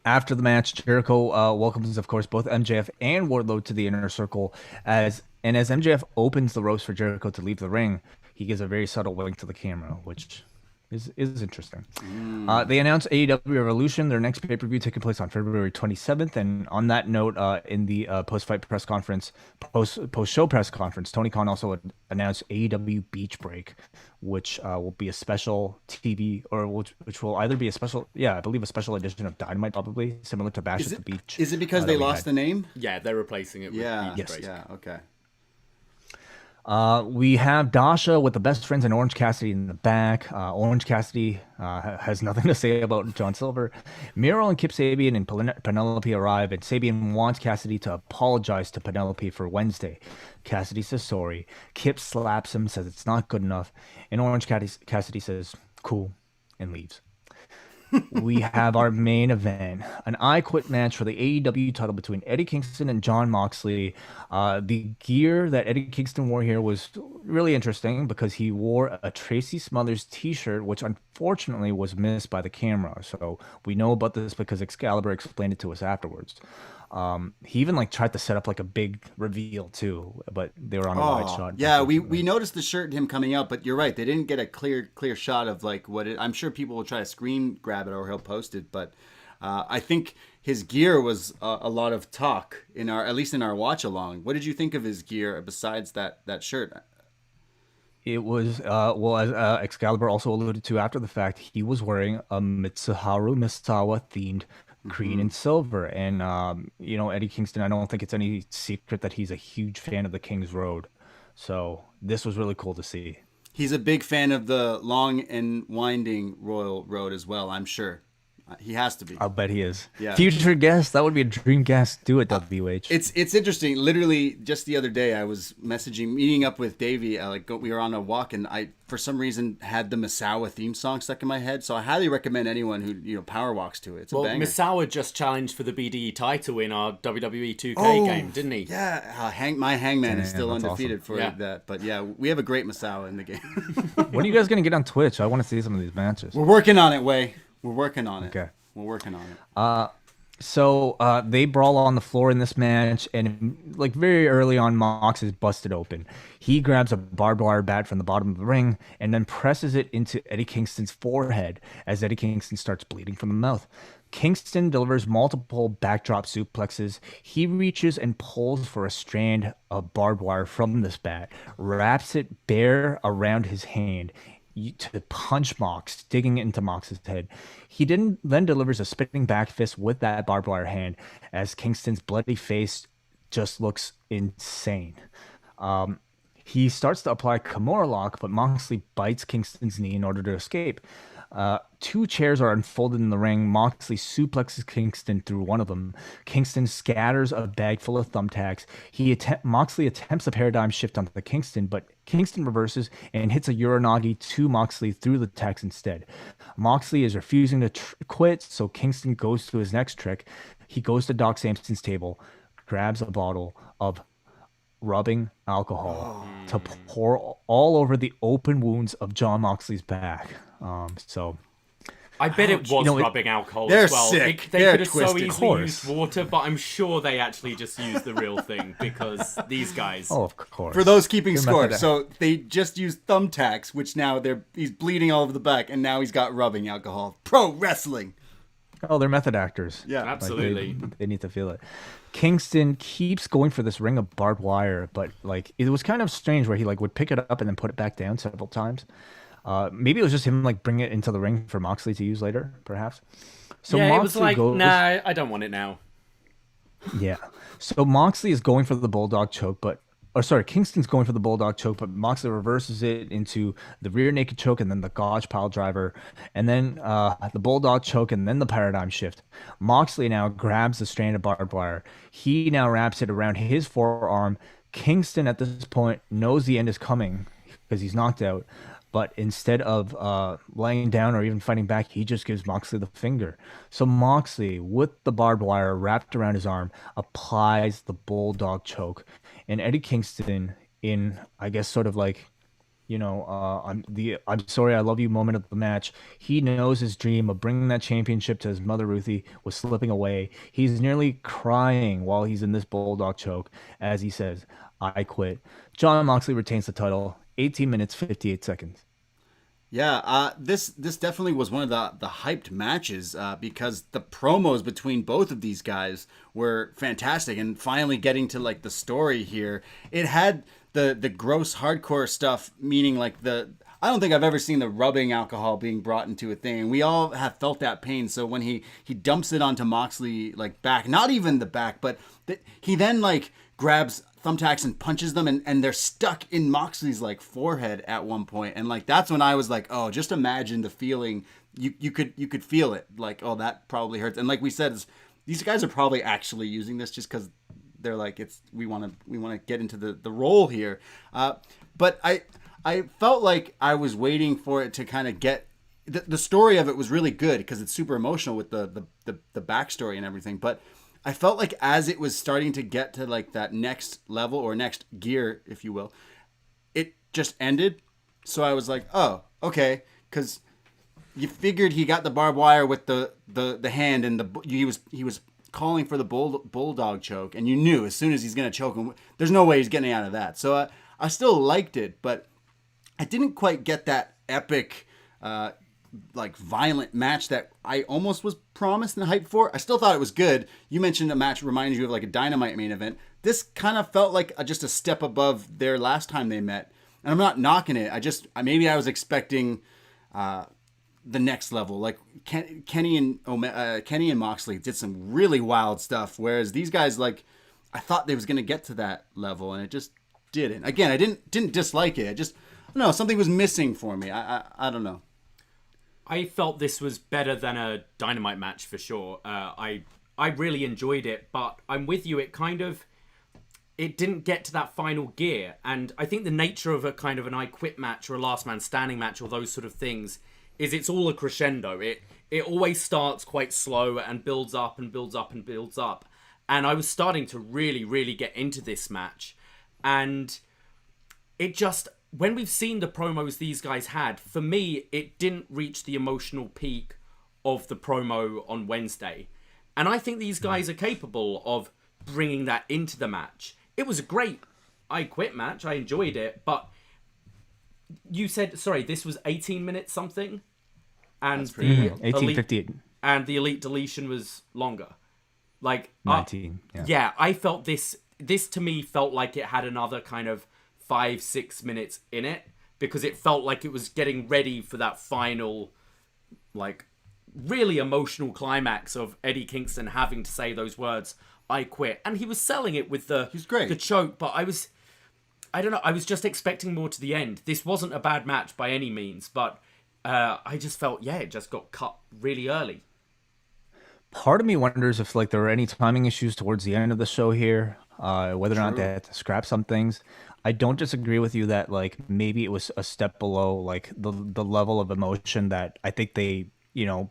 [SPEAKER 1] After the match, Jericho welcomes, of course, both MJF and Wardlow to the inner circle. As MJF opens the ropes for Jericho to leave the ring, he gives a very subtle wink to the camera, which is interesting. They announced AEW Revolution, their next pay-per-view taking place on February 27th. And on that note, in the post-fight press conference, post-show press conference, Tony Khan also announced AEW Beach Break, which will be a special TV, or which will either be a special, I believe a special edition of Dynamite, probably similar to Bash at the Beach.
[SPEAKER 3] Is it because they lost the name?
[SPEAKER 2] Yeah, they're replacing it with Beach Break.
[SPEAKER 3] Yeah, okay.
[SPEAKER 1] We have Dasha with the best friends and Orange Cassidy in the back. Orange Cassidy has nothing to say about John Silver. Miro and Kip Sabian and Penelope arrive, and Sabian wants Cassidy to apologize to Penelope for Wednesday. Cassidy says sorry. Kip slaps him, says it's not good enough, and Orange Cassidy says cool and leaves. We have our main event, an I Quit match for the AEW title between Eddie Kingston and Jon Moxley. The gear that Eddie Kingston wore here was really interesting because he wore a Tracy Smothers t-shirt, which unfortunately was missed by the camera. So we know about this because Excalibur explained it to us afterwards. He even tried to set up a big reveal too, but they were on a wide shot.
[SPEAKER 3] Yeah, we noticed the shirt and him coming out, but you're right, they didn't get a clear shot of what it. I'm sure people will try to screen grab it or he'll post it, but I think his gear was a lot of talk at least in our watch along. What did you think of his gear besides that shirt?
[SPEAKER 1] It was, as Excalibur also alluded to after the fact, he was wearing a Mitsuharu Misawa themed green and silver. And, Eddie Kingston, I don't think it's any secret that he's a huge fan of the King's Road. So this was really cool to see.
[SPEAKER 3] He's a big fan of the long and winding Royal Road as well, I'm sure. He has to be.
[SPEAKER 1] I'll bet he is.
[SPEAKER 3] Yeah.
[SPEAKER 1] Future guest. That would be a dream guest. Do it, WH.
[SPEAKER 3] It's interesting. Literally, just the other day, I was meeting up with Davie. We were on a walk, and I, for some reason, had the Misawa theme song stuck in my head. So I highly recommend anyone who power walks to it. It's a banger.
[SPEAKER 2] Misawa just challenged for the BDE title in our WWE 2K game, didn't he?
[SPEAKER 3] Yeah. My Hangman is still undefeated for that. But yeah, we have a great Misawa in the game.
[SPEAKER 1] When are you guys going to get on Twitch? I want to see some of these matches.
[SPEAKER 3] We're working on it, Wai. We're working on it.
[SPEAKER 1] Okay.
[SPEAKER 3] We're working on it.
[SPEAKER 1] So they brawl on the floor in this match, and very early on, Mox is busted open. He grabs a barbed wire bat from the bottom of the ring and then presses it into Eddie Kingston's forehead as Eddie Kingston starts bleeding from the mouth. Kingston delivers multiple backdrop suplexes. He reaches and pulls for a strand of barbed wire from this bat, wraps it bare around his hand to punch Mox, digging into Mox's head. He then delivers a spinning back fist with that barbed wire hand as Kingston's bloody face just looks insane. He starts to apply Kimura lock, but Moxley bites Kingston's knee in order to escape. Two chairs are unfolded in the ring. Moxley suplexes Kingston through one of them. Kingston scatters a bag full of thumbtacks. Moxley attempts a paradigm shift onto Kingston, but Kingston reverses and hits a Uranagi to Moxley through the tacks instead. Moxley is refusing to quit, so Kingston goes to his next trick. He goes to Doc Samson's table, grabs a bottle of rubbing alcohol to pour all over the open wounds of Jon Moxley's back.
[SPEAKER 2] I bet it was rubbing alcohol
[SPEAKER 3] They're
[SPEAKER 2] as well.
[SPEAKER 3] sick.
[SPEAKER 2] They
[SPEAKER 3] They're
[SPEAKER 2] could have so
[SPEAKER 3] twisted.
[SPEAKER 2] easily used water, but I'm sure they actually just used the real thing because these guys.
[SPEAKER 1] Oh, of course.
[SPEAKER 3] For those keeping score, so they just used thumbtacks, which now he's bleeding all over the back, and now he's got rubbing alcohol. Pro wrestling.
[SPEAKER 1] Oh, they're method actors.
[SPEAKER 3] Yeah,
[SPEAKER 2] absolutely.
[SPEAKER 1] They need to feel it. Kingston keeps going for this ring of barbed wire, but it was kind of strange where he would pick it up and then put it back down several times. Maybe it was just him bringing it into the ring for Moxley to use later, perhaps. So
[SPEAKER 2] yeah,
[SPEAKER 1] Moxley
[SPEAKER 2] it was nah, I don't want it now.
[SPEAKER 1] Yeah. So Moxley is going for the bulldog choke, Kingston's going for the bulldog choke, but Moxley reverses it into the rear naked choke and then the gauge pile driver, and then the bulldog choke and then the paradigm shift. Moxley now grabs the strand of barbed wire. He now wraps it around his forearm. Kingston at this point knows the end is coming because he's knocked out. But instead of laying down or even fighting back, he just gives Moxley the finger. So Moxley, with the barbed wire wrapped around his arm, applies the bulldog choke. And Eddie Kingston, in, I guess, sort of I'm sorry, I love you moment of the match, he knows his dream of bringing that championship to his mother Ruthie was slipping away. He's nearly crying while he's in this bulldog choke as he says, I quit. Jon Moxley retains the title. 18 minutes, 58 seconds.
[SPEAKER 3] Yeah, this definitely was one of the hyped matches because the promos between both of these guys were fantastic, and finally getting to like the story here, it had the gross hardcore stuff, meaning like the I don't think I've ever seen the rubbing alcohol being brought into a thing. We all have felt that pain. So when he dumps it onto Moxley like back, not even the back, but he then like grabs thumbtacks and punches them, and they're stuck in Moxley's like forehead at one point, and like that's when I was like, oh, just imagine the feeling. You could feel it, like, oh, that probably hurts. And like we said, these guys are probably actually using this just because they're like, it's we want to get into the role here. But I felt like I was waiting for it to kind of get the story of it was really good because it's super emotional with the backstory and everything, but I felt like as it was starting to get to like that next level or next gear, if you will, it just ended. So I was like, oh, okay, because you figured he got the barbed wire with the hand, and he was calling for the bulldog choke, and you knew as soon as he's gonna choke him, there's no way he's getting out of that. So I still liked it, but I didn't quite get that epic. Like violent match that I almost was promised and hyped for. I still thought it was good. You mentioned a match reminded you of like a Dynamite main event. This kind of felt like just a step above their last time they met. And I'm not knocking it. Maybe I was expecting the next level. Like Kenny and Moxley did some really wild stuff, whereas these guys, like, I thought they was going to get to that level, and it just didn't. Again, I didn't dislike it. I don't know, something was missing for me. I don't know.
[SPEAKER 2] I felt this was better than a Dynamite match for sure. I really enjoyed it, but I'm with you. It didn't get to that final gear, and I think the nature of a kind of an I Quit match or a Last Man Standing match or those sort of things is it's all a crescendo. It always starts quite slow and builds up and builds up and builds up. And I was starting to really get into this match, and it just. When we've seen the promos these guys had, for me, it didn't reach the emotional peak of the promo on Wednesday. And I think these guys are capable of bringing that into the match. It was a great I Quit match. I enjoyed it. But you said, sorry, this was 18 minutes something? And the
[SPEAKER 1] 1858.
[SPEAKER 2] And the Elite Deletion was longer. Like
[SPEAKER 1] 19.
[SPEAKER 2] Yeah, I felt this to me felt like it had another kind of 5-6 minutes in it, because it felt like it was getting ready for that final, like, really emotional climax of Eddie Kingston having to say those words, I quit. And he was selling it with the choke, but I don't know, I was just expecting more to the end. This wasn't a bad match by any means, but I just felt, it just got cut really early.
[SPEAKER 1] Part of me wonders if like there were any timing issues towards the end of the show here, whether or not they had to scrap some things. I don't disagree with you that like maybe it was a step below like the level of emotion that I think they,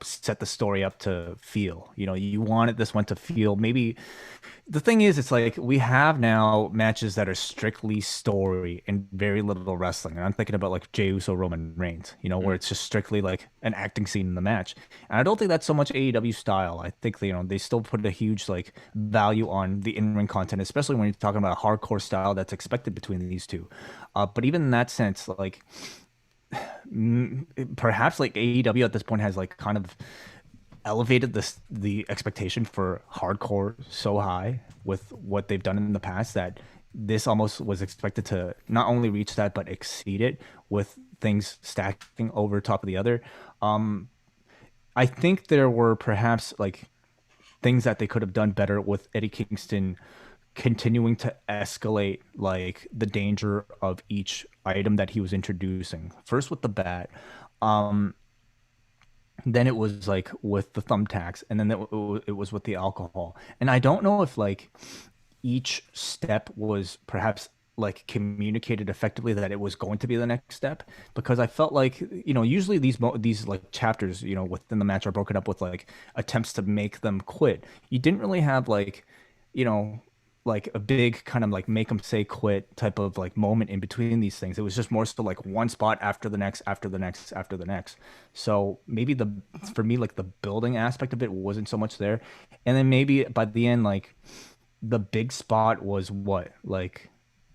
[SPEAKER 1] set the story up to feel. You wanted this one to feel maybe. The thing is, it's like we have now matches that are strictly story and very little wrestling. And I'm thinking about like Jey Uso, Roman Reigns, where it's just strictly like an acting scene in the match. And I don't think that's so much AEW style. I think they still put a huge like value on the in-ring content, especially when you're talking about a hardcore style that's expected between these two. But even in that sense, like perhaps like AEW at this point has like kind of elevated the expectation for hardcore so high with what they've done in the past that this almost was expected to not only reach that but exceed it with things stacking over top of the other. I think there were perhaps like things that they could have done better with Eddie Kingston continuing to escalate like the danger of each item that he was introducing. First with the bat, then it was like with the thumbtacks, and then it was with the alcohol. And I don't know if like each step was perhaps like communicated effectively that it was going to be the next step, because I felt like, usually these like chapters, within the match are broken up with like attempts to make them quit. You didn't really have like, like a big kind of like make them say quit type of like moment in between these things. It was just more so like one spot after the next, after the next, after the next. So maybe for me, like the building aspect of it wasn't so much there. And then maybe by the end, like the big spot was what, like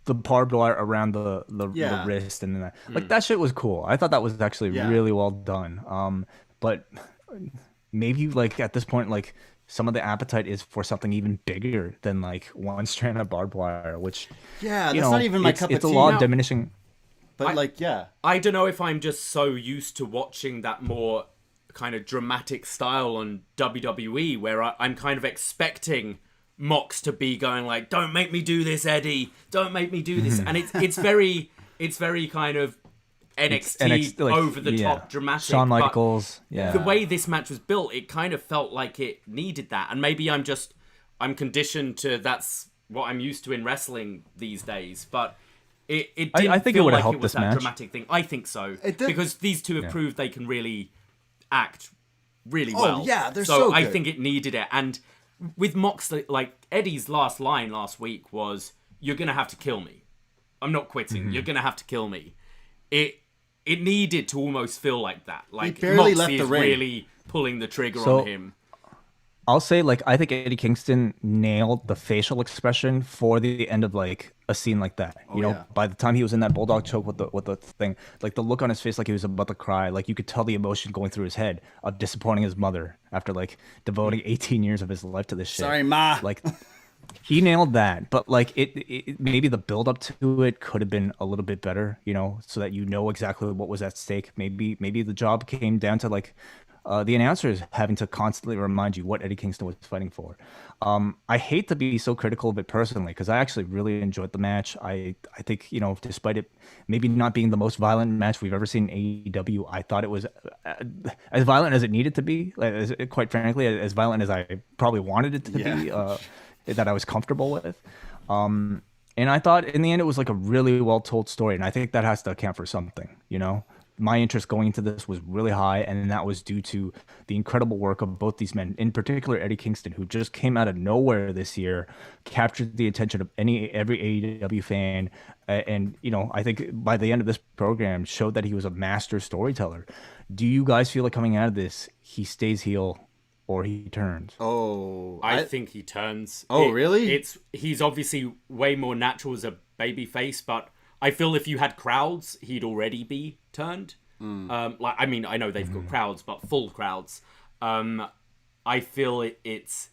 [SPEAKER 1] the barbed wire around the
[SPEAKER 3] Yeah.
[SPEAKER 1] wrist and then that. Like that shit was cool. I thought that was actually
[SPEAKER 3] Yeah.
[SPEAKER 1] really well done. But maybe like at this point, like some of the appetite is for something even bigger than like one strand of barbed wire, which
[SPEAKER 3] Yeah,
[SPEAKER 1] you
[SPEAKER 3] that's
[SPEAKER 1] know,
[SPEAKER 3] not even my cup of
[SPEAKER 1] it's a
[SPEAKER 3] tea.
[SPEAKER 1] law
[SPEAKER 2] Now-
[SPEAKER 1] of diminishing.
[SPEAKER 3] But like, yeah.
[SPEAKER 2] I don't know if I'm just so used to watching that more kind of dramatic style on WWE where I'm kind of expecting Mox to be going like, "Don't make me do this, Eddie. Don't make me do this." And it's very kind of NXT
[SPEAKER 1] like,
[SPEAKER 2] over the
[SPEAKER 1] yeah.
[SPEAKER 2] top dramatic.
[SPEAKER 1] Shawn
[SPEAKER 2] but
[SPEAKER 1] Michaels, yeah.
[SPEAKER 2] the way this match was built, it kind of felt like it needed that. And maybe I'm conditioned to that's what I'm used to in wrestling these days, but it didn't
[SPEAKER 1] I think it
[SPEAKER 2] feel
[SPEAKER 1] would have
[SPEAKER 2] like
[SPEAKER 1] helped
[SPEAKER 2] it was
[SPEAKER 1] this
[SPEAKER 2] that
[SPEAKER 1] match.
[SPEAKER 2] dramatic thing. I think so.
[SPEAKER 3] It did.
[SPEAKER 2] Because these two have proved they can really act really well.
[SPEAKER 3] yeah, they're so
[SPEAKER 2] I
[SPEAKER 3] good.
[SPEAKER 2] think it needed it. And with Moxley, like Eddie's last line last week was, "You're gonna have to kill me. I'm not quitting.
[SPEAKER 1] Mm-hmm.
[SPEAKER 2] You're gonna have to kill me." It needed to almost feel like that. Like
[SPEAKER 3] barely
[SPEAKER 2] Moxley
[SPEAKER 3] left the
[SPEAKER 2] is
[SPEAKER 3] ring.
[SPEAKER 2] really pulling the trigger
[SPEAKER 1] So-
[SPEAKER 2] on him.
[SPEAKER 1] I'll say like I think Eddie Kingston nailed the facial expression for the end of like a scene like that. You know,
[SPEAKER 3] yeah.
[SPEAKER 1] by the time he was in that bulldog choke with the thing, like the look on his face, like he was about to cry, like you could tell the emotion going through his head of disappointing his mother after like devoting 18 years of his life to this shit.
[SPEAKER 3] Sorry, Ma.
[SPEAKER 1] Like he nailed that, but like it maybe the build up to it could have been a little bit better, you know, so that you know exactly what was at stake. Maybe the job came down to like the announcers having to constantly remind you what Eddie Kingston was fighting for. I hate to be so critical of it personally because I actually really enjoyed the match. I think, you know, despite it maybe not being the most violent match we've ever seen in AEW, I thought it was as violent as it needed to be. Quite frankly, as violent as I probably wanted it to be, that I was comfortable with. And I thought in the end it was like a really well told story, and I think that has to account for something, you know. My interest going into this was really high, and that was due to the incredible work of both these men, in particular Eddie Kingston, who just came out of nowhere this year, captured the attention of every AEW fan, and you know, I think by the end of this program showed that he was a master storyteller. Do you guys feel like coming out of this, he stays heel or he turns?
[SPEAKER 3] Oh,
[SPEAKER 2] I think he turns.
[SPEAKER 3] Oh, really?
[SPEAKER 2] He's obviously way more natural as a babyface, but I feel if you had crowds, he'd already be turned. Like, I mean, I know they've got crowds, but full crowds. I feel it's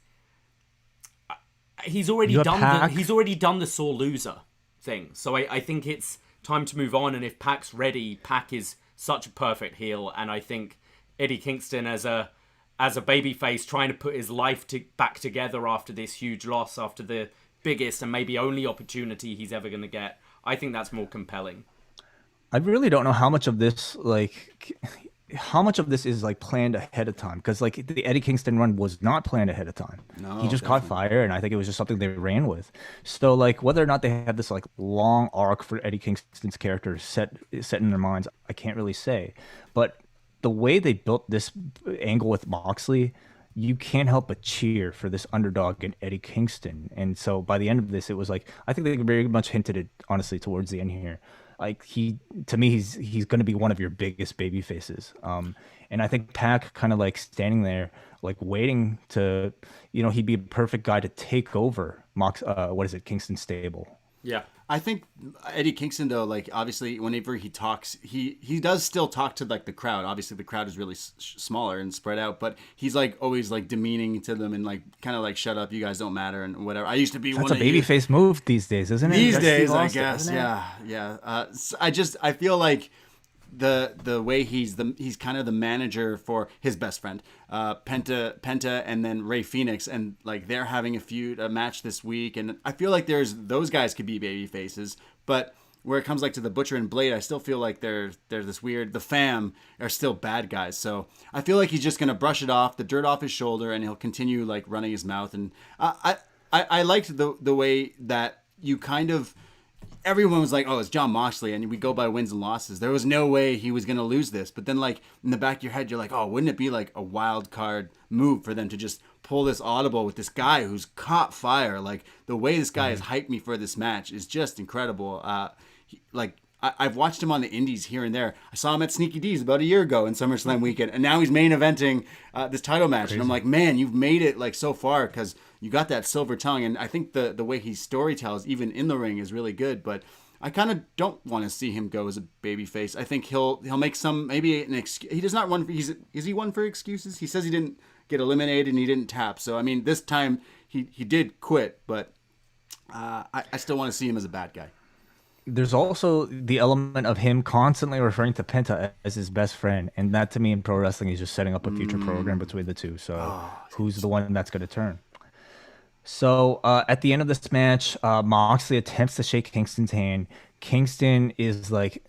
[SPEAKER 2] he's already done the sore loser thing. So I think it's time to move on. And if Pac's ready, Pac is such a perfect heel, and I think Eddie Kingston as a babyface trying to put his life back together after this huge loss, after the biggest and maybe only opportunity he's ever going to get. I think that's more compelling.
[SPEAKER 1] I really don't know how much of this is like planned ahead of time, because like the Eddie Kingston run was not planned ahead of time.
[SPEAKER 3] No,
[SPEAKER 1] he just caught fire, and I think it was just something they ran with. So like whether or not they had this like long arc for Eddie Kingston's character set in their minds, I can't really say. But the way they built this angle with Moxley, you can't help but cheer for this underdog in Eddie Kingston. And so by the end of this, it was like, I think they very much hinted it, honestly, towards the end here. Like he's going to be one of your biggest baby faces. And I think Pac kind of like standing there, like waiting to, you know, he'd be a perfect guy to take over Kingston's stable.
[SPEAKER 2] Yeah.
[SPEAKER 3] I think Eddie Kingston, though, like obviously whenever he talks, he does still talk to like the crowd. Obviously the crowd is really smaller and spread out, but he's like always like demeaning to them and like kind of like, shut up, you guys don't matter and whatever. I used to be
[SPEAKER 1] That's
[SPEAKER 3] one
[SPEAKER 1] a
[SPEAKER 3] of you.
[SPEAKER 1] babyface move these days, isn't it?
[SPEAKER 3] These
[SPEAKER 1] Steve
[SPEAKER 3] days, I
[SPEAKER 1] Austin,
[SPEAKER 3] guess,
[SPEAKER 1] isn't it?
[SPEAKER 3] yeah. I feel like the way he's kind of the manager for his best friend, Penta, and then Rey Fenix, and like they're having a match this week, and I feel like those guys could be baby faces, but where it comes like to the Butcher and Blade, I still feel like they're this weird. The Fam are still bad guys, so I feel like he's just gonna brush it off, the dirt off his shoulder, and he'll continue like running his mouth. And I liked the way that you kind of. Everyone was like, oh, it's Jon Moxley, and we go by wins and losses. There was no way he was going to lose this. But then, like, in the back of your head, you're like, oh, wouldn't it be like a wild card move for them to just pull this audible with this guy who's caught fire? Like, the way this guy has hyped me for this match is just incredible. I've watched him on the indies here and there. I saw him at Sneaky D's about a year ago in SummerSlam weekend, and now he's main eventing this title match. Crazy. And I'm like, man, you've made it like so far, because you got that silver tongue, and I think the way he storytells even in the ring is really good. But I kind of don't want to see him go as a babyface. I think he'll make some, maybe an excuse. He does not run. Is he one for excuses? He says he didn't get eliminated and he didn't tap. So I mean, this time he did quit, but I still want to see him as a bad guy.
[SPEAKER 1] There's also the element of him constantly referring to Penta as his best friend, and that to me in pro wrestling is just setting up a future program between the two. So who's the one that's going to turn? So at the end of this match, Moxley attempts to shake Kingston's hand. Kingston is like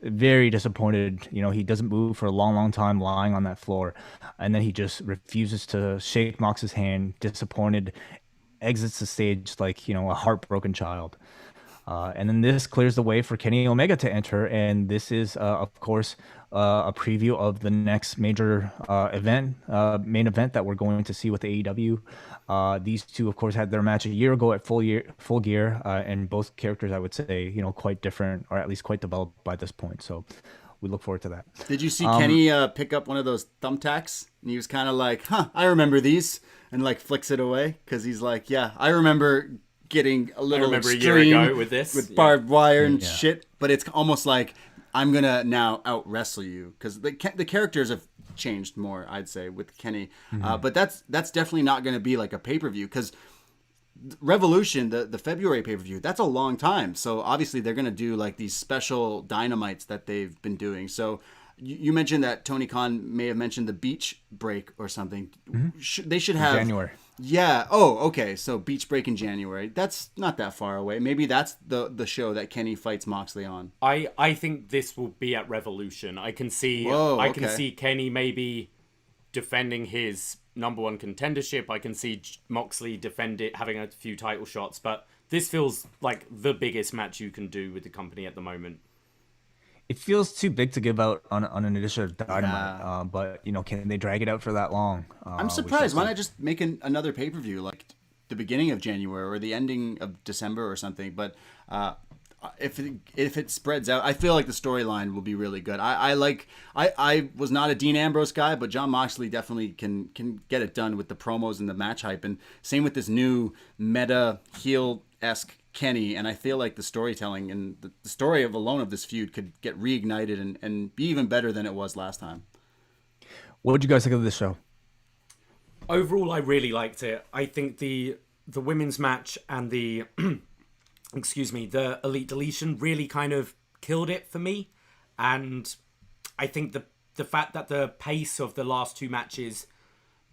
[SPEAKER 1] very disappointed. You know, he doesn't move for a long, long time lying on that floor. And then he just refuses to shake Mox's hand, disappointed, exits the stage like, you know, a heartbroken child. And then this clears the way for Kenny Omega to enter. And this is, of course, a preview of the next major main event that we're going to see with AEW. These two, of course, had their match a year ago at Full Gear, and both characters, I would say, you know, quite different, or at least quite developed by this point. So we look forward to that.
[SPEAKER 3] Did you see Kenny pick up one of those thumbtacks? And he was kind of like, I remember these, and like flicks it away because he's like, yeah, I remember getting a little extreme
[SPEAKER 2] a year ago with this,
[SPEAKER 3] with barbed wire and shit. But it's almost like I'm gonna now out wrestle you because the characters have changed more, I'd say, with Kenny. But that's definitely not gonna be like a pay-per-view because Revolution, the February pay-per-view, that's a long time. So obviously they're gonna do like these special dynamites that they've been doing. So you mentioned that Tony Khan may have mentioned the beach break or something. They should have
[SPEAKER 1] January.
[SPEAKER 3] Yeah. Oh, okay. So beach break in January. That's not that far away. Maybe that's the show that Kenny fights Moxley on.
[SPEAKER 2] I think this will be at Revolution. I can see can see Kenny maybe defending his number one contendership. I can see Moxley having a few title shots, but this feels like the biggest match you can do with the company at the moment.
[SPEAKER 1] It feels too big to give out on an edition of Dynamite, but you know, can they drag it out for that long?
[SPEAKER 3] I'm surprised. Why not just make another pay-per-view like the beginning of January or the ending of December or something? But if it spreads out, I feel like the storyline will be really good. I was not a Dean Ambrose guy, but Jon Moxley definitely can get it done with the promos and the match hype, and same with this new meta heel-esque Kenny, and I feel like the storytelling and the story of this feud could get reignited and be even better than it was last time.
[SPEAKER 1] What did you guys think of this show?
[SPEAKER 2] Overall, I really liked it. I think the women's match and the the Elite Deletion really kind of killed it for me, and I think the fact that the pace of the last two matches,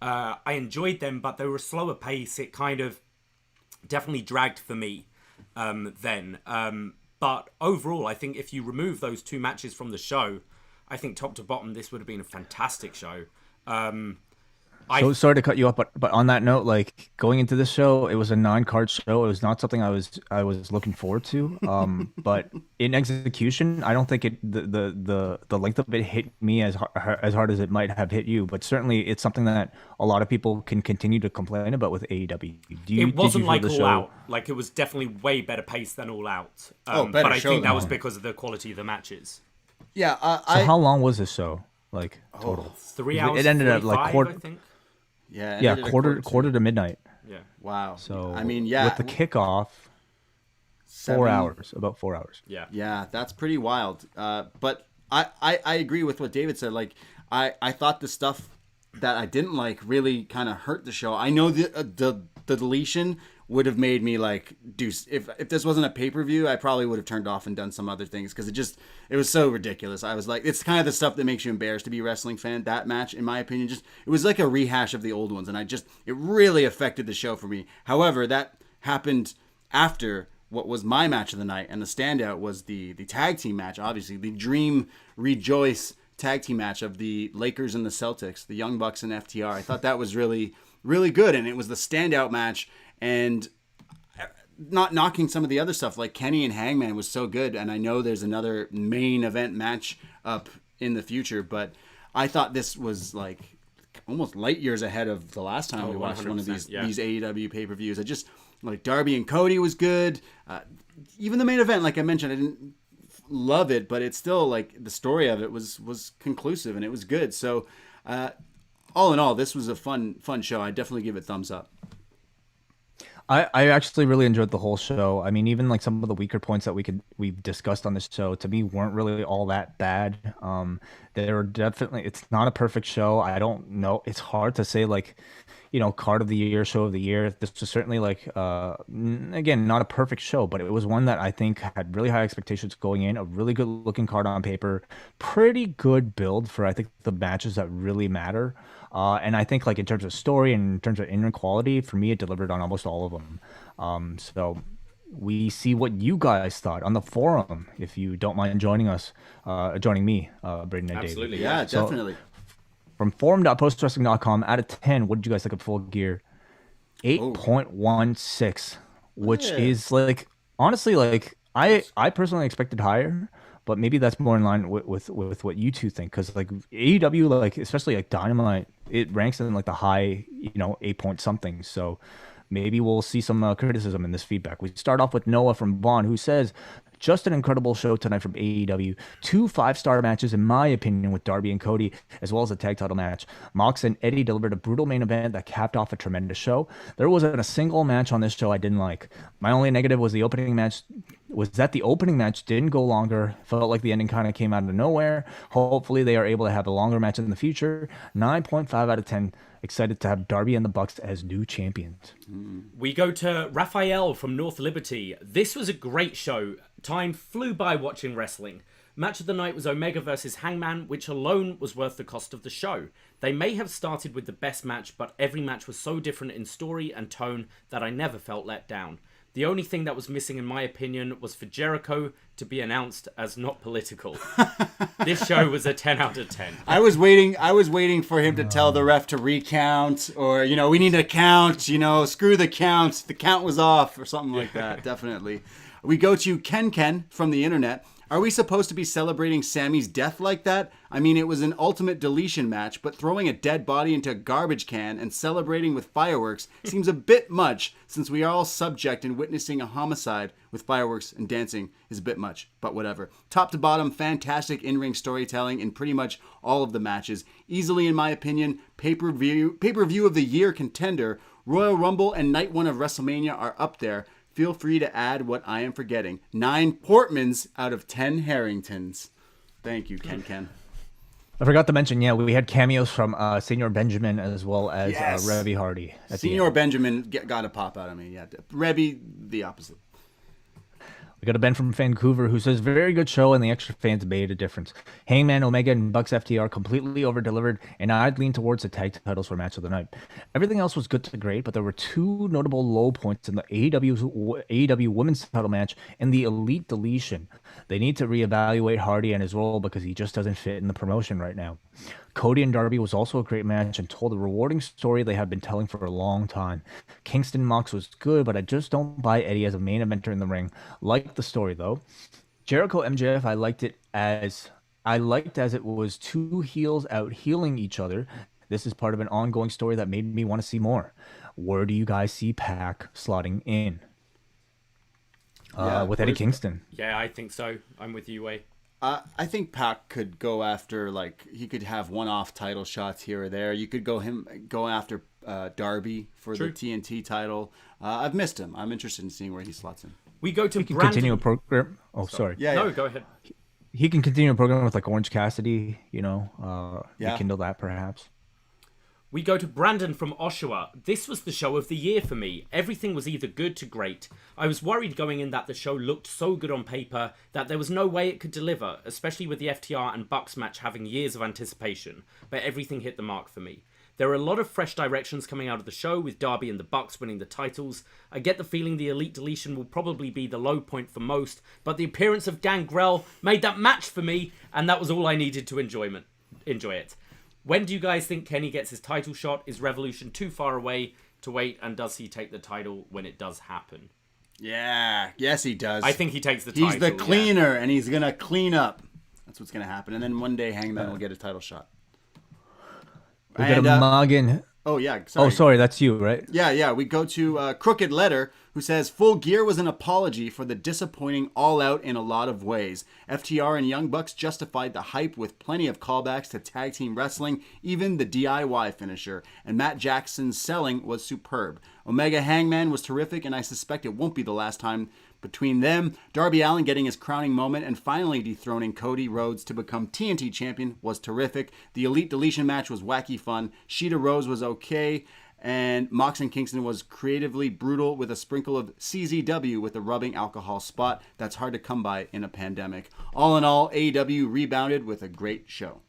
[SPEAKER 2] I enjoyed them, but they were a slower pace. It kind of definitely dragged for me. But overall, I think if you remove those two matches from the show, I think top to bottom, this would have been a fantastic show.
[SPEAKER 1] So sorry to cut you off, but on that note, like going into this show, it was a non-card show. It was not something I was looking forward to. But in execution, I don't think the length of it hit me as hard as it might have hit you. But certainly, it's something that a lot of people can continue to complain about with AEW.
[SPEAKER 2] It wasn't like All Out. Like it was definitely way better paced than All Out. But I think that was because of the quality of the matches.
[SPEAKER 3] Yeah.
[SPEAKER 1] So how long was this show? Like total?
[SPEAKER 2] 3 hours.
[SPEAKER 1] It ended at like quarter.
[SPEAKER 2] I think.
[SPEAKER 1] Yeah, quarter to midnight.
[SPEAKER 2] Yeah.
[SPEAKER 3] Wow.
[SPEAKER 1] So
[SPEAKER 3] I mean,
[SPEAKER 1] with the kickoff, 4 hours, about 4 hours.
[SPEAKER 2] Yeah.
[SPEAKER 3] Yeah, that's pretty wild. But I agree with what David said. Like, I thought the stuff that I didn't like really kind of hurt the show. I know the deletion would have made me like if this wasn't a pay-per-view, I probably would have turned off and done some other things because it was so ridiculous. I was like, it's kind of the stuff that makes you embarrassed to be a wrestling fan. That match, in my opinion, it was like a rehash of the old ones, and it really affected the show for me. However, that happened after what was my match of the night, and the standout was the tag team match, obviously the Dream Rejoice tag team match of the Lakers and the Celtics, the Young Bucks and FTR. I thought that was really, really good, and it was the standout match. And not knocking some of the other stuff, like Kenny and Hangman was so good, and I know there's another main event match up in the future, but I thought this was like almost light years ahead of the last time we watched one of these AEW pay-per-views. I just like Darby and Cody was good. Even the main event, like I mentioned, I didn't love it, but it's still like the story of it was conclusive and it was good. So all in all, this was a fun show. I definitely give it thumbs up.
[SPEAKER 1] I actually really enjoyed the whole show. I mean, even like some of the weaker points that we've discussed on this show to me weren't really all that bad. There were definitely it's not a perfect show. I don't know. It's hard to say like, card of the year, show of the year. This was certainly like again, not a perfect show, but it was one that I think had really high expectations going in, a really good looking card on paper, pretty good build for I think the matches that really matter. And I think like in terms of story and in terms of in-ring quality, for me, it delivered on almost all of them. So we see what you guys thought on the forum. If you don't mind joining me, Braden and Davie.
[SPEAKER 2] Absolutely,
[SPEAKER 3] Yeah,
[SPEAKER 2] yeah.
[SPEAKER 3] definitely.
[SPEAKER 1] From forum.postwrestling.com, out of 10, what did you guys think of Full Gear? 8.16, which is like, honestly, like, I personally expected higher, but maybe that's more in line with what you two think. Because, like, AEW, like, especially like Dynamite, it ranks in like the high, 8 point something. So maybe we'll see some criticism in this feedback. We start off with Noah from Vaughn, who says, just an incredible show tonight from AEW. 2 5-star matches, in my opinion, with Darby and Cody, as well as a tag title match. Mox and Eddie delivered a brutal main event that capped off a tremendous show. There wasn't a single match on this show I didn't like. My only negative was the opening match. Was that the opening match didn't go longer. Felt like the ending kind of came out of nowhere. Hopefully they are able to have a longer match in the future. 9.5 out of 10. Excited to have Darby and the Bucks as new champions.
[SPEAKER 2] We go to Raphael from North Liberty. This was a great show. Time flew by watching wrestling. Match of the night was Omega versus Hangman, which alone was worth the cost of the show. They may have started with the best match, but every match was so different in story and tone that I never felt let down. The only thing that was missing, in my opinion, was for Jericho to be announced as not political. This show was a 10 out of 10.
[SPEAKER 3] I was waiting for him to tell the ref to recount, or we need a count. Screw the count. The count was off, or something like that. Definitely. We go to Ken from the internet. Are we supposed to be celebrating Sammy's death like that? I mean, it was an ultimate deletion match, but throwing a dead body into a garbage can and celebrating with fireworks seems a bit much, since we are all subject in witnessing a homicide with fireworks and dancing is a bit much, but whatever. Top to bottom, fantastic in-ring storytelling in pretty much all of the matches. Easily, in my opinion, pay-per-view of the year contender. Royal Rumble and Night 1 of WrestleMania are up there. Feel free to add what I am forgetting. 9 Portmans out of 10 Herringtons. Thank you, Ken.
[SPEAKER 1] I forgot to mention, we had cameos from Senior Benjamin as well as Revy Hardy.
[SPEAKER 3] Senior Benjamin got a pop out of me. Yeah, Revy, the opposite.
[SPEAKER 1] We got a Ben from Vancouver who says, very good show and the extra fans made a difference. Hangman, Omega, and Bucks FTR completely over-delivered, and I'd lean towards the tag titles for match of the night. Everything else was good to great, but there were 2 notable low points in the AEW women's title match and the Elite Deletion. They need to reevaluate Hardy and his role because he just doesn't fit in the promotion right now. Cody and Darby was also a great match and told a rewarding story they have been telling for a long time. Kingston Mox was good, but I just don't buy Eddie as a main eventer in the ring. Liked the story though. Jericho MJF, I liked as it was 2 heels out healing each other. This is part of an ongoing story that made me want to see more. Where do you guys see Pac slotting in? With Eddie Kingston.
[SPEAKER 2] Yeah, I think so. I'm with you, Wai.
[SPEAKER 3] I think Pac could go after, he could have one-off title shots here or there. You could go after Darby for the TNT title. I've missed him. I'm interested in seeing where he slots in.
[SPEAKER 2] We go to
[SPEAKER 1] He can continue a program. Oh, sorry.
[SPEAKER 3] Yeah.
[SPEAKER 2] No, go ahead.
[SPEAKER 1] He can continue a program with like Orange Cassidy, rekindle that perhaps.
[SPEAKER 2] We go to Brandon from Oshawa. This was the show of the year for me. Everything was either good to great. I was worried going in that the show looked so good on paper that there was no way it could deliver, especially with the FTR and Bucks match having years of anticipation, but everything hit the mark for me. There are a lot of fresh directions coming out of the show, with Darby and the Bucks winning the titles. I get the feeling the Elite Deletion will probably be the low point for most, but the appearance of Gangrel made that match for me, and that was all I needed to enjoy it. When do you guys think Kenny gets his title shot? Is Revolution too far away to wait, and does he take the title when it does happen?
[SPEAKER 3] Yeah, yes he does.
[SPEAKER 2] I think he takes the title.
[SPEAKER 3] He's the cleaner, and he's going to clean up. That's what's going to happen. And then one day Hangman will get a title shot.
[SPEAKER 1] We got a Morgan
[SPEAKER 3] Oh, yeah.
[SPEAKER 1] Oh,
[SPEAKER 3] Sorry.
[SPEAKER 1] sorry, that's you, right?
[SPEAKER 3] Yeah. We go to Crooked Letter, who says, Full Gear was an apology for the disappointing All Out in a lot of ways. FTR and Young Bucks justified the hype with plenty of callbacks to tag team wrestling, even the DIY finisher. And Matt Jackson's selling was superb. Omega Hangman was terrific, and I suspect it won't be the last time between them. Darby Allin getting his crowning moment and finally dethroning Cody Rhodes to become TNT champion was terrific. The Elite Deletion match was wacky fun. Sheeta Rose was okay. And Mox and Kingston was creatively brutal with a sprinkle of CZW with the rubbing alcohol spot that's hard to come by in a pandemic. All in all, AEW rebounded with a great show.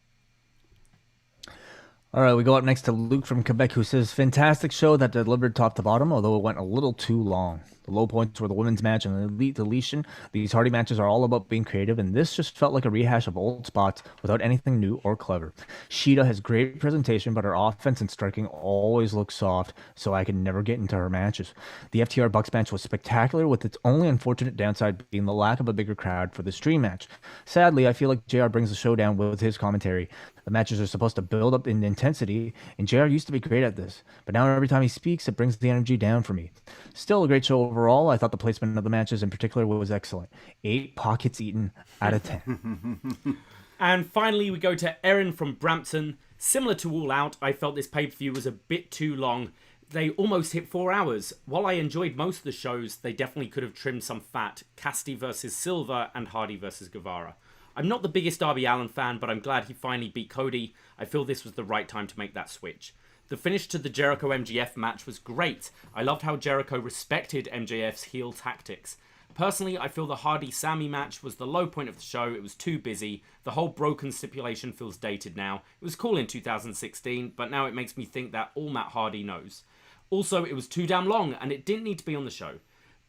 [SPEAKER 1] All right, we go up next to Luke from Quebec, who says, fantastic show that delivered top to bottom, although it went a little too long. The low points were the women's match and the Elite Deletion. These Hardy matches are all about being creative, and this just felt like a rehash of old spots without anything new or clever. Sheeta has great presentation, but her offense and striking always look soft, so I can never get into her matches. The FTR Bucks match was spectacular, with its only unfortunate downside being the lack of a bigger crowd for the stream match. Sadly, I feel like JR brings the show down with his commentary. The matches are supposed to build up in intensity, and JR used to be great at this, but now every time he speaks, it brings the energy down for me. Still a great show overall. I thought the placement of the matches in particular was excellent. 8 pockets eaten out of 10.
[SPEAKER 2] And finally, we go to Erin from Brampton. Similar to All Out, I felt this pay-per-view was a bit too long. They almost hit 4 hours. While I enjoyed most of the shows, they definitely could have trimmed some fat. Cassidy versus Silver and Hardy versus Guevara. I'm not the biggest Darby Allin fan, but I'm glad he finally beat Cody. I feel this was the right time to make that switch. The finish to the Jericho MJF match was great. I loved how Jericho respected MJF's heel tactics. Personally, I feel the Hardy-Sammy match was the low point of the show. It was too busy. The whole broken stipulation feels dated now. It was cool in 2016, but now it makes me think that all Matt Hardy knows. Also, it was too damn long, and it didn't need to be on the show.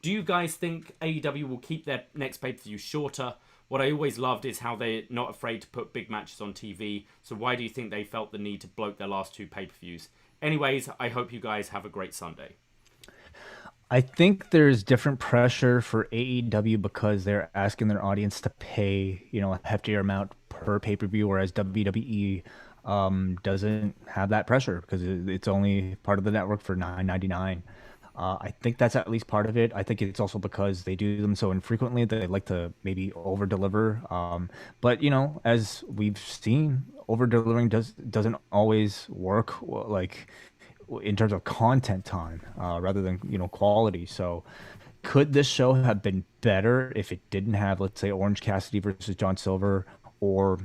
[SPEAKER 2] Do you guys think AEW will keep their next pay-per-view shorter? What I always loved is how they're not afraid to put big matches on TV, so why do you think they felt the need to bloat their last 2 pay-per-views? Anyways, I hope you guys have a great Sunday.
[SPEAKER 1] I think there's different pressure for AEW because they're asking their audience to pay, a heftier amount per pay-per-view, whereas WWE doesn't have that pressure because it's only part of the network for $9.99. I think that's at least part of it. I think it's also because they do them so infrequently that they like to maybe over deliver. But as we've seen, over delivering doesn't always work like in terms of content time rather than quality. So could this show have been better if it didn't have, let's say, Orange Cassidy versus John Silver, or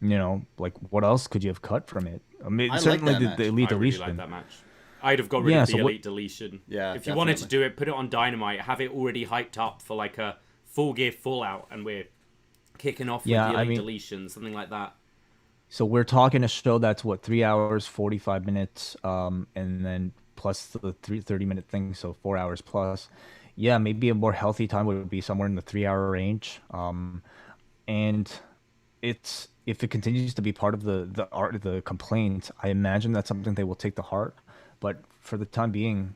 [SPEAKER 1] like what else could you have cut from it? I mean,
[SPEAKER 3] I
[SPEAKER 1] certainly
[SPEAKER 3] like
[SPEAKER 1] the Elite
[SPEAKER 2] I really
[SPEAKER 1] Deletion.
[SPEAKER 2] like that match. I'd have got rid of the Elite Deletion.
[SPEAKER 3] Yeah,
[SPEAKER 2] if you wanted to do it, put it on Dynamite, have it already hyped up for like a Full Gear Full Out, and we're kicking off with the Elite Deletion, something like that.
[SPEAKER 1] So we're talking a show that's 3 hours, 45 minutes, and then plus the 30-minute thing, so 4 hours plus. Yeah, maybe a more healthy time would be somewhere in the 3-hour range. And if it continues to be part of the complaint, I imagine that's something they will take to heart. But for the time being,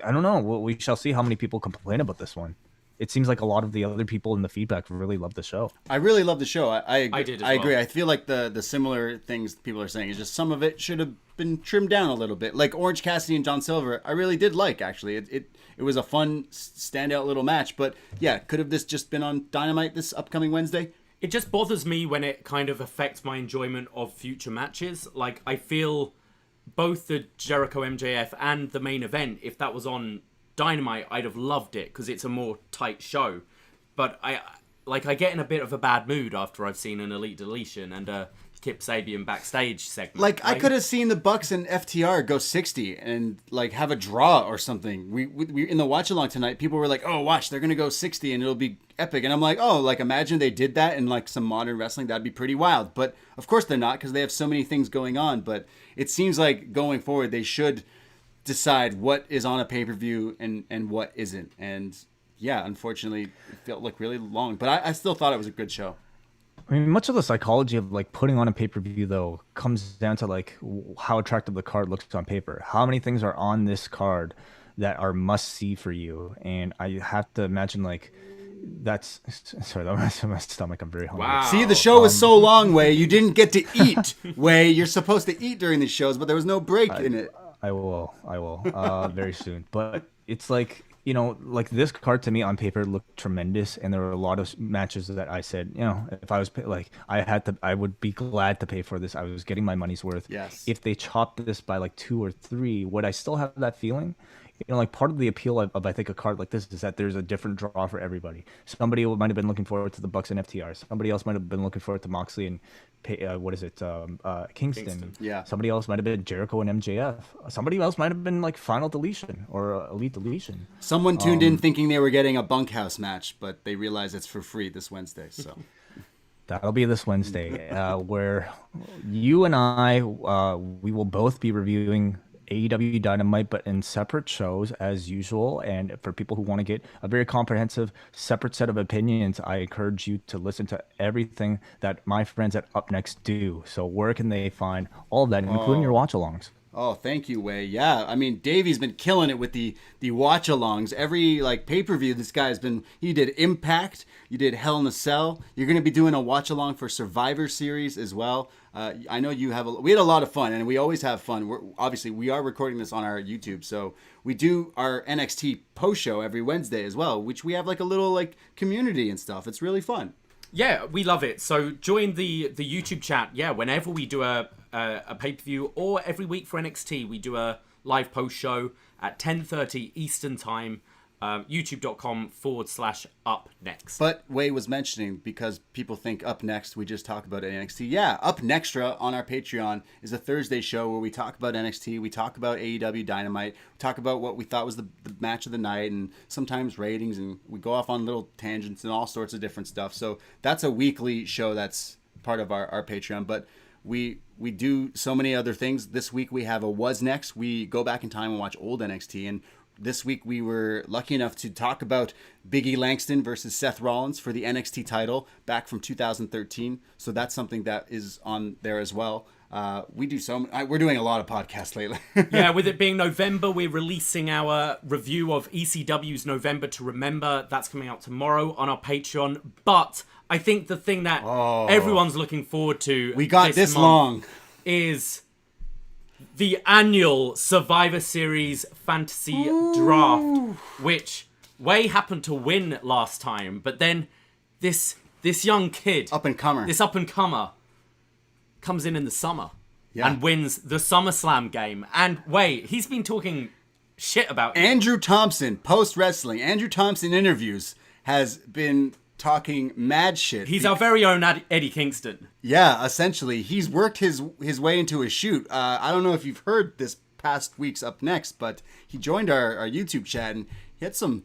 [SPEAKER 1] I don't know. We shall see how many people complain about this one. It seems like a lot of the other people in the feedback really love the show.
[SPEAKER 3] I really love the show. I
[SPEAKER 2] did as
[SPEAKER 3] I agree.
[SPEAKER 2] well.
[SPEAKER 3] I feel like the similar things people are saying is just some of it should have been trimmed down a little bit. Like Orange Cassidy and John Silver, I really did like, actually. It was a fun, standout little match. But yeah, could have this just been on Dynamite this upcoming Wednesday?
[SPEAKER 2] It just bothers me when it kind of affects my enjoyment of future matches. Like, I feel both the Jericho MJF and the main event, if that was on Dynamite, I'd have loved it because it's a more tight show. But I get in a bit of a bad mood after I've seen an Elite Deletion and a Kip Sabian backstage segment.
[SPEAKER 3] Like, I could have seen the Bucks and FTR go 60 and like have a draw or something. We in the watch along tonight, people were like, "Oh, watch, they're gonna go 60 and it'll be epic." And I'm like, "Oh, like imagine they did that in like some modern wrestling, that'd be pretty wild." But of course they're not because they have so many things going on. But it seems like going forward they should decide what is on a pay-per-view and what isn't. And yeah, unfortunately, it felt like really long. But I still thought it was a good show.
[SPEAKER 1] I mean, much of the psychology of like putting on a pay-per-view though comes down to like how attractive the card looks on paper. How many things are on this card that are must see for you? And I have to imagine like that's sorry, that was my stomach. I'm very hungry.
[SPEAKER 2] Wow.
[SPEAKER 3] See, the show was so long, Wai. You didn't get to eat, Wai. You're supposed to eat during the shows, but there was no break in it.
[SPEAKER 1] I will very soon. But it's like, like this card to me on paper looked tremendous, and there were a lot of matches that I said, if I was like, I would be glad to pay for this. I was getting my money's worth.
[SPEAKER 3] Yes.
[SPEAKER 1] If they chopped this by like 2 or 3, would I still have that feeling? Like part of the appeal of I think a card like this is that there's a different draw for everybody. Somebody might have been looking forward to the Bucks and FTR. Somebody else might have been looking forward to Moxley and Kingston.
[SPEAKER 3] Yeah.
[SPEAKER 1] Somebody else might have been Jericho and MJF. Somebody else might have been like Final Deletion or Elite Deletion.
[SPEAKER 3] Someone tuned in thinking they were getting a bunkhouse match, but they realized it's for free this Wednesday. So
[SPEAKER 1] that'll be this Wednesday, where you and I we will both be reviewing AEW Dynamite, but in separate shows as usual. And for people who want to get a very comprehensive, separate set of opinions, I encourage you to listen to everything that my friends at upNXT do. So where can they find all of that, including your watch-alongs?
[SPEAKER 3] Oh, thank you, Wai. Yeah, I mean, Davie's been killing it with the watch-alongs. Every pay-per-view, this guy's been. He did Impact. You did Hell in a Cell. You're going to be doing a watch-along for Survivor Series as well. I know you have. We had a lot of fun, and we always have fun. We are recording this on our YouTube, so we do our NXT post show every Wednesday as well, which we have a little community and stuff. It's really fun.
[SPEAKER 2] Yeah, we love it. So join the YouTube chat. Yeah, whenever we do a pay-per-view, or every week for NXT, we do a live post show at 10:30 Eastern Time. YouTube.com/upNXT.
[SPEAKER 3] But Wai was mentioning, because people think Up Next, we just talk about NXT. Yeah, upNXtra on our Patreon is a Thursday show where we talk about NXT, we talk about AEW Dynamite, we talk about what we thought was the match of the night, and sometimes ratings, and we go off on little tangents and all sorts of different stuff. So that's a weekly show that's part of our Patreon. But we do so many other things. This week we have a Was Next. We go back in time and watch old NXT, and this week we were lucky enough to talk about Big E Langston versus Seth Rollins for the NXT title back from 2013. So that's something that is on there as well. We're doing a lot of podcasts lately.
[SPEAKER 2] Yeah, with it being November, we're releasing our review of ECW's November to Remember. That's coming out tomorrow on our Patreon. But I think the thing that everyone's looking forward to
[SPEAKER 3] we got this long
[SPEAKER 2] is the annual Survivor Series Fantasy Draft, which Wai happened to win last time, but then this young kid,
[SPEAKER 3] up and comer,
[SPEAKER 2] comes in the summer and wins the SummerSlam game. And Wai, he's been talking shit about you.
[SPEAKER 3] Andrew Thompson, post-wrestling, Andrew Thompson interviews has been talking mad shit.
[SPEAKER 2] He's our very own Eddie Kingston.
[SPEAKER 3] Yeah, essentially. He's worked his way into a shoot. I don't know if you've heard this past week's Up Next, but he joined our YouTube chat, and he had some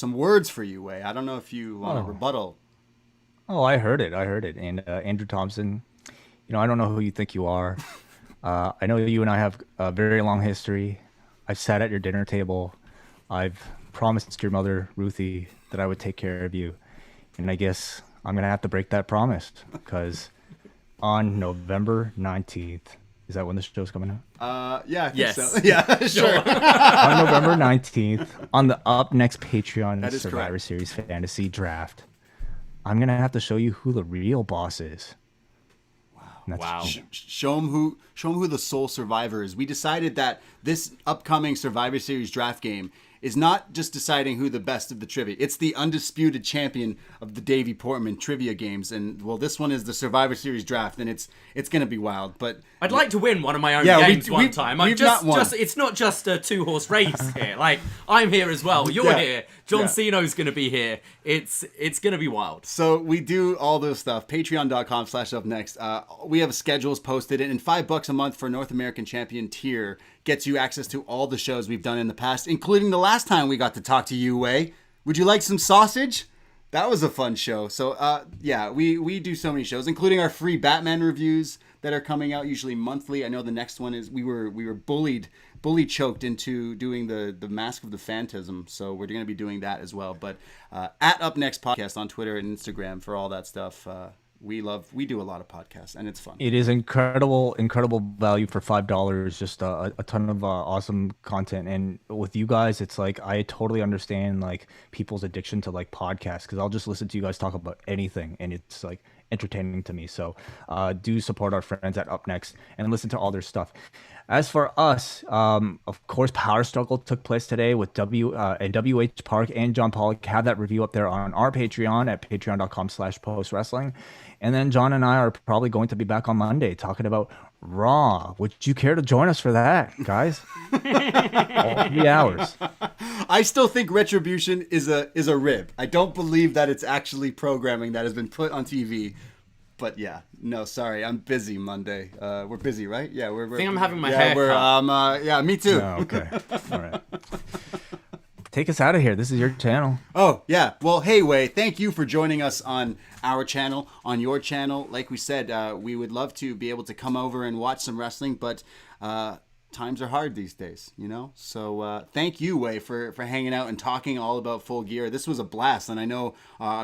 [SPEAKER 3] words for you, Wai. I don't know if you want to rebuttal.
[SPEAKER 1] Oh, I heard it. And Andrew Thompson, I don't know who you think you are. I know you and I have a very long history. I've sat at your dinner table. I've promised your mother, Ruthie, that I would take care of you. And I guess I'm going to have to break that promise, because on November 19th, is that when the show's coming out?
[SPEAKER 3] Yeah, I think
[SPEAKER 2] yes.
[SPEAKER 3] so. Yeah, sure.
[SPEAKER 1] On November 19th, on the UpNXT Patreon Survivor
[SPEAKER 3] correct.
[SPEAKER 1] Series Fantasy Draft, I'm going to have to show you who the real boss is.
[SPEAKER 2] Wow.
[SPEAKER 3] Show them who the sole survivor is. We decided that this upcoming Survivor Series draft game is not just deciding who the best of the trivia. It's the undisputed champion of the Davie Portman trivia games. And, well, this one is the Survivor Series draft, and it's going to be wild. But
[SPEAKER 2] I'd like to win one of my own games one time. It's not just a 2-horse race here. I'm here as well. You're here. Jon Ceno's going to be here. It's going to be wild.
[SPEAKER 3] So we do all this stuff. Patreon.com/upnext. We have schedules posted, and $5 a month for North American Champion tier gets you access to all the shows we've done in the past, including the last time we got to talk to you, Wai. Would you like some sausage? That was a fun show. So, we do so many shows, including our free Batman reviews that are coming out usually monthly. I know the next one is we were bully choked into doing the Mask of the Phantasm, so we're going to be doing that as well. But at UpNXT Podcast on Twitter and Instagram for all that stuff. we do a lot of podcasts, and it's fun.
[SPEAKER 1] It is incredible value for $5. Just a ton of awesome content. And with you guys, it's like I totally understand like people's addiction to like podcasts, because I'll just listen to you guys talk about anything, and it's like entertaining to me. So do support our friends at upNXT and listen to all their stuff. As for us, of course, Power Struggle took place today with WH Park and John Pollock. Have that review up there on our Patreon at patreon.com/postwrestling. And then John and I are probably going to be back on Monday talking about Raw. Would you care to join us for that, guys? All 3 hours.
[SPEAKER 3] I still think Retribution is a rib. I don't believe that it's actually programming that has been put on TV. But yeah, no, sorry, I'm busy Monday. We're busy, right? Yeah, we're.
[SPEAKER 2] I think I'm having my hair cut.
[SPEAKER 3] Yeah, me too.
[SPEAKER 1] Oh, okay, all right. Take us out of here. This is your channel.
[SPEAKER 3] Oh yeah. Well, hey, Wai, thank you for joining us on our channel, on your channel. Like we said, we would love to be able to come over and watch some wrestling, but times are hard these days, you know? So thank you, Wai, for hanging out and talking all about Full Gear. This was a blast, and I know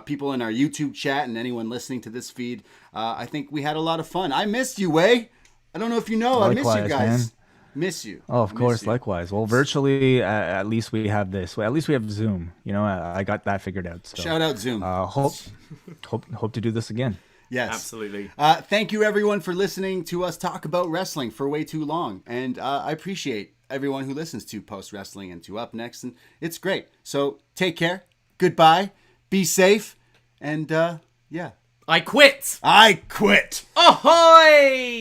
[SPEAKER 3] people in our YouTube chat and anyone listening to this feed, I think we had a lot of fun. I missed you, Wai. I don't know if you know,
[SPEAKER 1] Likewise,
[SPEAKER 3] I miss you guys.
[SPEAKER 1] Man.
[SPEAKER 3] Miss you.
[SPEAKER 1] Oh, of course, likewise. Well, virtually, at least we have this. Well, at least we have Zoom. You know, I got that figured out. So,
[SPEAKER 3] shout out Zoom.
[SPEAKER 1] Hope to do this again.
[SPEAKER 3] Yes.
[SPEAKER 2] Absolutely.
[SPEAKER 3] Thank you, everyone, for listening to us talk about wrestling for way too long. And I appreciate everyone who listens to Post Wrestling and to upNXT. And it's great. So take care. Goodbye. Be safe. And yeah.
[SPEAKER 2] I quit.
[SPEAKER 3] I quit.
[SPEAKER 2] Ahoy!